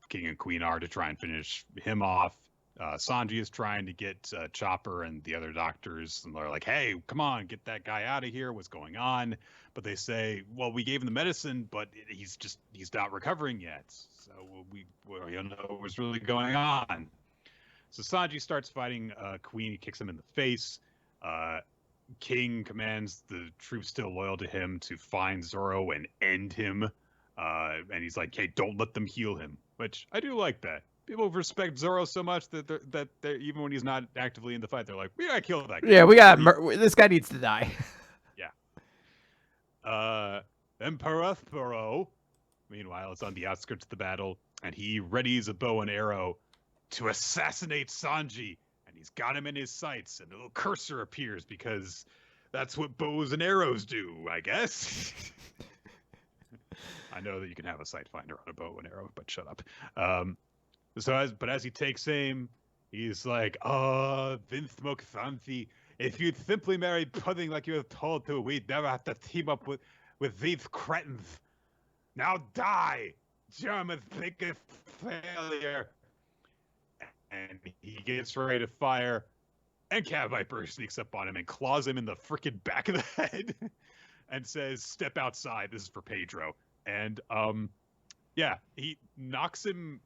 King and Queen are to try and finish him off. Sanji is trying to get Chopper and the other doctors, and they're like, hey, come on, get that guy out of here. What's going on? But they say, well, we gave him the medicine, but he's not recovering yet. So we don't know what's really going on. So Sanji starts fighting Queen. He kicks him in the face. King commands the troops still loyal to him to find Zoro and end him. And he's like, hey, don't let them heal him, which I do like that. People respect Zoro so much that they're even when he's not actively in the fight, they're like, we gotta kill that guy. Yeah, we got this guy needs to die. Yeah. Emperor Thoro, meanwhile, is on the outskirts of the battle, and he readies a bow and arrow to assassinate Sanji. And he's got him in his sights, and a little cursor appears because that's what bows and arrows do, I guess. I know that you can have a sight finder on a bow and arrow, but shut up. As he takes aim, he's like, Vince Moksanthi, if you'd simply married Pudding like you were told to, we'd never have to team up with these cretins. Now die, German's biggest failure. And he gets ready to fire, and Cat Viper sneaks up on him and claws him in the frickin' back of the head and says, step outside, this is for Pedro. And, he knocks him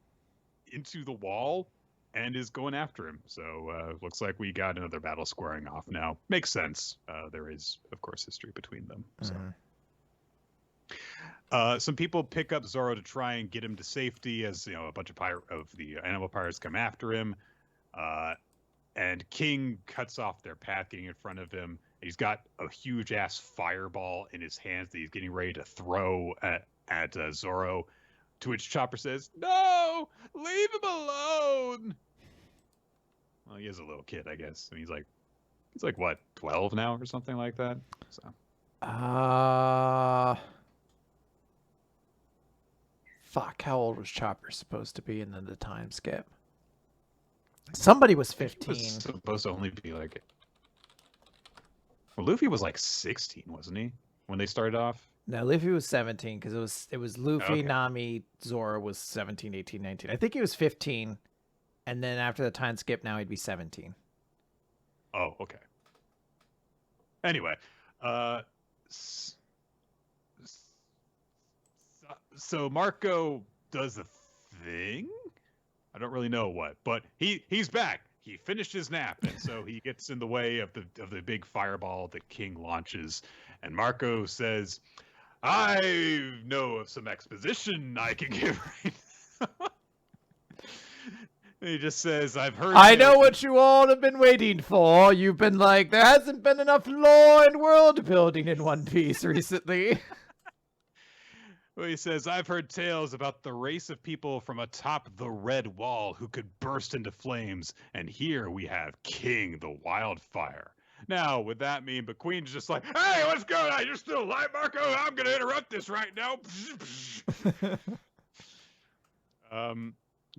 into the wall and is going after him. So, looks like we got another battle squaring off now. Makes sense. There is, of course, history between them. So. Some people pick up Zoro to try and get him to safety as, a bunch of the animal pirates come after him. And King cuts off their path getting in front of him. He's got a huge ass fireball in his hands that he's getting ready to throw at Zoro. To which Chopper says, "No, leave him alone." Well, he is a little kid, I guess. I mean, he's like what, 12 now or something like that. So. Fuck, how old was Chopper supposed to be in the time skip? Somebody was 15. He was supposed to only be like... Well, Luffy was like 16, wasn't he? When they started off? No, Luffy was 17 because it was Luffy, okay. Nami, Zoro was 17, 18, 19. I think he was 15. And then after the time skip, now he'd be 17. Oh, okay. Anyway, so Marco does a thing. I don't really know what, but he's back. He finished his nap, and so he gets in the way of the big fireball that King launches. And Marco says, "I know of some exposition I can give right now." And he just says, "I've heard." I know what you all have been waiting for. You've been like, there hasn't been enough lore and world building in One Piece recently. Well, he says, "I've heard tales about the race of people from atop the Red Wall who could burst into flames, and here we have King the Wildfire. Now, would that mean, but Queen's just like, hey, what's going on? You're still alive, Marco? I'm going to interrupt this right now.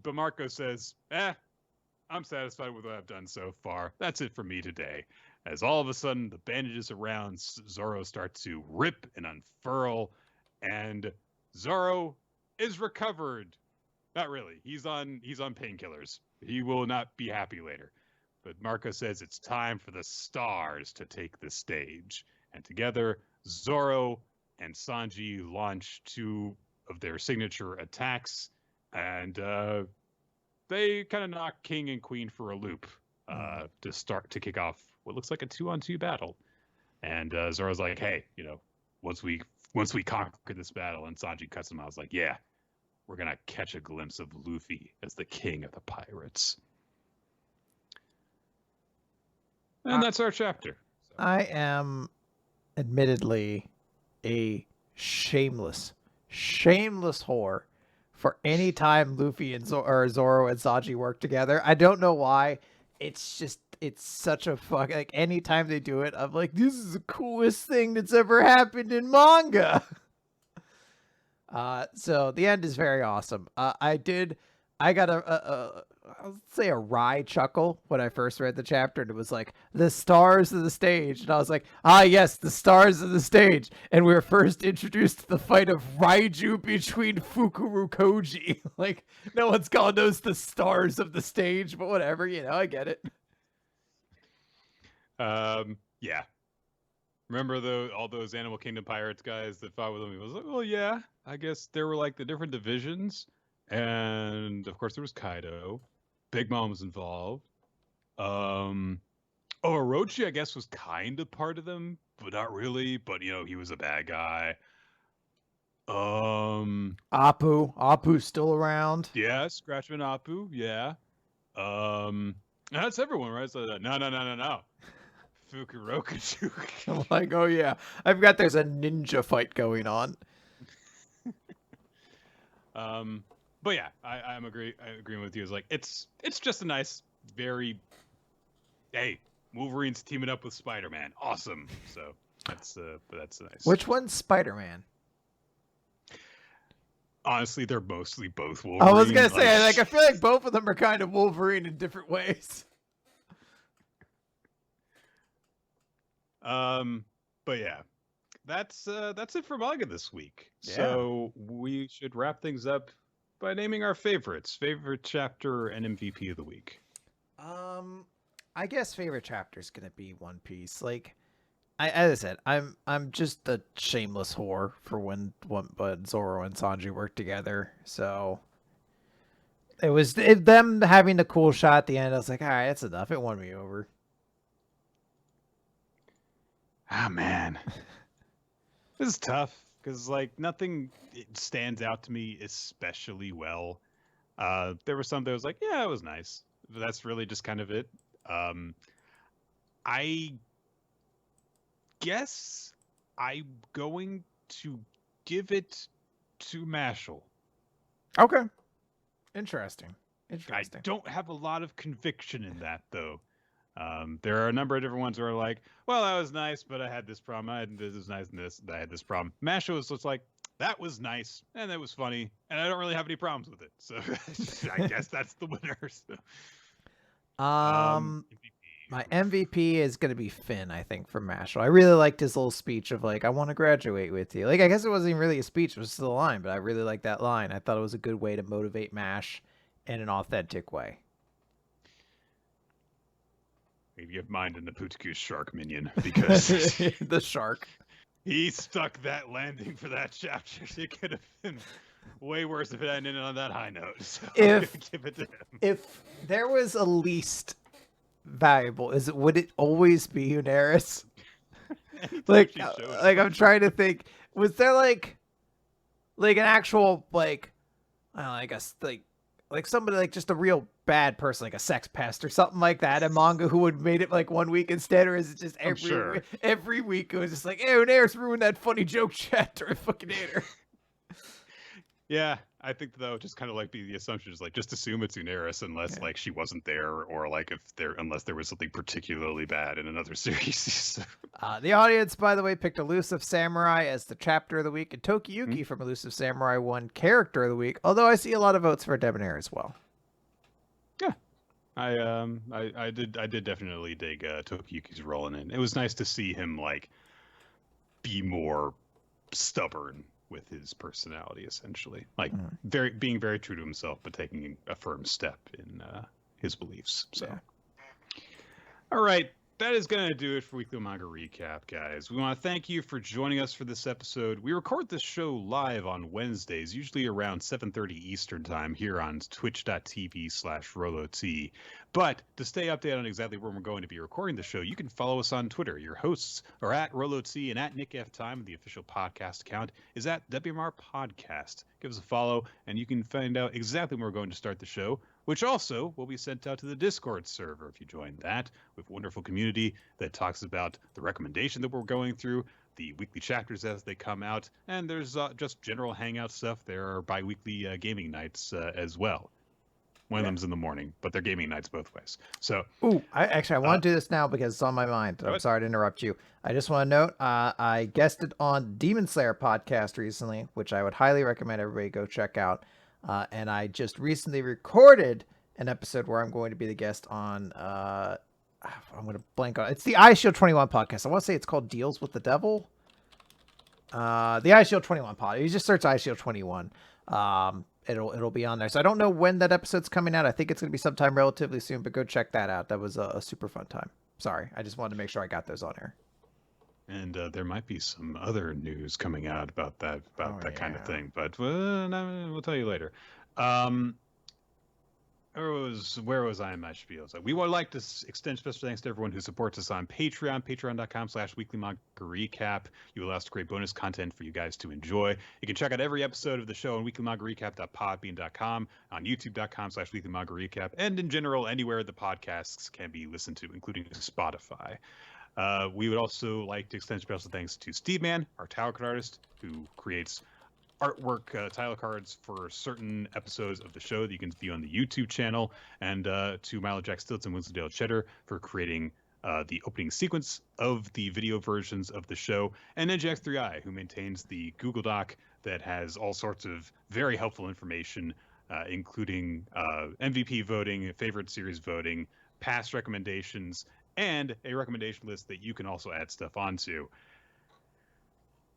But Marco says, I'm satisfied with what I've done so far. That's it for me today. As all of a sudden, the bandages around Zoro start to rip and unfurl, and Zoro is recovered. Not really. He's on painkillers. He will not be happy later. But Marco says it's time for the stars to take the stage. And together, Zoro and Sanji launch 2 of their signature attacks, and they kind of knock King and Queen for a loop to kick off what looks like a 2-on-2 battle. And Zoro's like, hey, once we conquer this battle, and Sanji cuts him out, I was like, yeah, we're gonna catch a glimpse of Luffy as the king of the pirates. And that's our chapter. So. I am admittedly a shameless whore for any time Luffy and Zoro and Sanji work together. I don't know why. It's such a fuck. Like, anytime they do it, I'm like, this is the coolest thing that's ever happened in manga. So the end is very awesome. I got I'll say a wry chuckle when I first read the chapter, and it was like, the stars of the stage. And I was like, ah, yes, the stars of the stage. And we were first introduced to the fight of Raiju between Fukuro Koji. Like, no one's calling those the stars of the stage, but whatever, I get it. Yeah. Remember all those Animal Kingdom pirates guys that fought with him? He was like, well, yeah, I guess there were like the different divisions. And of course there was Kaido. Big Mom was involved. Orochi, I guess, was kind of part of them, but not really. But he was a bad guy. Apu's still around. Yeah, Scratchman Apu. Yeah. That's everyone, right? So no. Fukuroka. I'm like, oh yeah, I forgot there's a ninja fight going on. But yeah, I'm agreeing with you. It's like it's just a nice, hey, Wolverine's teaming up with Spider-Man, awesome. So that's nice. Which one's Spider-Man? Honestly, they're mostly both Wolverine. I was gonna say, I feel like both of them are kind of Wolverine in different ways. But yeah, that's it for manga this week. Yeah. So we should wrap things up by naming our favorite chapter and MVP of the week. I guess favorite chapter is gonna be One Piece. Like, as I said, I'm just a shameless whore for when Zoro and Sanji work together. So it was them having the cool shot at the end. I was like, all right, that's enough. It won me over. Ah, man. This is tough because nothing stands out to me especially well. There were some that was like, yeah, it was nice. But that's really just kind of it. I guess I'm going to give it to Mashle. Okay. Interesting. I don't have a lot of conviction in that, though. There are a number of different ones where like, well, that was nice, but I had this problem. This was nice, and I had this problem. Mashle was just like, that was nice, and that was funny, and I don't really have any problems with it. So I guess that's the winner. So. My MVP is going to be Finn, I think, from Mashle. I really liked his little speech of like, I want to graduate with you. Like, I guess it wasn't even really a speech, it was just a line, but I really liked that line. I thought it was a good way to motivate Mash in an authentic way. Maybe give mine to Naputku's shark minion, because the shark. He stuck that landing for that chapter. It could have been way worse if it hadn't ended on that high note. So I'm gonna give it to him. If there was a least valuable, would it always be Unaris? like I'm trying to think. Was there like an actual like, I don't know, I guess like somebody like just a real bad person, like a sex pest or something like that in manga, who would made it like one week instead, or is it just every week it was just like, hey, Unaris ruined that funny joke chapter, I fucking hate her. Yeah, I think though, just kind of like the assumption is like just assume it's Uneris unless Yeah. like she wasn't there or like unless there was something particularly bad in another series. So, The audience, by the way, picked Elusive Samurai as the chapter of the week, and hmm? Tokiyuki from Elusive Samurai won character of the week, although I see a lot of votes for Debonair as well. Yeah, I did definitely dig Tokiyuki's role in it. It was nice to see him like be more stubborn with his personality, essentially, like being very true to himself, but taking a firm step in his beliefs. So. Yeah. All right, that is going to do it for Weekly Manga Recap, guys. We want to thank you for joining us for this episode. We record this show live on Wednesdays, usually around 7:30 Eastern Time here on twitch.tv/RoloT. But to stay updated on exactly where we're going to be recording the show, you can follow us on Twitter. Your hosts are at RoloT and at Nick F. Time. The official podcast account is at WMR Podcast. Give us a follow, and you can find out exactly when we're going to start the show, which also will be sent out to the Discord server if you join that, with a wonderful community that talks about the recommendation that we're going through, the weekly chapters as they come out, and there's just general hangout stuff. There are bi-weekly gaming nights as well. One of them's in the morning, but they're gaming nights both ways. So, I want to do this now because it's on my mind. I'm sorry to interrupt you. I just want to note, I guested on Demon Slayer podcast recently, which I would highly recommend everybody go check out. And I just recently recorded an episode where I'm going to be the guest on, I'm going to blank on, it's the iShield 21 podcast. I want to say it's called Deals with the Devil. The iShield 21 pod. You just search iShield 21. It'll be on there. So I don't know when that episode's coming out. I think it's going to be sometime relatively soon, but go check that out. That was a super fun time. Sorry, I just wanted to make sure I got those on air. And there might be some other news coming out about that kind of thing, but we'll tell you later. Where was I in my spiel? So we would like to extend special thanks to everyone who supports us on Patreon, patreon.com/weekly manga recap. You allow us to create bonus content for you guys to enjoy. You can check out every episode of the show on weeklymangarecap.podbean.com, on youtube.com/weekly manga recap, and in general, anywhere the podcasts can be listened to, including Spotify. We would also like to extend special thanks to Steve Man, our title card artist, who creates artwork title cards for certain episodes of the show that you can view on the YouTube channel, and to Milo Jack Stilts and Winslow Cheddar for creating the opening sequence of the video versions of the show, and NGX3i, who maintains the Google Doc that has all sorts of very helpful information, including MVP voting, favorite series voting, past recommendations, and a recommendation list that you can also add stuff onto.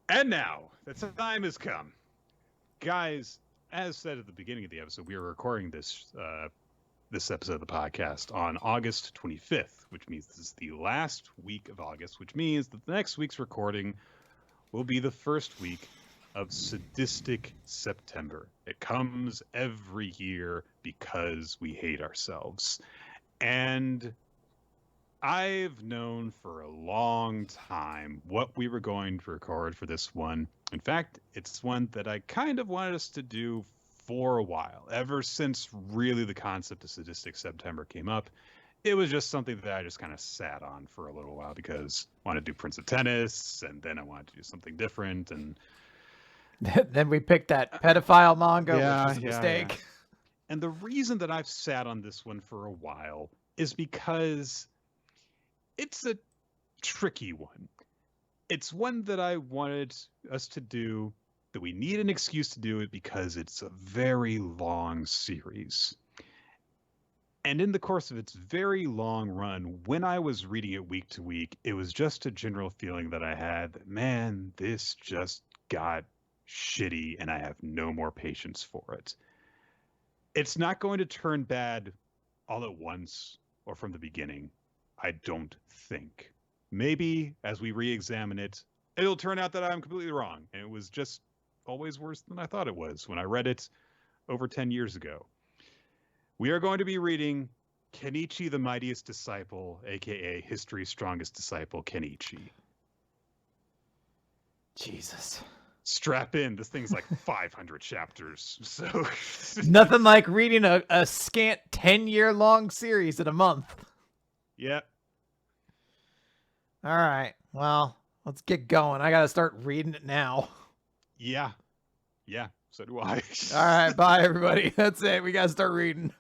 And now, the time has come. Guys, as said at the beginning of the episode, we are recording this episode of the podcast on August 25th, which means this is the last week of August, which means that the next week's recording will be the first week of Sadistic September. It comes every year because we hate ourselves. And I've known for a long time what we were going to record for this one. In fact, it's one that I kind of wanted us to do for a while, ever since really the concept of Sadistic September came up. It was just something that I just kind of sat on for a little while because I wanted to do Prince of Tennis, and then I wanted to do something different. And then we picked that pedophile manga, which was a mistake. Yeah. And the reason that I've sat on this one for a while is because it's a tricky one. It's one that I wanted us to do, that we need an excuse to do it because it's a very long series. And in the course of its very long run, when I was reading it week to week, it was just a general feeling that I had that, man, this just got shitty and I have no more patience for it. It's not going to turn bad all at once or from the beginning, I don't think. Maybe as we re-examine it, it'll turn out that I'm completely wrong. And it was just always worse than I thought it was when I read it over 10 years ago. We are going to be reading Kenichi the Mightiest Disciple, aka History's Strongest Disciple, Kenichi. Jesus. Strap in. This thing's like 500 chapters. So nothing like reading a scant 10-year-long series in a month. Yep. All right. Well, let's get going. I got to start reading it now. Yeah. Yeah, so do I. All right, bye everybody. That's it. We gotta start reading.